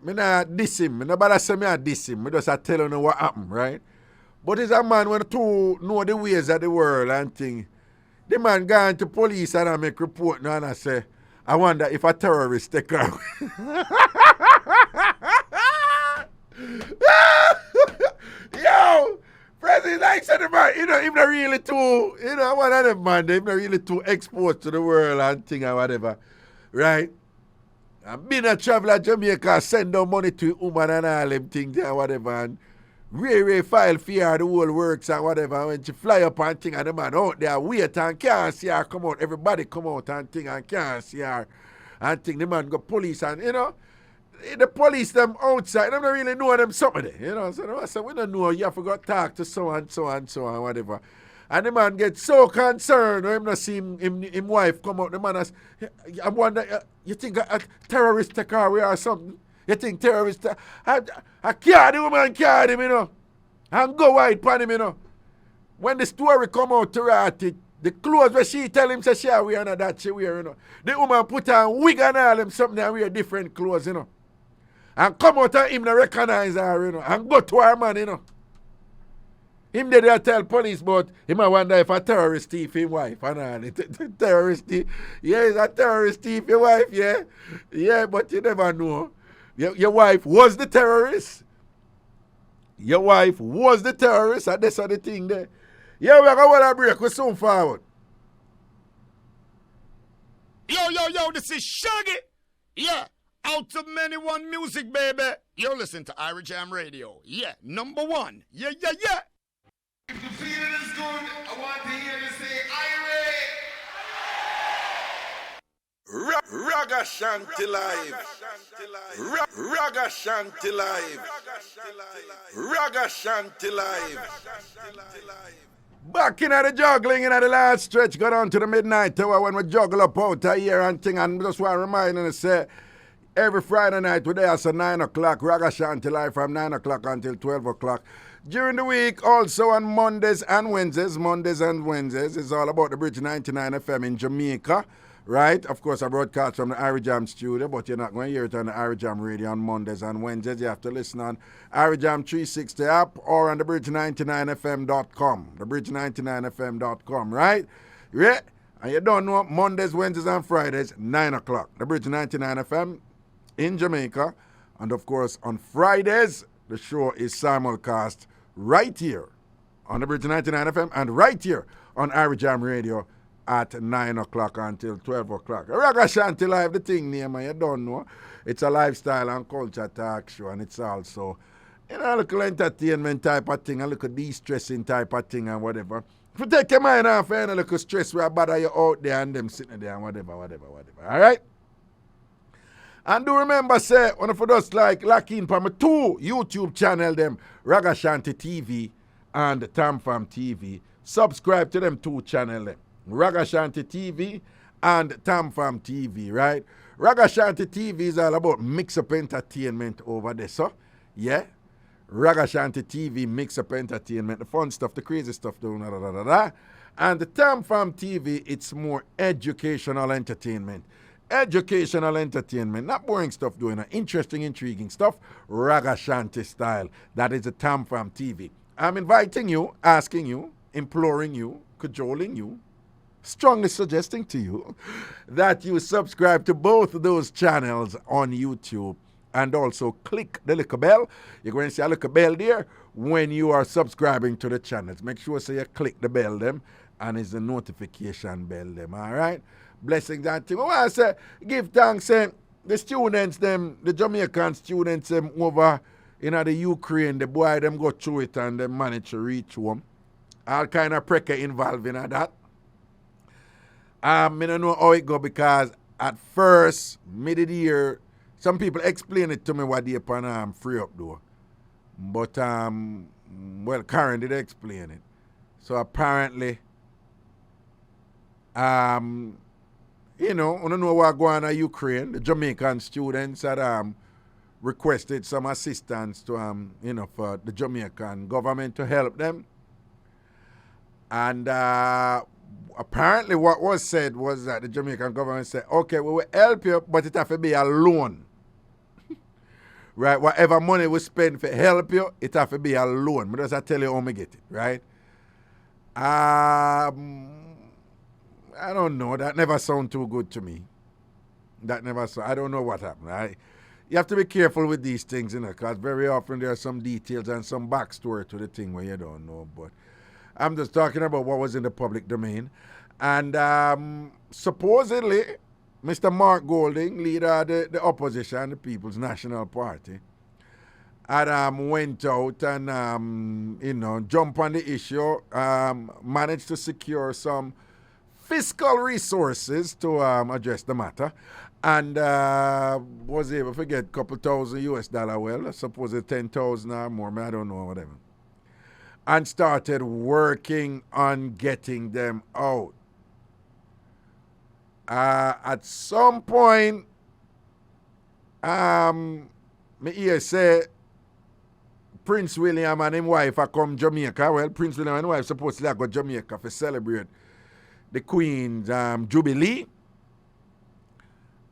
I not diss him. I nobody say me I diss him. I just tell you what happened, right? But it's a man when to know the ways of the world and thing. The man gone to police and I make report now and I say, I wonder if a terrorist take her. Yo! President like said the man, you know, if they're really too, you know, one of them man, if they're really too exposed to the world and thing or whatever, right? And being a traveler Jamaica, send down money to woman and all them things and whatever, and really file fear the whole works and whatever. When she fly up and thing and the man out there wait and can't see her come out, everybody come out and thing and can't see her and thing, the man go police and, you know, the police them outside, them don't really know them something there, you know. So we don't know, you have to go talk to so and whatever. And the man gets so concerned when him not see him wife come out. The man has, I wonder, you think a terrorist take her away or something? You think terrorist, I carry the woman, carry him, you know. And go white pan him, you know. When the story come out to write it, the clothes where she tell him say she wear and that she wear, you know. The woman put on wig and all them something and wear different clothes, you know. And come out and him not recognize her, you know. And go to her man, you know. Him there tell police, but him I wonder if a terrorist thief his wife and all. Terrorist thief. Yeah, he's a terrorist thief your wife, yeah. Yeah, but you never know. Your wife was the terrorist. Your wife was the terrorist, and that's the thing there. Yeah, we're going to break. We're soon forward. Yo, this is Shaggy. Yeah, out to many one music, baby. You're listening to IrieJam Radio. Yeah, number one. Yeah. If the feeling is good, I want to hear you say Irie. Ragashanti live. Ragashanti live. Ragashanti live. Back in the juggling in the last stretch, got on to the midnight hour when we juggle up out here and thing. And just want to remind you, say, every Friday night we're there, so 9 o'clock, Ragashanti live from 9 o'clock until 12 o'clock. During the week, also on Mondays and Wednesdays, it's all about the Bridge 99 FM in Jamaica, right? Of course, I broadcast from the IrieJam studio, but you're not going to hear it on the IrieJam radio on Mondays and Wednesdays. You have to listen on IrieJam 360 app or on the bridge99fm.com, the bridge99fm.com, right? Yeah? And you don't know, Mondays, Wednesdays, and Fridays, 9 o'clock, the Bridge 99 FM in Jamaica. And of course, on Fridays, the show is simulcast right here on the Bridge 99 FM and right here on IrieJam Radio at 9 o'clock until 12 o'clock. Ragashanti Live, the thing name, you don't know. It's a lifestyle and culture talk show, and it's also, a little entertainment type of thing, a little de-stressing type of thing and whatever. If you take your mind off and a little stress where bother you out there and them sitting there and whatever. All right? And do remember, say, one of us like lock in for my 2 YouTube channel, them, Ragashanti TV and TamFam TV. Subscribe to them 2 channel, them. Ragashanti TV and TamFam TV, right? Ragashanti TV is all about Mixup entertainment over there, so, yeah? Ragashanti TV, Mixup entertainment, the fun stuff, the crazy stuff, and the TamFam TV, it's more educational entertainment. Educational entertainment, not boring stuff doing, interesting, intriguing stuff, Ragashanti style. That is the TamFam TV. I'm inviting you, asking you, imploring you, cajoling you, strongly suggesting to you that you subscribe to both of those channels on YouTube and also click the little bell. You're going to see a little bell there when you are subscribing to the channels. Make sure so you click the bell them and it's the notification bell them, all right? Blessings and things. I want to say, give thanks, the students, them, the Jamaican students them over in the Ukraine, the boy them go through it and they manage to reach home. All kind of pressure involved in that. I don't know how it go because at first, mid of the year, some people explain it to me what they upon free up though. But well, Karen did explain it. So apparently, I don't know what going on in Ukraine. The Jamaican students had requested some assistance to for the Jamaican government to help them. And apparently what was said was that the Jamaican government said, okay, we will help you, but it have to be a loan. Right? Whatever money we spend for help you, it have to be a loan. But I tell you how I get it, right? I don't know. That never sound too good to me. I don't know what happened. You have to be careful with these things, because very often there are some details and some backstory to the thing where you don't know. But I'm just talking about what was in the public domain. And supposedly, Mr. Mark Golding, leader of the opposition, the People's National Party, had went out and, jump on the issue, managed to secure some fiscal resources to address the matter, and was able to get a couple $1,000 US, well, I suppose it's 10,000 or more, I don't know, whatever, and started working on getting them out. At some point, me hear say Prince William and his wife are come Jamaica. Well, Prince William and his wife supposed to go to Jamaica to celebrate the Queen's Jubilee.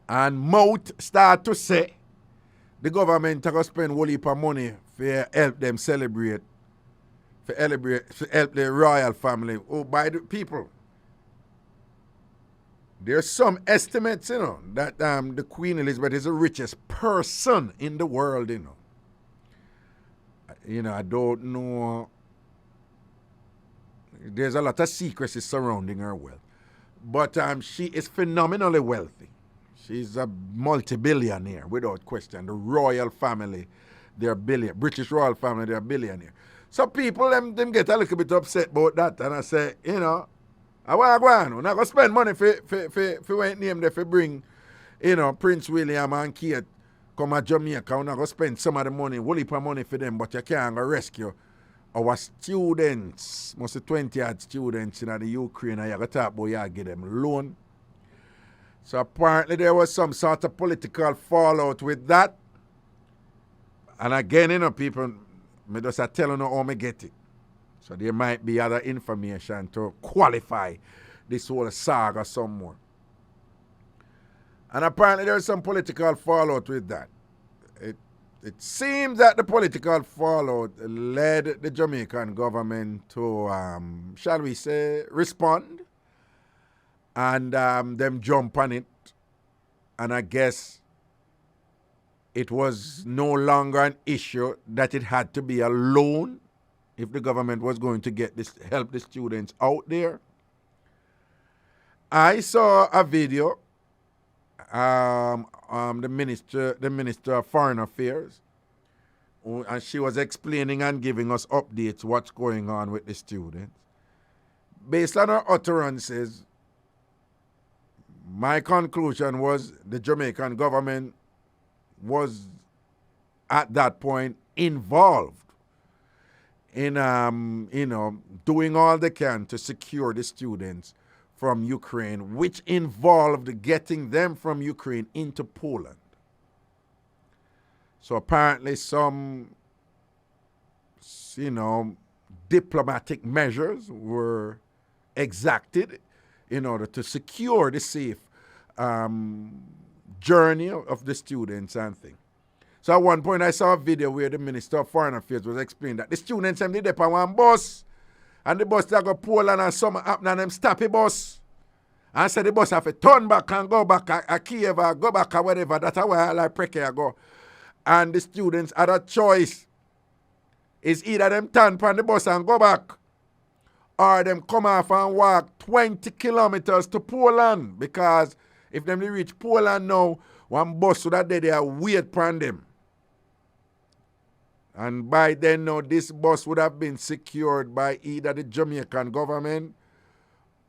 And mouth start to say the government are going to spend a whole heap of money to help them celebrate, to help the royal family. Oh, by the people. There's some estimates, that the Queen Elizabeth is the richest person in the world, I don't know. There's a lot of secrecy surrounding her wealth. But she is phenomenally wealthy. She's a multi-billionaire, without question. The royal family, they're British royal family, they're billionaire. So people, them get a little bit upset about that. And I say, I want to go on. I'm not going to spend money for when name there for bring, Prince William and Kate come to Jamaica. I'm not going to spend some of the money, whole heap of money for them, but you can't go rescue our students, mostly 20-odd students in the Ukraine, and you got to talk about you give them loan. So apparently there was some sort of political fallout with that. And again, you know, people, me just tell you how me get it. So there might be other information to qualify this whole saga some more. And apparently there is some political fallout with that. It seems that the political fallout led the Jamaican government to, shall we say, respond. And them jump on it. And I guess it was no longer an issue that it had to be a loan if the government was going to get this, help the students out there. I saw a video. The Minister of Foreign Affairs, and she was explaining and giving us updates what's going on with the students. Based on her utterances, my conclusion was the Jamaican government was at that point involved in doing all they can to secure the students from Ukraine, which involved getting them from Ukraine into Poland. So apparently some, diplomatic measures were exacted in order to secure the safe journey of the students and things. So at one point I saw a video where the Minister of Foreign Affairs was explaining that the students them did on one bus, and the bus that go Poland and something happened and them stop the bus. And said the bus have to turn back and go back a Kiev or go back or whatever. That's how I like Prekea go. And the students had a choice. Is either them turn on the bus and go back, or them come off and walk 20 kilometers to Poland. Because if them reach Poland now, one bus would have there wait upon them. And by then now, this bus would have been secured by either the Jamaican government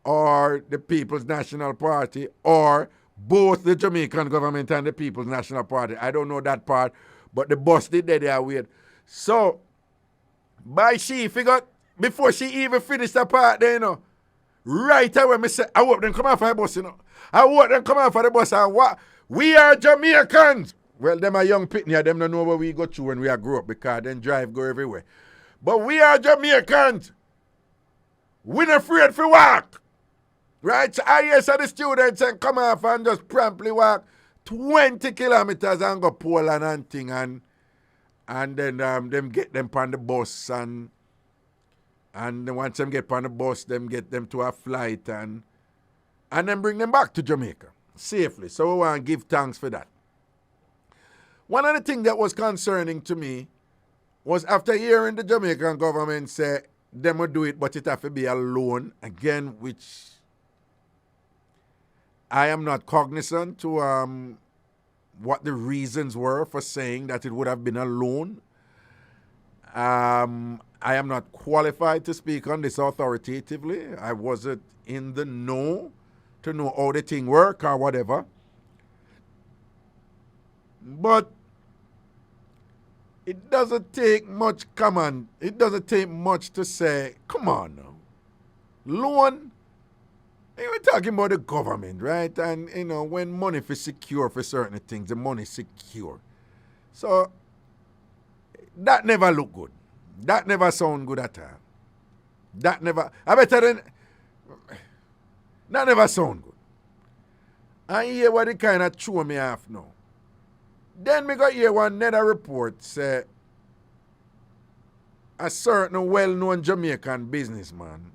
or the People's National Party, or both the Jamaican government and the People's National Party. I don't know that part, but the bus did there wait. So, by she figured, before she even finished the part there, right away, me say, I hope them come off for the bus, I hope them come off for the bus and what? We are Jamaicans. Well, them are young pitney, them don't know where we go to when we are grow up because then drive go everywhere. But we are Jamaicans. We're not afraid for walk. Right? So I hear the students and come off and just promptly walk 20 kilometers and go Poland and thing and then them get them on the bus and then once them get on the bus, them get them to a flight and then bring them back to Jamaica safely. So we want to give thanks for that. One of the things that was concerning to me was after hearing the Jamaican government say them will do it, but it have to be a loan, again, which I am not cognizant to what the reasons were for saying that it would have been a loan. I am not qualified to speak on this authoritatively. I wasn't in the know to know how the thing work or whatever. But it doesn't take much it doesn't take much to say, come on now. Loan, we're talking about the government, right? And, when money is secure for certain things, the money is secure. So, that never look good. That never sound good at all. That never sound good. And hear what it kind of throw me off now. Then me got hear one another report say a certain well-known Jamaican businessman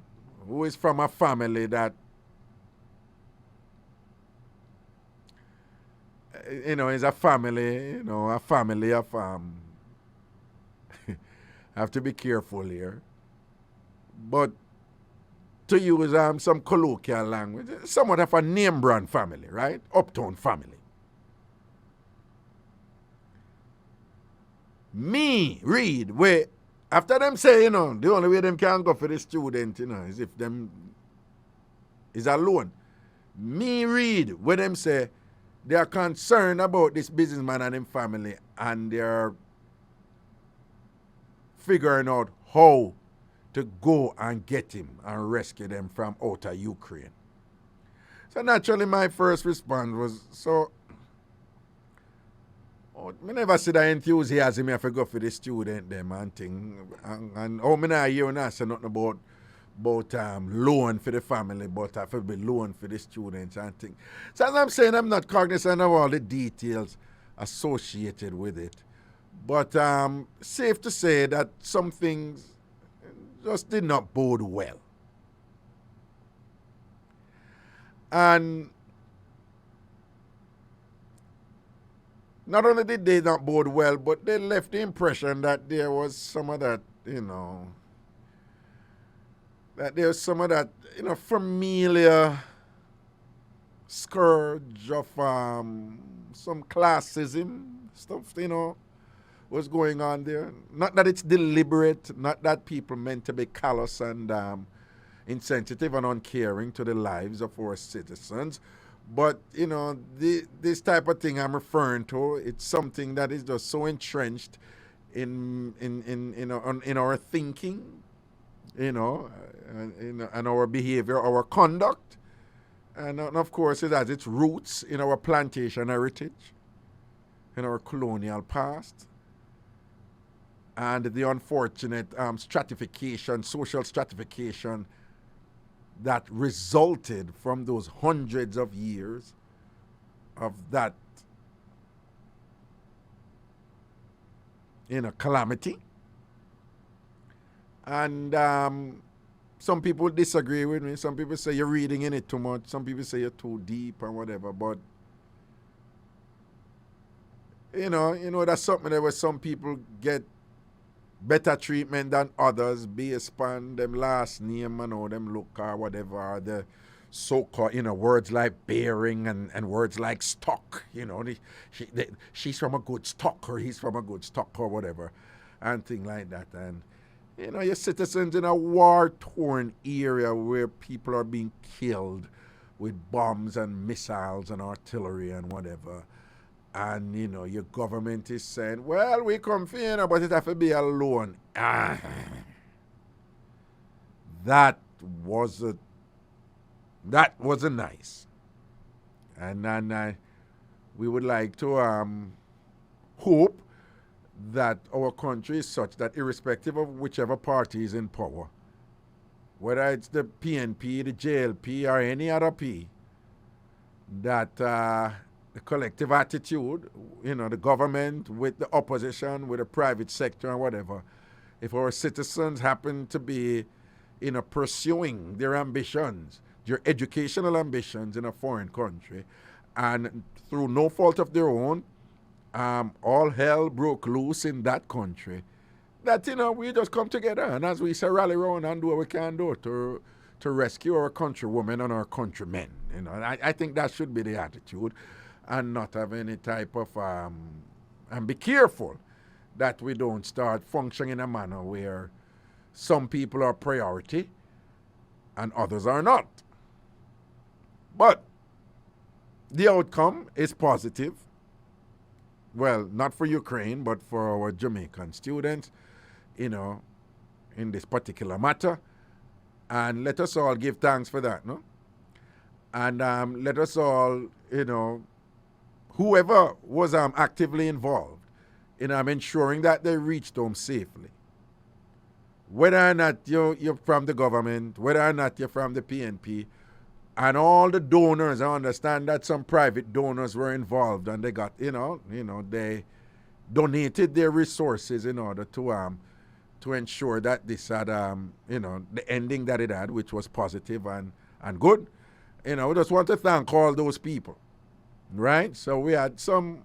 who is from a family that is a family, a family of I have to be careful here. But to use some colloquial language, somewhat of a name brand family, right? Uptown family. Me read where after them say, the only way them can go for the student, is if them is a loan. Me read where them say they are concerned about this businessman and his family and they're figuring out how to go and get him and rescue them from outer Ukraine. So naturally my first response was, I never see that enthusiasm if I go for the student them and thing. And how many I hear not say nothing about loan for the family, but I have to be loan for the students and thing. So as I'm saying, I'm not cognizant of all the details associated with it. But safe to say that some things just did not bode well. And not only did they not bode well, but they left the impression that there was some of that, that there's some of that, familiar scourge of some classism stuff, was going on there. Not that it's deliberate, not that people meant to be callous and insensitive and uncaring to the lives of our citizens. But, this type of thing I'm referring to, it's something that is just so entrenched in our thinking, and our behavior, our conduct. And of course, it has its roots in our plantation heritage, in our colonial past, and the unfortunate social stratification that resulted from those hundreds of years of that, calamity. And some people disagree with me. Some people say you're reading in it too much. Some people say you're too deep and whatever. But, that's something that where some people get better treatment than others based upon them last name and all them look or whatever, the so-called, words like bearing and words like stock, she's from a good stock or he's from a good stock or whatever, and things like that. And, your citizens in a war-torn area where people are being killed with bombs and missiles and artillery and whatever. And, your government is saying, well, we come for but it have to be a loan. That wasn't nice. And we would like to hope that our country is such that irrespective of whichever party is in power, whether it's the PNP, the JLP, or any other P, that the collective attitude, the government with the opposition, with the private sector and whatever, if our citizens happen to be, pursuing their ambitions, their educational ambitions in a foreign country, and through no fault of their own, all hell broke loose in that country, that, we just come together and as we say, rally around and do what we can do to rescue our countrywomen and our countrymen. I think that should be the attitude. And not have any type of, and be careful that we don't start functioning in a manner where some people are priority and others are not. But the outcome is positive. Well, not for Ukraine, but for our Jamaican students, in this particular matter. And let us all give thanks for that, no? And let us all, whoever was actively involved in ensuring that they reached home safely, whether or not you're from the government, whether or not you're from the PNP, and all the donors, I understand that some private donors were involved and they got, they donated their resources in order to ensure that this had, the ending that it had, which was positive and good. We just want to thank all those people. Right? So we had some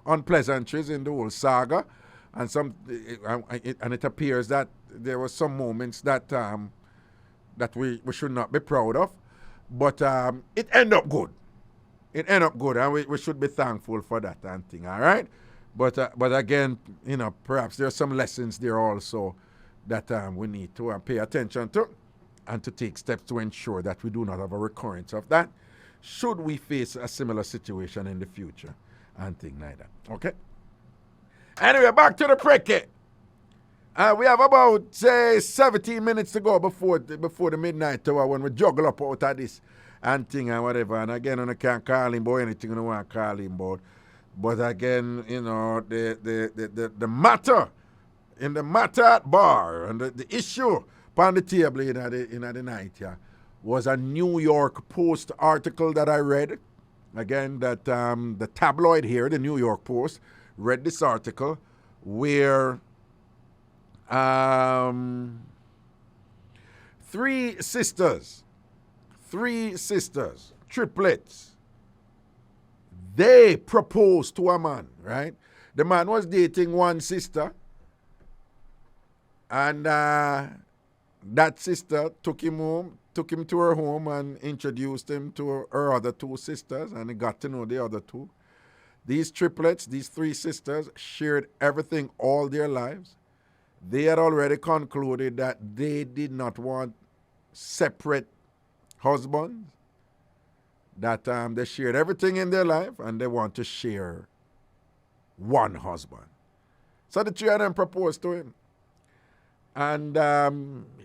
unpleasantries in the whole saga, and it appears that there were some moments that that we should not be proud of, but it ended up good. It ended up good, and we should be thankful for that and thing. All right, but again, perhaps there are some lessons there also that we need to pay attention to, and to take steps to ensure that we do not have a recurrence of that, should we face a similar situation in the future and things like that. Okay? Anyway, back to the pricket. We have about, say, 17 minutes to go before the midnight hour when we juggle up out of this and thing and whatever. And again, I can't call him about anything I want to call him about. But again, you know, the matter, in the matter at bar and the issue on the table in the night, yeah, was a New York Post article that I read. Again, that the tabloid here, the New York Post, read this article where three sisters, triplets, they proposed to a man, right? The man was dating one sister, and that sister took him to her home and introduced him to her other two sisters, and he got to know the other two. These triplets, these three sisters, shared everything all their lives. They had already concluded that they did not want separate husbands, that they shared everything in their life and they want to share one husband. So the three of them proposed to him. And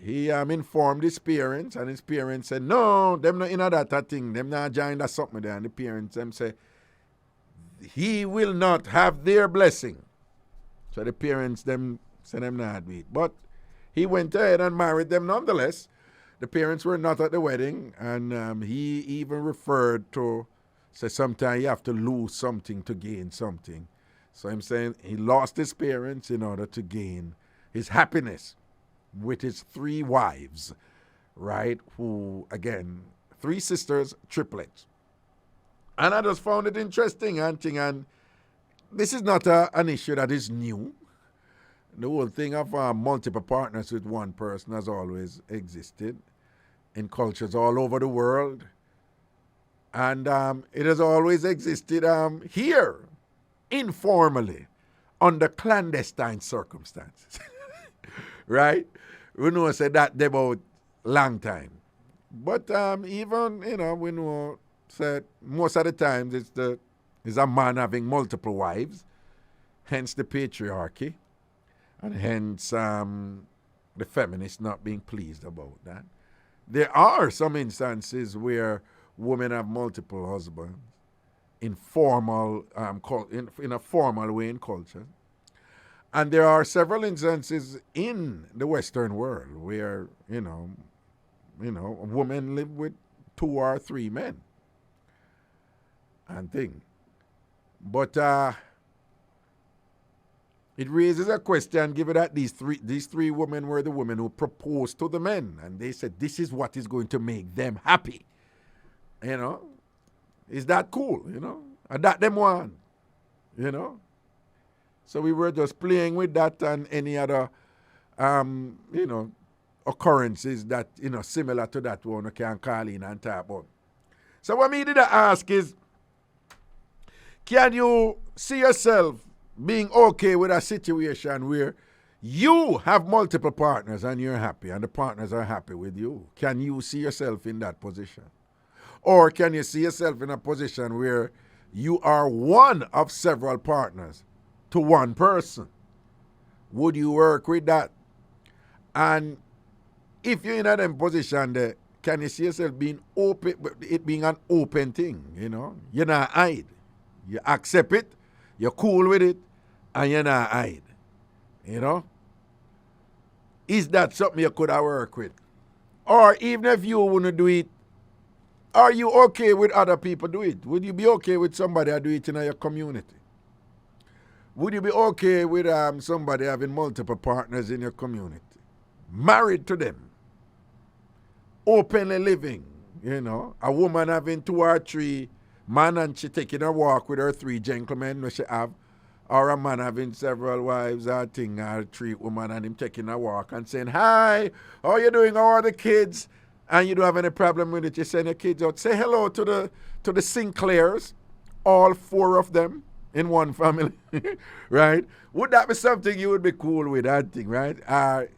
he informed his parents, and his parents said, no, them not in that thing, them not join that something there. And the parents them say, he will not have their blessing. So the parents them said them not do it. But he went ahead and married them nonetheless. The parents were not at the wedding, and he even referred to, say, sometimes you have to lose something to gain something. So I'm saying he lost his parents in order to gain his happiness with his three wives, right? Who, again, three sisters, triplets. And I just found it interesting, and this is not an issue that is new. The whole thing of multiple partners with one person has always existed in cultures all over the world. And it has always existed here, informally, under clandestine circumstances. Right? We know say that about long time. But even, you know, we know say most of the times it's a man having multiple wives, hence the patriarchy. And hence, the feminists not being pleased about that. There are some instances where women have multiple husbands in formal, in a formal way in culture. And there are several instances in the Western world where, you know, women live with 2 or 3 men and thing. But it raises a question, given that these three women were the women who proposed to the men, and they said this is what is going to make them happy. You know, is that cool? You know, and that them want. You know, so we were just playing with that and any other, you know, occurrences that, you know, similar to that one you can call in and talk about. So what me did I ask is, can you see yourself being okay with a situation where you have multiple partners and you're happy and the partners are happy with you? Can you see yourself in that position? Or can you see yourself in a position where you are one of several partners to one person? Would you work with that? And if you're in a position there, can you see yourself being open, it being an open thing, you know? You're not hide. You accept it, you're cool with it, and you're not hide. You know? Is that something you could have worked with? Or even if you wouldn't do it, are you okay with other people do it? Would you be okay with somebody that do it in your community? Would you be okay with somebody having multiple partners in your community? Married to them. Openly living, you know. A woman having 2 or 3 man and she taking a walk with her 3 gentlemen where she have, or a man having several wives or thing, or 3 women and him taking a walk and saying, hi, how you doing, how are the kids? And you don't have any problem with it. You send your kids out. Say hello to the Sinclairs, all 4 of them in one family, right? Would that be something you would be cool with, that thing, right?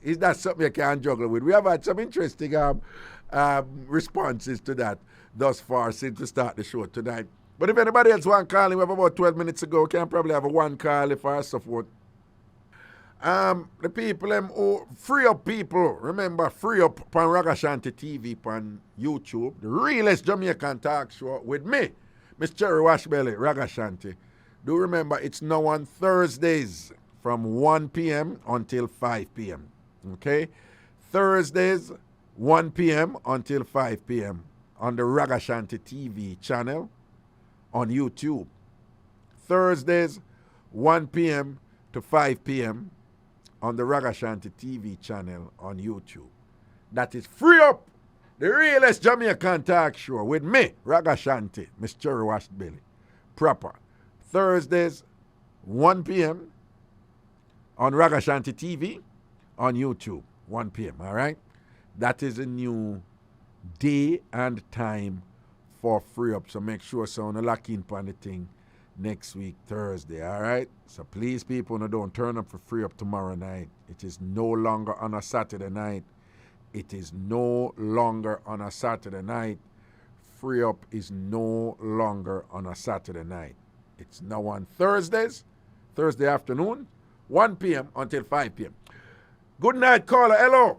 Is that something you can juggle with? We have had some interesting responses to that thus far since we start the show tonight. But if anybody else want to call, we have about 12 minutes to go. Can probably have a 1 call if I support. The people them who free up people. Remember, free up on Ragashanti TV on YouTube. The realest Jamaican talk show with me, Miss Cherry Washbelly, Ragashanti. Do remember it's now on Thursdays from 1 p.m. until 5 p.m. Okay? Thursdays, 1 p.m. until 5 p.m. on the Ragashanti TV channel on YouTube. Thursdays, 1 p.m. to 5 p.m. on the Ragashanti TV channel on YouTube. That is free up, the realest Jamaican talk show with me, Ragashanti, Miss Cherry Washbelly. Proper. Thursdays, 1 p.m. on Ragashanti TV on YouTube, 1 p.m., all right? That is a new day and time for free up. So make sure someone lock in on the thing next week, Thursday, all right? So please, people, don't turn up for free up tomorrow night. It is no longer on a Saturday night. It is no longer on a Saturday night. Free up is no longer on a Saturday night. It's now on Thursdays, Thursday afternoon, 1 p.m. until 5 p.m. Good night, caller. Hello.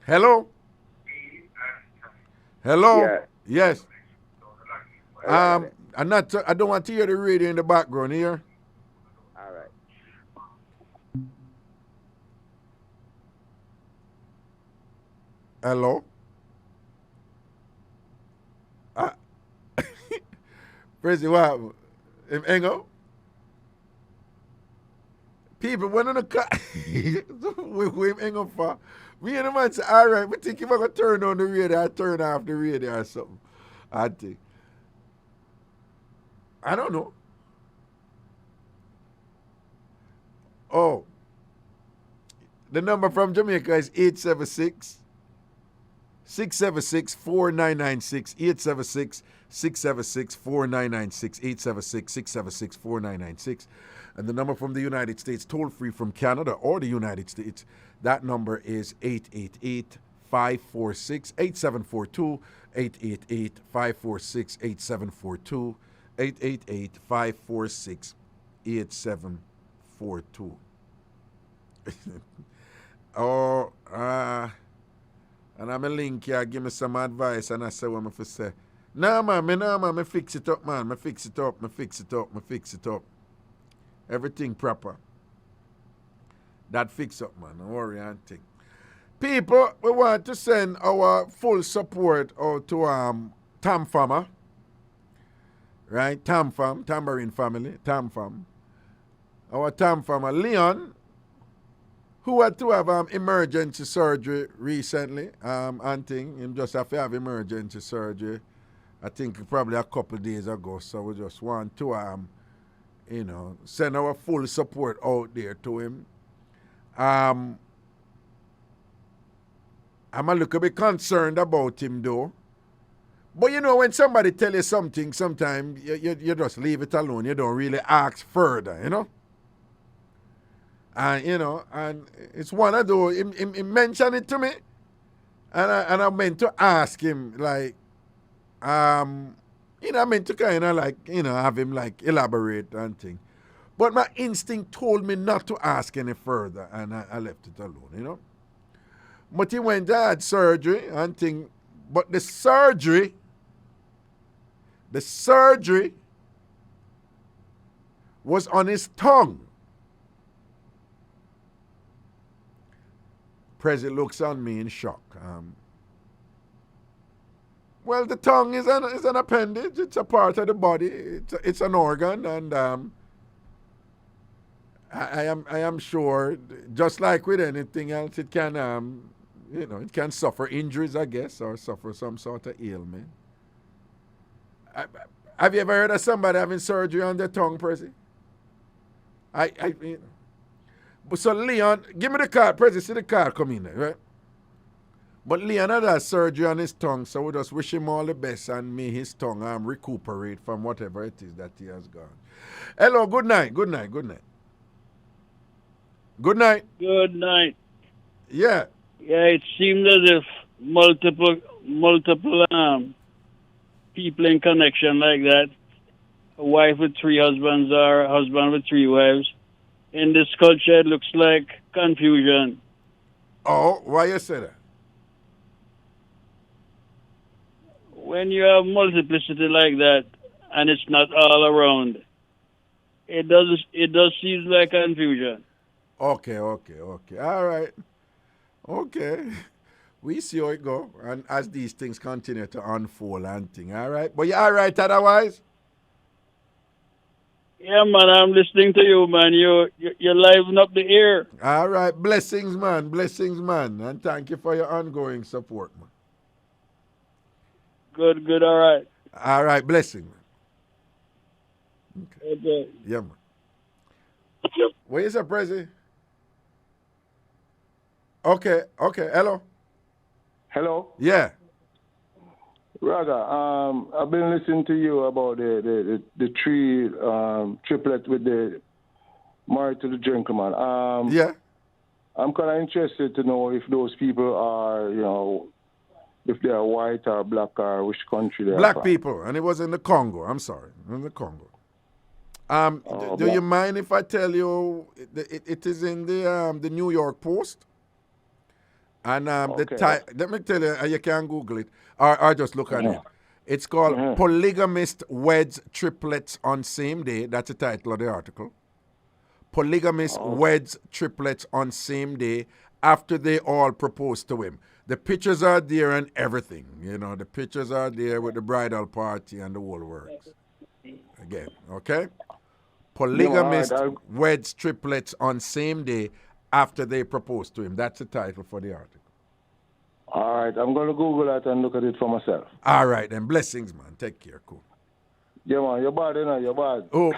Hello? Hello? Yeah. Yes. I don't want to hear the radio in the background here. All right. Hello? President, what happened? Hang on. People, when in the car, we hang on for. Me and the man say, all right, we think if I'm going to turn on the radio, I turn off the radio or something. I think. I don't know. Oh. The number from Jamaica is 876-676-4996. 876-676-4996. 876-676-4996. And the number from the United States, toll free from Canada or the United States, that number is 888-546-8742. 888-546-8742. 888-546-8742. And I'm a link here, give me some advice, and I say what I say. Nah, man, me fix it up, man. Me fix it up. Everything proper. That fix up, man. Don't worry, auntie. People, we want to send our full support out to TamFam, right? TamFam, Tambourine family, TamFam. Our TamFam, Leon, who had to have emergency surgery recently, and thing, him just have to have emergency surgery, I think probably a couple of days ago, so we just want to, send our full support out there to him. I'm a little bit concerned about him, though. But, when somebody tell you something, sometimes you just leave it alone. You don't really ask further, And, and it's one of those, he mentioned it to me, and I meant to ask him, like, I meant to kind of, like, have him, like, elaborate and thing. But my instinct told me not to ask any further, and I left it alone, But he went to had surgery and thing, but the surgery was on his tongue. President looks on me in shock. Well, the tongue is an appendage. It's a part of the body. It's an organ, and I am sure, just like with anything else, it can it can suffer injuries, I guess, or suffer some sort of ailment. Have you ever heard of somebody having surgery on their tongue, Percy? So Leon, give me the card, Percy. See the card come in there, right? But Leon had a surgery on his tongue, so we just wish him all the best and may his tongue recuperate from whatever it is that he has gone. Hello, good night. Good night. Yeah. Yeah, it seemed as if multiple people in connection like that, a wife with 3 husbands or a husband with 3 wives, in this culture, it looks like confusion. Oh, why you say that? When you have multiplicity like that, and it's not all around, it does seem like confusion. Okay. All right. Okay. We see how it go, and as these things continue to unfold and thing, all right? But you all right otherwise? Yeah, man, I'm listening to you, man. You liven up the ear. All right. Blessings, man. And thank you for your ongoing support, man. Good, all right. All right. Blessing, man. Okay. Yeah, man. Where is the Prezi? Okay. Hello. Yeah. Raga, I've been listening to you about the three triplet with the married to the gentleman. Yeah. I'm kind of interested to know if those people are, if they are white or black or which country they are Black from. people, and it was in the Congo. I'm sorry, in the Congo. Do you mind if I tell you it is in the New York Post? And let me tell you, you can Google it or just look at it. It's called Polygamist Weds Triplets on Same Day. That's the title of the article. Polygamist weds triplets on same day after they all proposed to him. The pictures are there and everything. The pictures are there with the bridal party and the whole works. Again, okay? Polygamist weds triplets on same day after they proposed to him. That's the title for the article. All right, I'm going to Google that and look at it for myself. All right, then. Blessings, man. Take care. Cool. Yeah, man. You're bad, you're bad. Oh.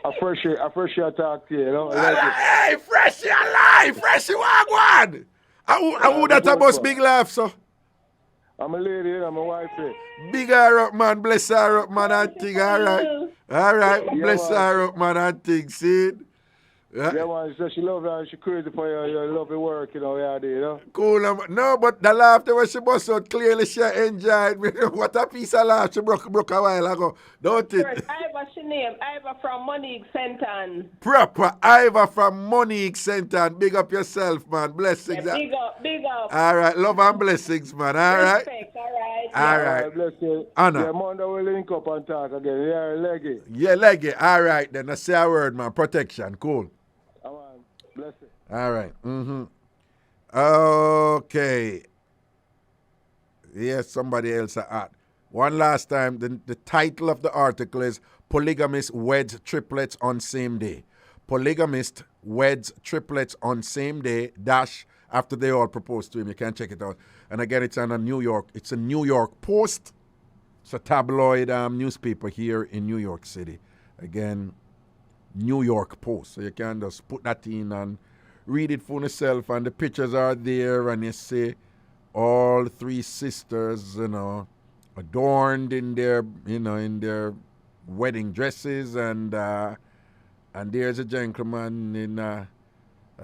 I first year talk to you, Hey, Freshie alive! Freshie wagwan! Who that about big laugh, so? I'm a lady, I'm a wife. Big her up, man. Bless her up, man, and thing. All right. Bless her up, man, and thing. See? Yeah, man. So she love you. She crazy for your lovely work, Cool. No, but the laughter when she bust out, clearly she enjoyed. What a piece of laugh she broke a while ago. Don't it? Ivor, she name. Ivor from Monique Sentan. Proper. Ivor from Monique Sentan. Big up yourself, man. Blessings. Yeah, big up. All right. Love and blessings, man. All right. Respect, all right. All right. Bless you. Anna. Yeah, Monday we'll link up and talk again. Yeah, leggy. Yeah, leggy. All right, then. I say a word, man. Protection. Cool. Bless it. All right. Okay. Yes, somebody else at. One last time, the title of the article is Polygamist Weds Triplets on Same Day. Polygamist Weds Triplets on Same Day, after they all proposed to him. You can check it out. And again, it's a New York Post. It's a tabloid newspaper here in New York City. Again, New York Post. So you can just put that in and read it for yourself. And the pictures are there, and you see all three sisters, adorned in their, in their wedding dresses, and there's a gentleman in a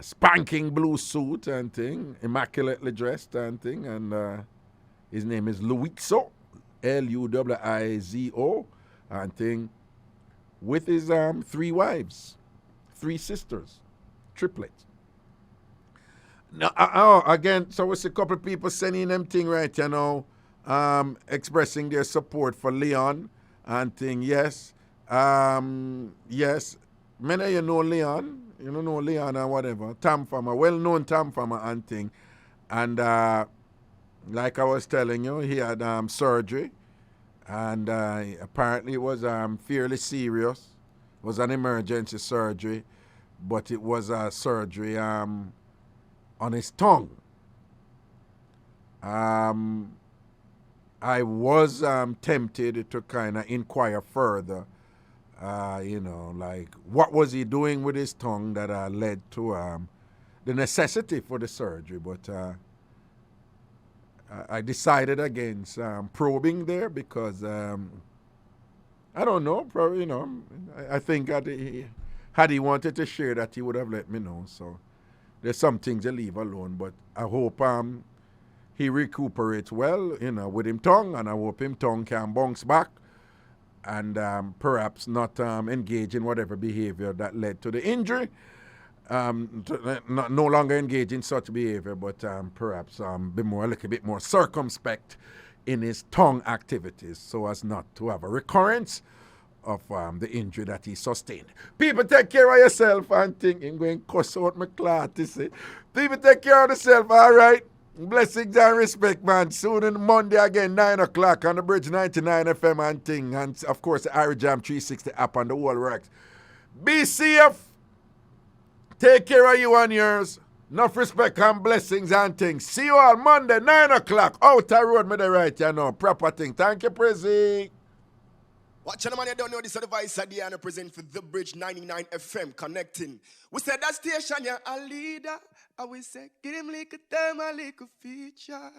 spanking blue suit and thing, immaculately dressed and thing, and his name is Luizo, Luwizo, and thing, with his three wives, three sisters, triplets. Now, again, so it's a couple of people sending them thing right, expressing their support for Leon and thing. Yes, yes. Many of you know Leon, know Leon or whatever. TamFam, well-known TamFam and thing. And like I was telling you, he had surgery. And apparently it was fairly serious. It was an emergency surgery, but it was a surgery on his tongue. I was tempted to kind of inquire further, like what was he doing with his tongue that led to the necessity for the surgery, but I decided against probing there because I don't know. Probably, I think had he wanted to share that, he would have let me know. So there's some things I leave alone. But I hope he recuperates well, with him tongue, and I hope him tongue can bounce back and perhaps not engage in whatever behavior that led to the injury. No longer engage in such behavior, but perhaps be a little bit more circumspect in his tongue activities so as not to have a recurrence of the injury that he sustained. People, take care of yourself and think I'm going to cuss out my clot. People, take care of yourself, all right? Blessings and respect, man. Soon on Monday again, 9 o'clock on the Bridge 99 FM and thing. And, of course, the IrieJam 360 app on the whole works. Be safe. Take care of you and yours. Enough respect and blessings and things. See you all Monday, 9 o'clock. Outer road, me the right, you know. Proper thing. Thank you, Prezi. Watch the man, you don't know this advice idea and present for the Bridge 99 FM connecting. We said that station, yeah, a leader. I will say, give him like a time, a little feature.